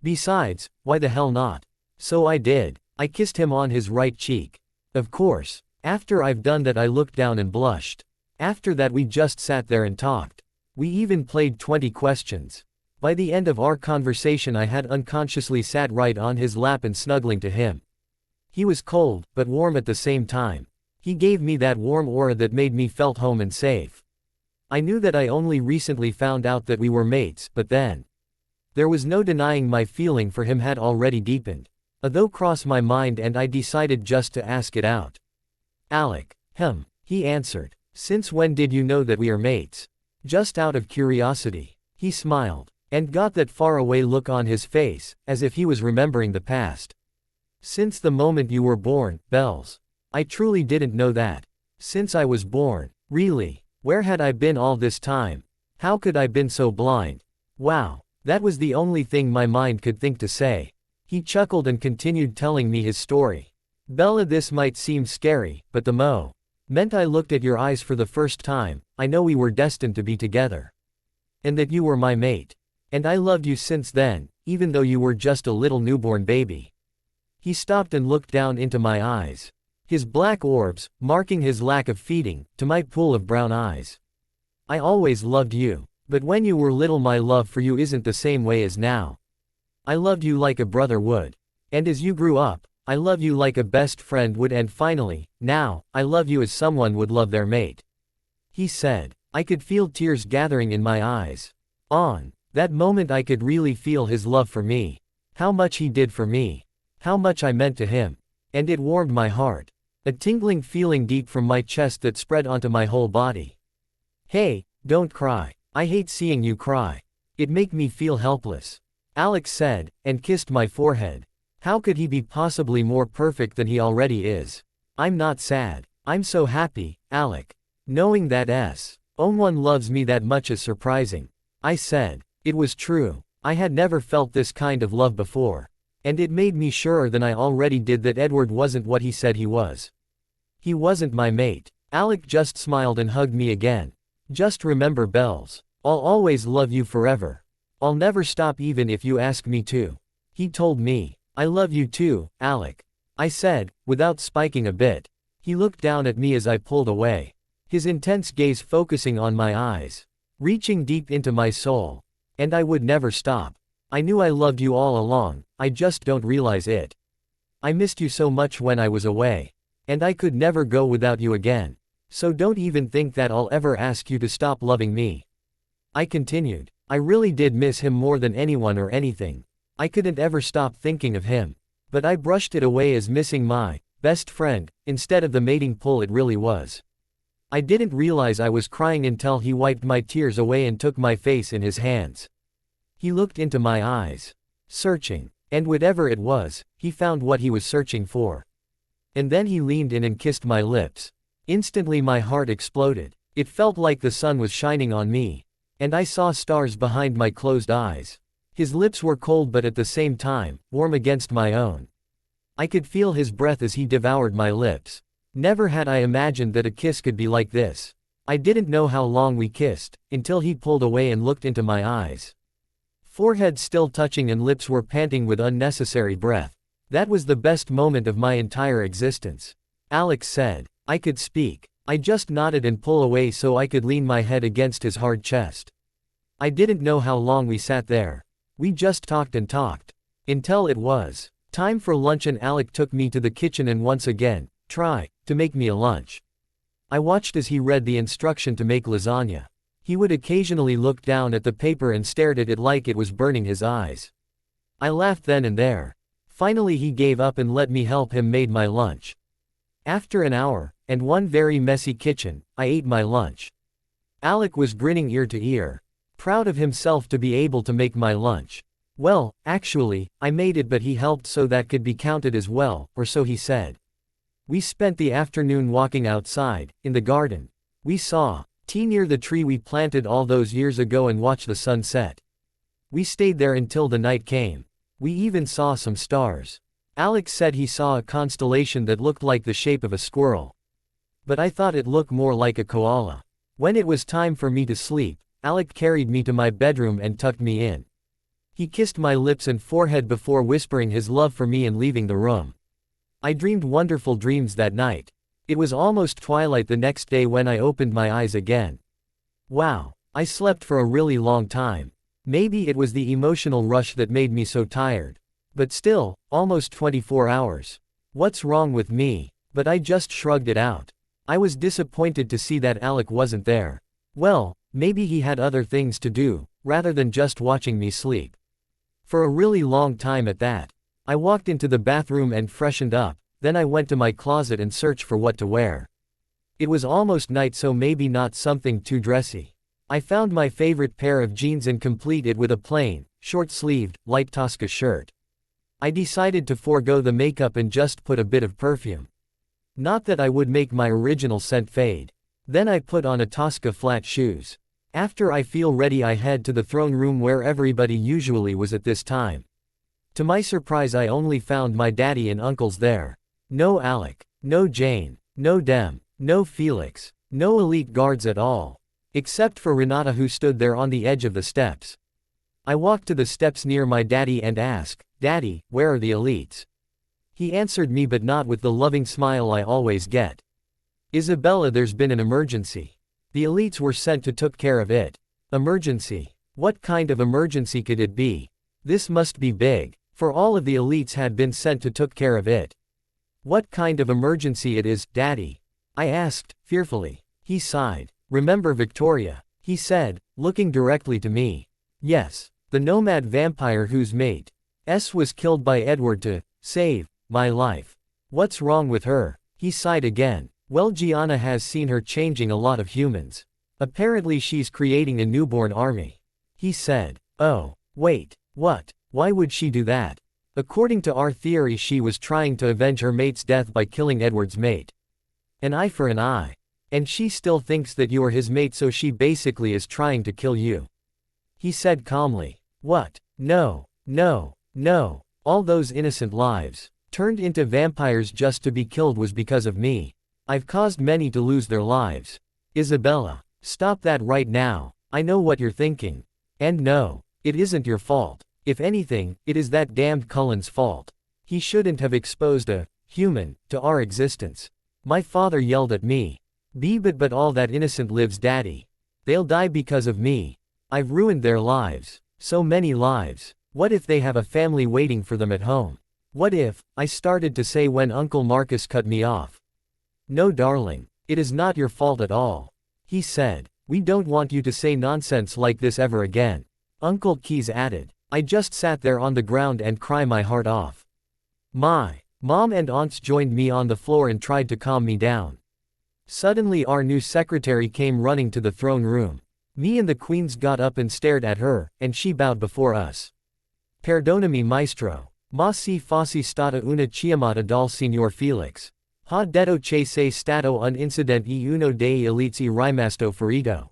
Besides, why the hell not? So I did. I kissed him on his right cheek. Of course. After I've done that I looked down and blushed. After that we just sat there and talked. We even played 20 questions. By the end of our conversation I had unconsciously sat right on his lap and snuggling to him. He was cold, but warm at the same time. He gave me that warm aura that made me felt home and safe. I knew that I only recently found out that we were mates, but then there was no denying my feeling for him had already deepened. A thought crossed my mind and I decided just to ask it out. Alec. He answered. Since when did you know that we are mates? Just out of curiosity. He smiled, and got that faraway look on his face, as if he was remembering the past. Since the moment you were born, Bells. I truly didn't know that. Since I was born. Really? Where had I been all this time? How could I been so blind? Wow. That was the only thing my mind could think to say. He chuckled and continued telling me his story. Bella, this might seem scary, but the moment I looked at your eyes for the first time, I know we were destined to be together. And that you were my mate. And I loved you since then, even though you were just a little newborn baby. He stopped and looked down into my eyes. His black orbs, marking his lack of feeding, to my pool of brown eyes. I always loved you. But when you were little my love for you isn't the same way as now. I loved you like a brother would. And as you grew up, I love you like a best friend would, and finally, now, I love you as someone would love their mate. He said. I could feel tears gathering in my eyes. On that moment I could really feel his love for me. How much he did for me. How much I meant to him. And it warmed my heart. A tingling feeling deep from my chest that spread onto my whole body. Hey, don't cry. I hate seeing you cry. It make me feel helpless. Alex said, and kissed my forehead. How could he be possibly more perfect than he already is? I'm not sad. I'm so happy, Alec. Knowing that someone loves me that much is surprising. I said. It was true. I had never felt this kind of love before. And it made me surer than I already did that Edward wasn't what he said he was. He wasn't my mate. Alec just smiled and hugged me again. Just remember, Bells. I'll always love you forever. I'll never stop even if you ask me to. He told me. I love you too, Alec. I said, without spiking a bit. He looked down at me as I pulled away. His intense gaze focusing on my eyes. Reaching deep into my soul. And I would never stop. I knew I loved you all along, I just don't realize it. I missed you so much when I was away. And I could never go without you again. So don't even think that I'll ever ask you to stop loving me. I continued. I really did miss him more than anyone or anything. I couldn't ever stop thinking of him. But I brushed it away as missing my best friend, instead of the mating pull it really was. I didn't realize I was crying until he wiped my tears away and took my face in his hands. He looked into my eyes. Searching. And whatever it was, he found what he was searching for. And then he leaned in and kissed my lips. Instantly my heart exploded. It felt like the sun was shining on me. And I saw stars behind my closed eyes. His lips were cold but at the same time, warm against my own. I could feel his breath as he devoured my lips. Never had I imagined that a kiss could be like this. I didn't know how long we kissed, until he pulled away and looked into my eyes. Forehead still touching and lips were panting with unnecessary breath. That was the best moment of my entire existence. Alex said. I could speak. I just nodded and pulled away so I could lean my head against his hard chest. I didn't know how long we sat there. We just talked and talked. Until it was time for lunch and Alec took me to the kitchen and once again, tried to make me a lunch. I watched as he read the instruction to make lasagna. He would occasionally look down at the paper and stared at it like it was burning his eyes. I laughed then and there. Finally he gave up and let me help him make my lunch. After an hour, and one very messy kitchen, I ate my lunch. Alec was grinning ear to ear. Proud of himself to be able to make my lunch. Well, actually, I made it but he helped so that could be counted as well, or so he said. We spent the afternoon walking outside, in the garden. We saw tea near the tree we planted all those years ago and watched the sun set. We stayed there until the night came. We even saw some stars. Alex said he saw a constellation that looked like the shape of a squirrel. but I thought it looked more like a koala. When it was time for me to sleep, Alec carried me to my bedroom and tucked me in. He kissed my lips and forehead before whispering his love for me and leaving the room. I dreamed wonderful dreams that night. It was almost twilight the next day when I opened my eyes again. Wow, I slept for a really long time. Maybe it was the emotional rush that made me so tired. But still, almost 24 hours. What's wrong with me? But I just shrugged it out. I was disappointed to see that Alec wasn't there. Well, maybe he had other things to do, rather than just watching me sleep. For a really long time at that. I walked into the bathroom and freshened up, then I went to my closet and searched for what to wear. It was almost night, so maybe not something too dressy. I found my favorite pair of jeans and completed it with a plain, short-sleeved, light Tosca shirt. I decided to forego the makeup and just put a bit of perfume. Not that I would make my original scent fade. Then I put on a Tosca flat shoes. After I feel ready, I head to the throne room where everybody usually was at this time. To my surprise, I only found my daddy and uncles there. No Alec, no Jane, no Dem, no Felix, no elite guards at all. Except for Renata, who stood there on the edge of the steps. I walked to the steps near my daddy and asked, "Daddy, where are the elites?" He answered me, but not with the loving smile I always get. "Isabella, there's been an emergency. The elites were sent to took care of it." Emergency? What kind of emergency could it be? This must be big, for all of the elites had been sent to took care of it. What kind of emergency it is, Daddy? I asked, fearfully. He sighed. "Remember Victoria?" he said, looking directly to me. "Yes, the nomad vampire whose mate S was killed by Edward to save my life. What's wrong with her?" He sighed again. "Well, Gianna has seen her changing a lot of humans. Apparently she's creating a newborn army," he said. "Oh, wait, what? Why would she do that?" "According to our theory, she was trying to avenge her mate's death by killing Edward's mate. An eye for an eye. And she still thinks that you are his mate, so she basically is trying to kill you," he said calmly. "What? No, no, no. All those innocent lives turned into vampires just to be killed was because of me. I've caused many to lose their lives." "Isabella, stop that right now. I know what you're thinking. And no, it isn't your fault. If anything, it is that damned Cullen's fault. He shouldn't have exposed a human to our existence." My father yelled at me. But all that innocent lives, Daddy. They'll die because of me. I've ruined their lives. So many lives. What if they have a family waiting for them at home? What if, I started to say when Uncle Marcus cut me off. "No, darling. It is not your fault at all," he said. "We don't want you to say nonsense like this ever again," Uncle Keys added. I just sat there on the ground and cried my heart off. My mom and aunts joined me on the floor and tried to calm me down. Suddenly our new secretary came running to the throne room. Me and the queens got up and stared at her, and she bowed before us. "Perdonami, maestro. Ma si fossi stata una chiamata dal signor Felix. Ha detto che sei stato un incidente e uno dei elites rimasto ferito.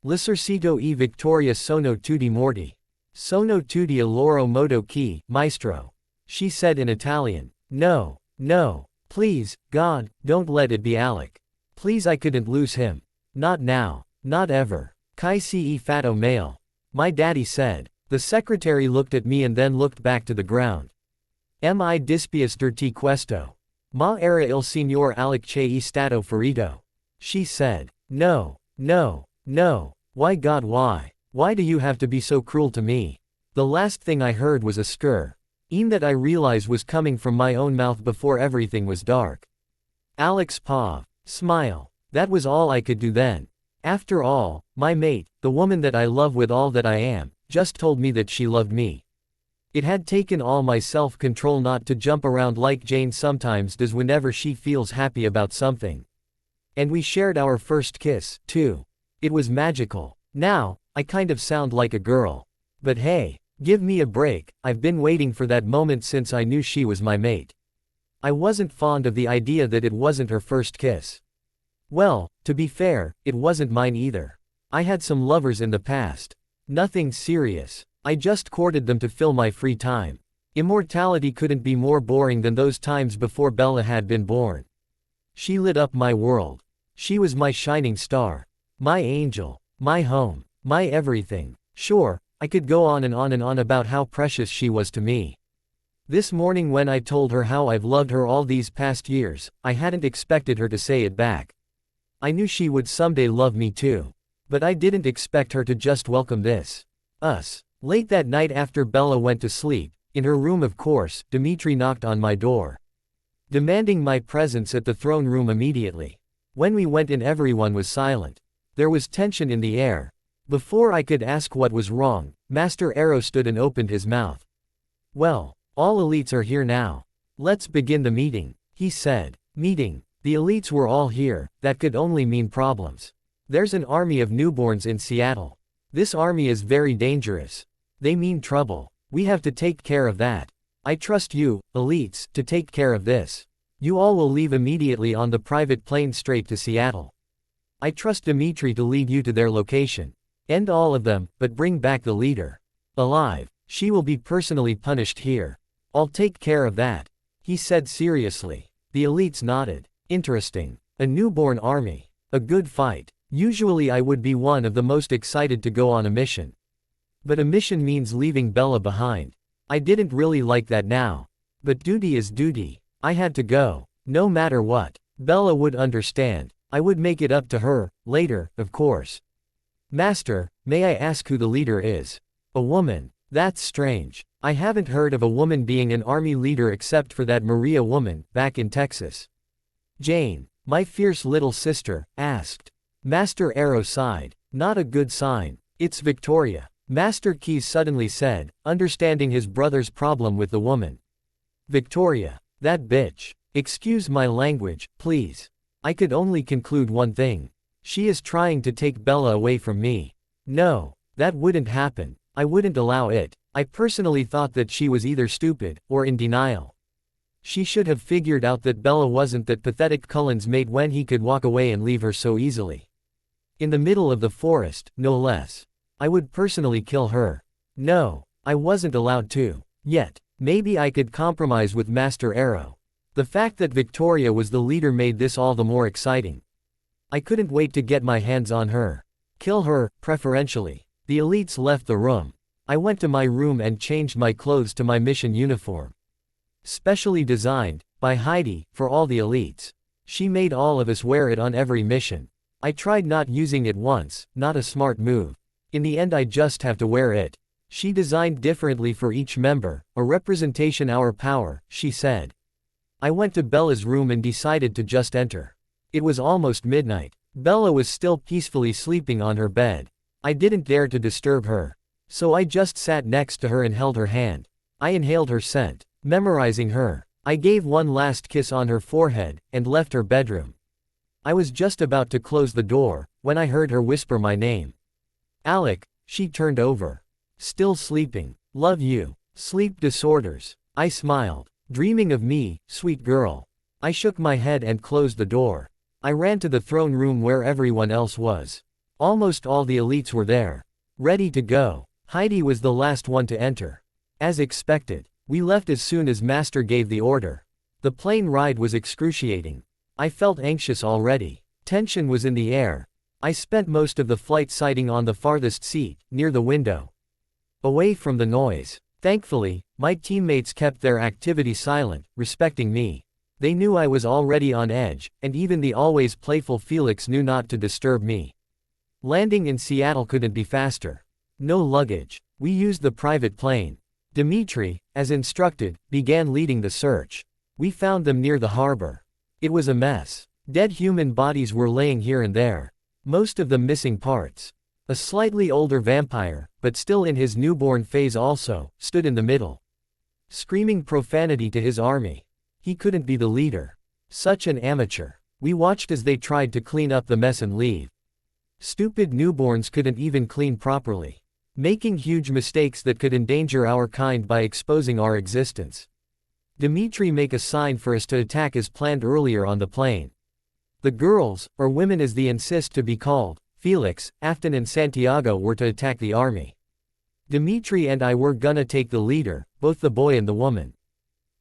L'esercito e Victoria sono tutti morti. Sono tutti a loro modo che, maestro," she said in Italian. "No, no, please, God, don't let it be Alec. Please, I couldn't lose him. Not now, not ever. Kai si fatto male," my daddy said. The secretary looked at me and then looked back to the ground. "Mi dispiace dirti questo. Ma era il signor Alec che è stato ferito," she said. No, no, no. Why, God, why? Why do you have to be so cruel to me?" The last thing I heard was a skr. That I realized was coming from my own mouth before everything was dark. Alec's paw. Smile. That was all I could do then. After all, my mate, the woman that I love with all that I am, just told me that she loved me. It had taken all my self-control not to jump around like Jane sometimes does whenever she feels happy about something. And we shared our first kiss, too. It was magical. Now, I kind of sound like a girl. But hey, give me a break, I've been waiting for that moment since I knew she was my mate. I wasn't fond of the idea that it wasn't her first kiss. Well, to be fair, it wasn't mine either. I had some lovers in the past. Nothing serious. I just courted them to fill my free time. Immortality couldn't be more boring than those times before Bella had been born. She lit up my world. She was my shining star. My angel. My home. My everything. Sure, I could go on and on and on about how precious she was to me. This morning when I told her how I've loved her all these past years, I hadn't expected her to say it back. I knew she would someday love me too. But I didn't expect her to just welcome this. Us. Late that night after Bella went to sleep, in her room of course, Dmitri knocked on my door, demanding my presence at the throne room immediately. When we went in everyone was silent. There was tension in the air. Before I could ask what was wrong, Master Arrow stood and opened his mouth. Well, all elites are here now. Let's begin the meeting, he said. Meeting. The elites were all here, that could only mean problems. There's an army of newborns in Seattle. This army is very dangerous. They mean trouble. We have to take care of that. I trust you, elites, to take care of this. You all will leave immediately on the private plane straight to Seattle. I trust Dmitri to lead you to their location. End all of them, but bring back the leader. Alive. She will be personally punished here. I'll take care of that, he said seriously. The elites nodded. Interesting. A newborn army. A good fight. Usually I would be one of the most excited to go on a mission. But a mission means leaving Bella behind. I didn't really like that now. But duty is duty. I had to go. No matter what. Bella would understand. I would make it up to her, later, of course. Master, may I ask who the leader is? A woman. That's strange. I haven't heard of a woman being an army leader except for that Maria woman, back in Texas. Jane, my fierce little sister, asked. Master Arrow sighed. Not a good sign. It's Victoria. Master Keys suddenly said, understanding his brother's problem with the woman. Victoria. That bitch. Excuse my language, please. I could only conclude one thing. She is trying to take Bella away from me. No, that wouldn't happen. I wouldn't allow it. I personally thought that she was either stupid, or in denial. She should have figured out that Bella wasn't that pathetic Cullen's mate when he could walk away and leave her so easily. In the middle of the forest, no less. I would personally kill her. No, I wasn't allowed to. Yet, maybe I could compromise with Master Arrow. The fact that Victoria was the leader made this all the more exciting. I couldn't wait to get my hands on her. Kill her, preferentially. The elites left the room. I went to my room and changed my clothes to my mission uniform. Specially designed, by Heidi, for all the elites. She made all of us wear it on every mission. I tried not using it once, not a smart move. In the end I just have to wear it. She designed differently for each member, a representation our power, she said. I went to Bella's room and decided to just enter. It was almost midnight. Bella was still peacefully sleeping on her bed. I didn't dare to disturb her. So I just sat next to her and held her hand. I inhaled her scent, memorizing her. I gave one last kiss on her forehead, and left her bedroom. I was just about to close the door, when I heard her whisper my name. Alec, she turned over. Still sleeping. Love you. Sleep disorders. I smiled. Dreaming of me, sweet girl. I shook my head and closed the door. I ran to the throne room where everyone else was. Almost all the elites were there. Ready to go. Heidi was the last one to enter. As expected, we left as soon as Master gave the order. The plane ride was excruciating. I felt anxious already. Tension was in the air. I spent most of the flight sitting on the farthest seat, near the window. Away from the noise. Thankfully, my teammates kept their activity silent, respecting me. They knew I was already on edge, and even the always playful Felix knew not to disturb me. Landing in Seattle couldn't be faster. No luggage. We used the private plane. Dmitri, as instructed, began leading the search. We found them near the harbor. It was a mess. Dead human bodies were laying here and there. Most of them missing parts. A slightly older vampire, but still in his newborn phase also, stood in the middle. Screaming profanity to his army. He couldn't be the leader. Such an amateur. We watched as they tried to clean up the mess and leave. Stupid newborns couldn't even clean properly. Making huge mistakes that could endanger our kind by exposing our existence. Dmitri make a sign for us to attack as planned earlier on the plane. The girls, or women as they insist to be called, Felix, Afton and Santiago were to attack the army. Dmitri and I were gonna take the leader, both the boy and the woman.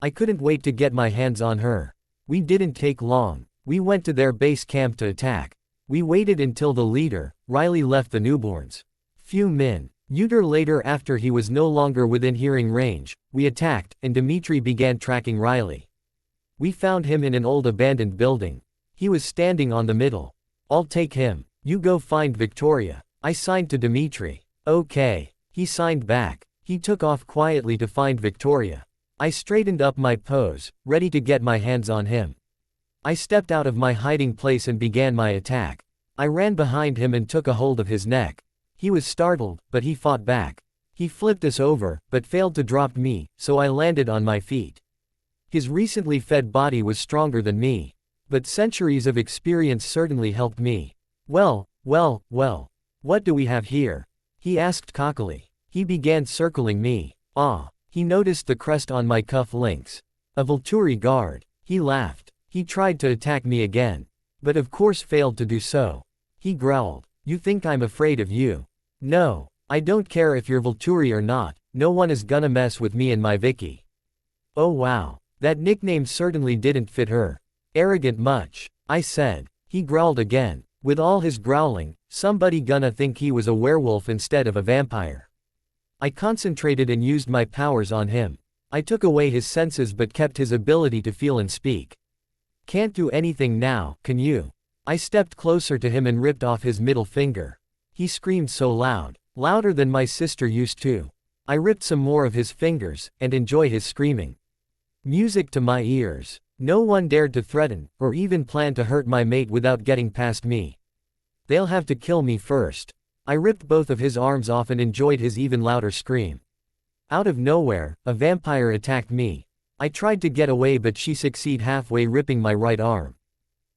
I couldn't wait to get my hands on her. We didn't take long. We went to their base camp to attack. We waited until the leader, Riley, left the newborns. Few minutes later, after he was no longer within hearing range, we attacked, and Dimitri began tracking Riley. We found him in an old abandoned building. He was standing on the middle. I'll take him. You go find Victoria. I signed to Dimitri. Okay. He signed back. He took off quietly to find Victoria. I straightened up my pose, ready to get my hands on him. I stepped out of my hiding place and began my attack. I ran behind him and took a hold of his neck. He was startled, but he fought back. He flipped us over, but failed to drop me, so I landed on my feet. His recently fed body was stronger than me. But centuries of experience certainly helped me. Well, what do we have here? He asked cockily. He began circling me. Ah. He noticed the crest on my cuff links. A Volturi guard. He laughed. He tried to attack me again. But of course failed to do so. He growled. You think I'm afraid of you? No. I don't care if you're Volturi or not, no one is gonna mess with me and my Vicky. Oh wow. That nickname certainly didn't fit her. Arrogant much, I said. He growled again. With all his growling, somebody gonna think he was a werewolf instead of a vampire. I concentrated and used my powers on him. I took away his senses but kept his ability to feel and speak. Can't do anything now, can you? I stepped closer to him and ripped off his middle finger. He screamed so loud, louder than my sister used to. I ripped some more of his fingers, and enjoy his screaming. Music to my ears. No one dared to threaten, or even plan to hurt my mate without getting past me. They'll have to kill me first. I ripped both of his arms off and enjoyed his even louder scream. Out of nowhere, a vampire attacked me. I tried to get away but she succeeded halfway ripping my right arm.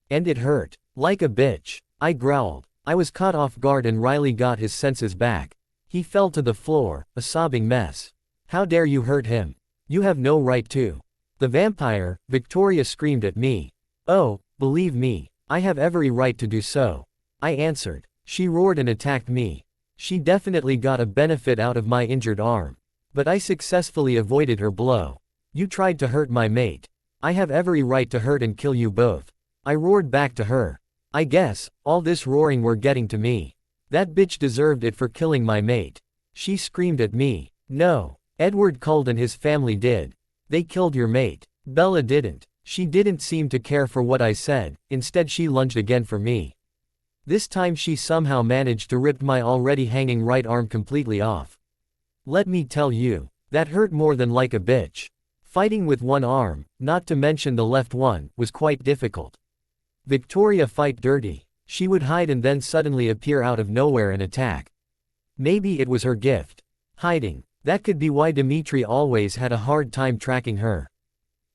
And it hurt. Like a bitch. I growled. I was caught off guard and Riley got his senses back. He fell to the floor, a sobbing mess. How dare you hurt him? You have no right to. The vampire, Victoria, screamed at me. Oh, believe me, I have every right to do so. I answered. She roared and attacked me. She definitely got a benefit out of my injured arm. But I successfully avoided her blow. You tried to hurt my mate. I have every right to hurt and kill you both. I roared back to her. I guess, all this roaring were getting to me. That bitch deserved it for killing my mate. She screamed at me. No. Edward Culled and his family did. They killed your mate. Bella didn't. She didn't seem to care for what I said, instead she lunged again for me. This time she somehow managed to rip my already hanging right arm completely off. Let me tell you, that hurt more than like a bitch. Fighting with one arm, not to mention the left one, was quite difficult. Victoria fight dirty. She would hide and then suddenly appear out of nowhere and attack. Maybe it was her gift. Hiding. That could be why Dimitri always had a hard time tracking her.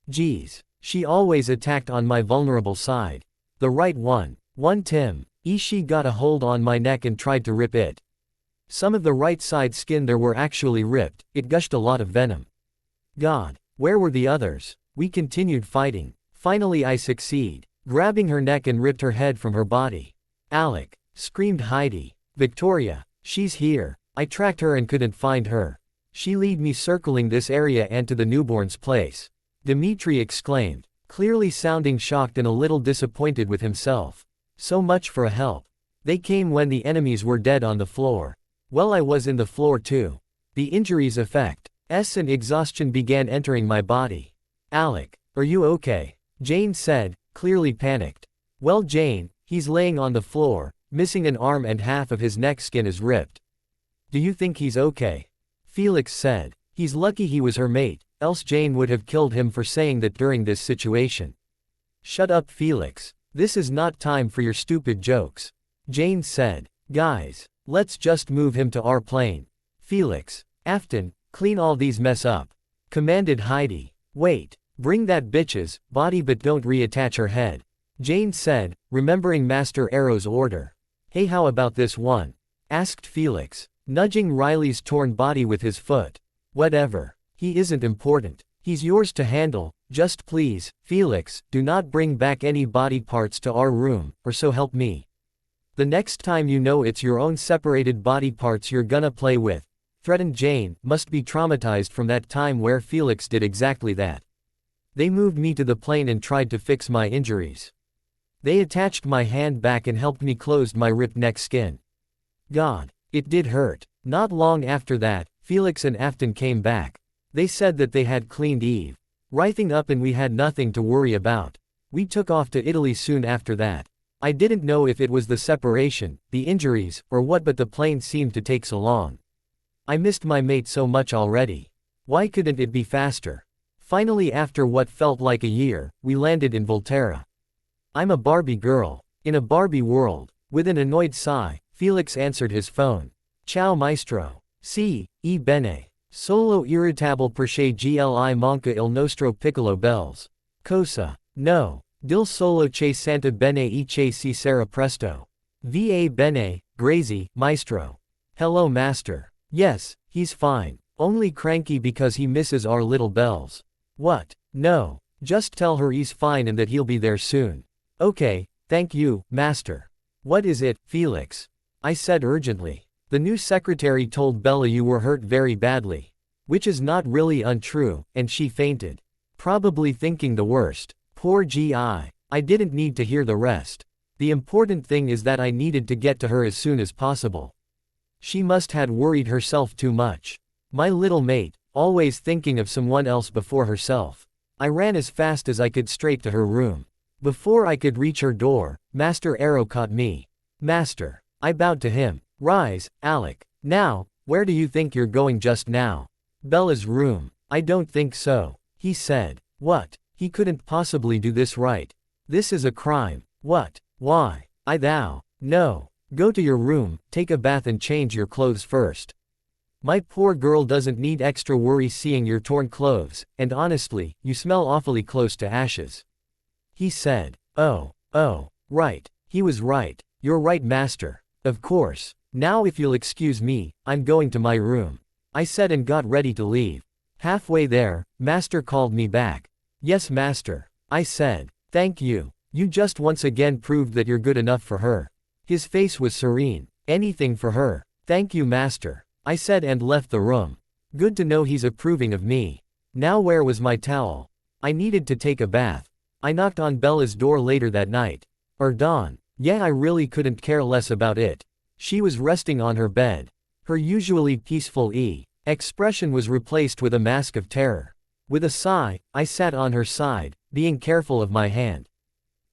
Geez. She always attacked on my vulnerable side. The right one. Tim. She got a hold on my neck and tried to rip it. Some of the right side skin there were actually ripped, it gushed a lot of venom. God, where were the others? We continued fighting. Finally I succeed, grabbing her neck and ripped her head from her body. Alec, screamed Heidi. Victoria, she's here. I tracked her and couldn't find her. She lead me circling this area and to the newborn's place. Dimitri exclaimed, clearly sounding shocked and a little disappointed with himself. So much for a help. They came when the enemies were dead on the floor. Well, I was in the floor too. The injuries effect, and exhaustion began entering my body. Alec, are you okay? Jane said, clearly panicked. Well Jane, he's laying on the floor, missing an arm and half of his neck skin is ripped. Do you think he's okay? Felix said. He's lucky he was her mate, else Jane would have killed him for saying that during this situation. Shut up Felix. This is not time for your stupid jokes. Jane said. Guys, let's just move him to our plane. Felix, Afton, clean all these mess up. Commanded Heidi. Wait, bring that bitch's body but don't reattach her head. Jane said, remembering Master Arrow's order. Hey, how about this one? Asked Felix, nudging Riley's torn body with his foot. Whatever. He isn't important. He's yours to handle. Just please, Felix, do not bring back any body parts to our room, or so help me. The next time you know it's your own separated body parts you're gonna play with, threatened Jane, must be traumatized from that time where Felix did exactly that. They moved me to the plane and tried to fix my injuries. They attached my hand back and helped me close my ripped neck skin. God, it did hurt. Not long after that, Felix and Afton came back. They said that they had cleaned Eve writhing up and we had nothing to worry about. We took off to Italy soon after that. I didn't know if it was the separation, the injuries, or what, but the plane seemed to take so long. I missed my mate so much already. Why couldn't it be faster? Finally, after what felt like a year, we landed in Volterra. I'm a Barbie girl. In a Barbie world. With an annoyed sigh, Felix answered his phone. Ciao maestro. Si, e bene. Solo irritable perché gli manca il nostro piccolo bells. Cosa? No. Dil solo che santa bene e che si sarà presto. Va bene, grazie, maestro. Hello master. Yes, he's fine. Only cranky because he misses our little bells. What? No. Just tell her he's fine and that he'll be there soon. Okay, thank you, master. What is it, Felix? I said urgently. The new secretary told Bella you were hurt very badly. Which is not really untrue, and she fainted. Probably thinking the worst. Poor G.I. I didn't need to hear the rest. The important thing is that I needed to get to her as soon as possible. She must had worried herself too much. My little mate, always thinking of someone else before herself. I ran as fast as I could straight to her room. Before I could reach her door, Master Arrow caught me. Master. I bowed to him. Rise, Alec. Now, where do you think you're going just now? Bella's room. I don't think so. He said. What? He couldn't possibly do this right. This is a crime. What? Why? No. Go to your room, take a bath and change your clothes first. My poor girl doesn't need extra worry seeing your torn clothes, and honestly, you smell awfully close to ashes. He said. Oh, right. He was right. You're right, master. Of course. Now if you'll excuse me, I'm going to my room. I said and got ready to leave. Halfway there, master called me back. Yes, master. I said. Thank you. You just once again proved that you're good enough for her. His face was serene. Anything for her. Thank you, master. I said and left the room. Good to know he's approving of me. Now where was my towel? I needed to take a bath. I knocked on Bella's door later that night. Dawn. Yeah, I really couldn't care less about it. She was resting on her bed. Her usually peaceful expression was replaced with a mask of terror. With a sigh, I sat on her side, being careful of my hand.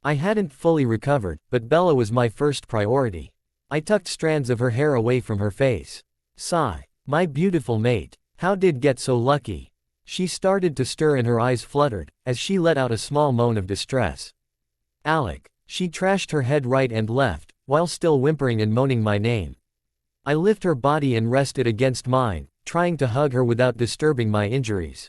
I hadn't fully recovered, but Bella was my first priority. I tucked strands of her hair away from her face. Sigh. My beautiful mate. How did get so lucky? She started to stir and her eyes fluttered, as she let out a small moan of distress. Alec. She trashed her head right and left, while still whimpering and moaning my name. I lift her body and rest it against mine, trying to hug her without disturbing my injuries.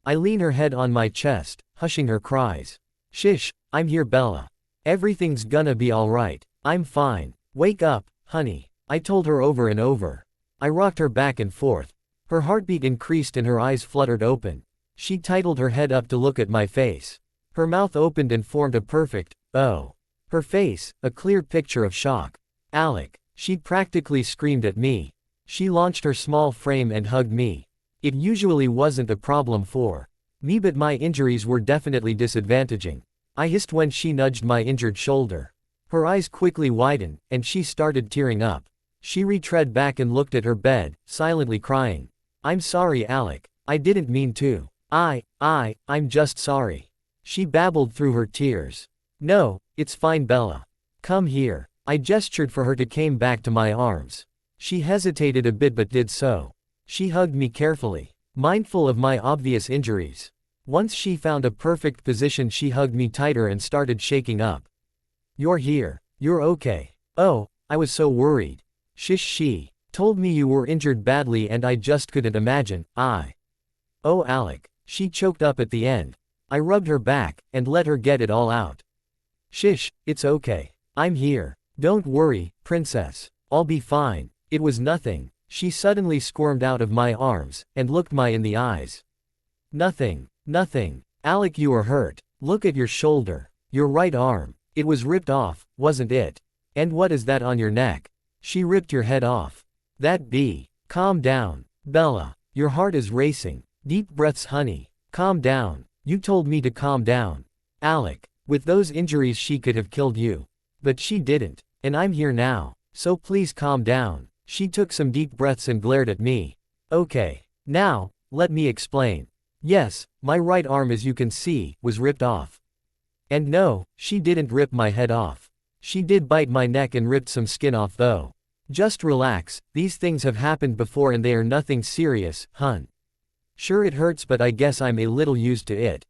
I lean her head on my chest, hushing her cries. Shish, I'm here, Bella. Everything's gonna be alright. I'm fine. Wake up, honey. I told her over and over. I rocked her back and forth. Her heartbeat increased and her eyes fluttered open. She titled her head up to look at my face. Her mouth opened and formed a perfect, oh. Her face, a clear picture of shock. Alec. She practically screamed at me. She launched her small frame and hugged me. It usually wasn't a problem for me, but my injuries were definitely disadvantaging. I hissed when she nudged my injured shoulder. Her eyes quickly widened, and she started tearing up. She retread back and looked at her bed, silently crying. I'm sorry, Alec. I didn't mean to. I'm just sorry. She babbled through her tears. No, it's fine, Bella. Come here. I gestured for her to come back to my arms. She hesitated a bit but did so. She hugged me carefully, mindful of my obvious injuries. Once she found a perfect position, she hugged me tighter and started shaking up. You're here. You're okay. Oh, I was so worried. Shish, she told me you were injured badly and I just couldn't imagine. Oh, Alec. She choked up at the end. I rubbed her back and let her get it all out. Shish, it's okay. I'm here. Don't worry, princess. I'll be fine. It was nothing. She suddenly squirmed out of my arms and looked me in the eyes. Nothing. Alec, you are hurt. Look at your shoulder. Your right arm. It was ripped off, wasn't it? And what is that on your neck? She ripped your head off. Calm down. Bella, your heart is racing. Deep breaths, honey. Calm down. You told me to calm down. Alec, With those injuries she could have killed you. But she didn't. And I'm here now. So please calm down. She took some deep breaths and glared at me. Okay. Now, let me explain. Yes, my right arm, as you can see, was ripped off. And no, she didn't rip my head off. She did bite my neck and ripped some skin off though. Just relax, these things have happened before and they are nothing serious, hun. Sure it hurts, but I guess I'm a little used to it.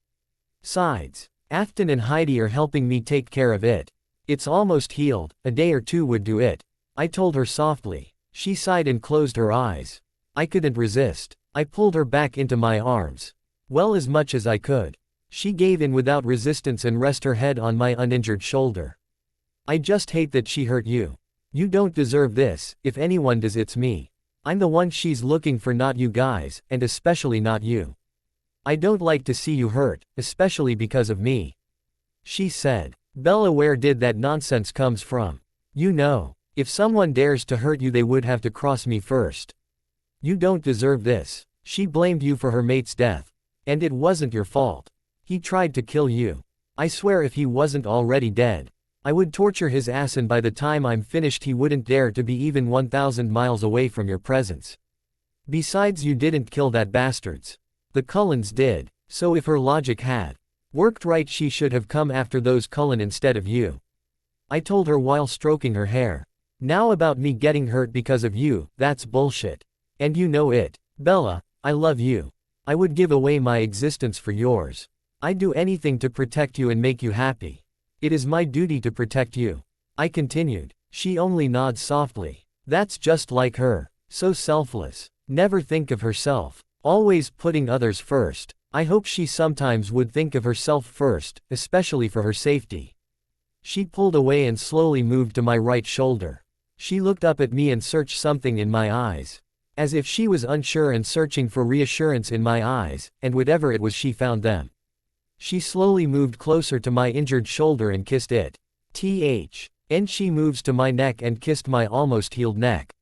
Sides. Afton and Heidi are helping me take care of it. It's almost healed, a day or two would do it. I told her softly. She sighed and closed her eyes. I couldn't resist. I pulled her back into my arms. Well, as much as I could. She gave in without resistance and rested her head on my uninjured shoulder. I just hate that she hurt you. You don't deserve this. If anyone does, it's me. I'm the one she's looking for, not you guys, and especially not you. I don't like to see you hurt, especially because of me. She said. Bella, where did that nonsense comes from? You know, if someone dares to hurt you, they would have to cross me first. You don't deserve this. She blamed you for her mate's death. And it wasn't your fault. He tried to kill you. I swear if he wasn't already dead, I would torture his ass, and by the time I'm finished he wouldn't dare to be even 1,000 miles away from your presence. Besides, you didn't kill that bastards. The Cullens did. So if her logic had worked right, she should have come after those Cullen instead of you. I told her while stroking her hair. Now about me getting hurt because of you, that's bullshit. And you know it. Bella, I love you. I would give away my existence for yours. I'd do anything to protect you and make you happy. It is my duty to protect you. I continued. She only nods softly. That's just like her. So selfless. Never think of herself. Always putting others first. I hope she sometimes would think of herself first, especially for her safety. She pulled away and slowly moved to my right shoulder. She looked up at me and searched something in my eyes. As if she was unsure and searching for reassurance in my eyes, and whatever it was, she found them. She slowly moved closer to my injured shoulder and kissed it. And she moves to my neck and kissed my almost healed neck.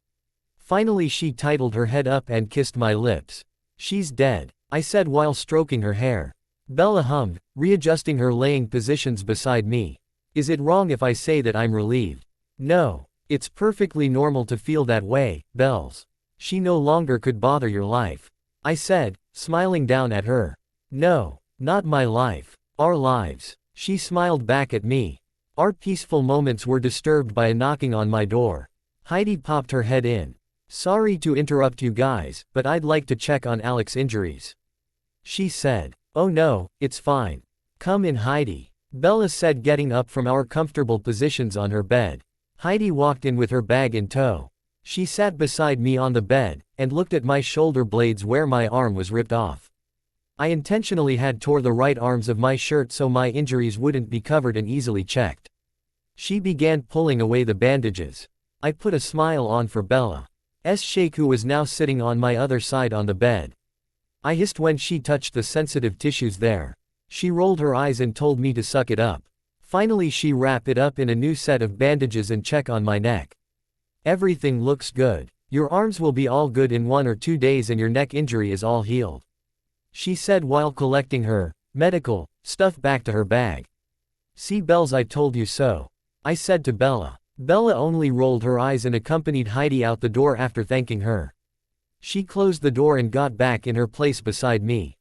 Finally she titled her head up and kissed my lips. She's dead, I said while stroking her hair. Bella hummed, readjusting her laying positions beside me. Is it wrong if I say that I'm relieved? No. It's perfectly normal to feel that way, Bells. She no longer could bother your life. I said, smiling down at her. No. Not my life. Our lives. She smiled back at me. Our peaceful moments were disturbed by a knocking on my door. Heidi popped her head in. Sorry to interrupt you guys, but I'd like to check on Alex's injuries. She said. Oh no, it's fine. Come in, Heidi. Bella said, getting up from our comfortable positions on her bed. Heidi walked in with her bag in tow. She sat beside me on the bed, and looked at my shoulder blades where my arm was ripped off. I intentionally had tore the right arms of my shirt so my injuries wouldn't be covered and easily checked. She began pulling away the bandages. I put a smile on for Bella's shake, who was now sitting on my other side on the bed. I hissed when she touched the sensitive tissues there. She rolled her eyes and told me to suck it up. Finally she wrapped it up in a new set of bandages and checked on my neck. Everything looks good. Your arms will be all good in 1 or 2 days and your neck injury is all healed. She said while collecting her medical stuff back to her bag. See, Bells, I told you so. I said to Bella. Bella only rolled her eyes and accompanied Heidi out the door after thanking her. She closed the door and got back in her place beside me.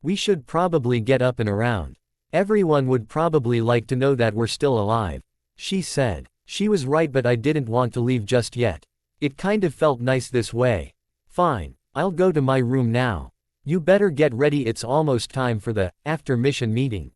We should probably get up and around. Everyone would probably like to know that we're still alive. She said. She was right, but I didn't want to leave just yet. It kind of felt nice this way. Fine, I'll go to my room now. You better get ready, it's almost time for the after-mission meeting.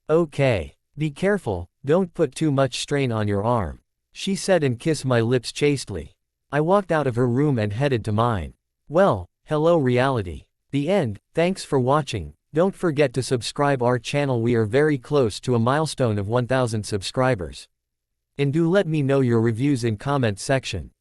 Okay. Be careful, don't put too much strain on your arm. She said and kissed my lips chastely. I walked out of her room and headed to mine. Well, hello reality. The end. Thanks for watching. Don't forget to subscribe our channel, we are very close to a milestone of 1,000 subscribers. And do let me know your reviews in comment section.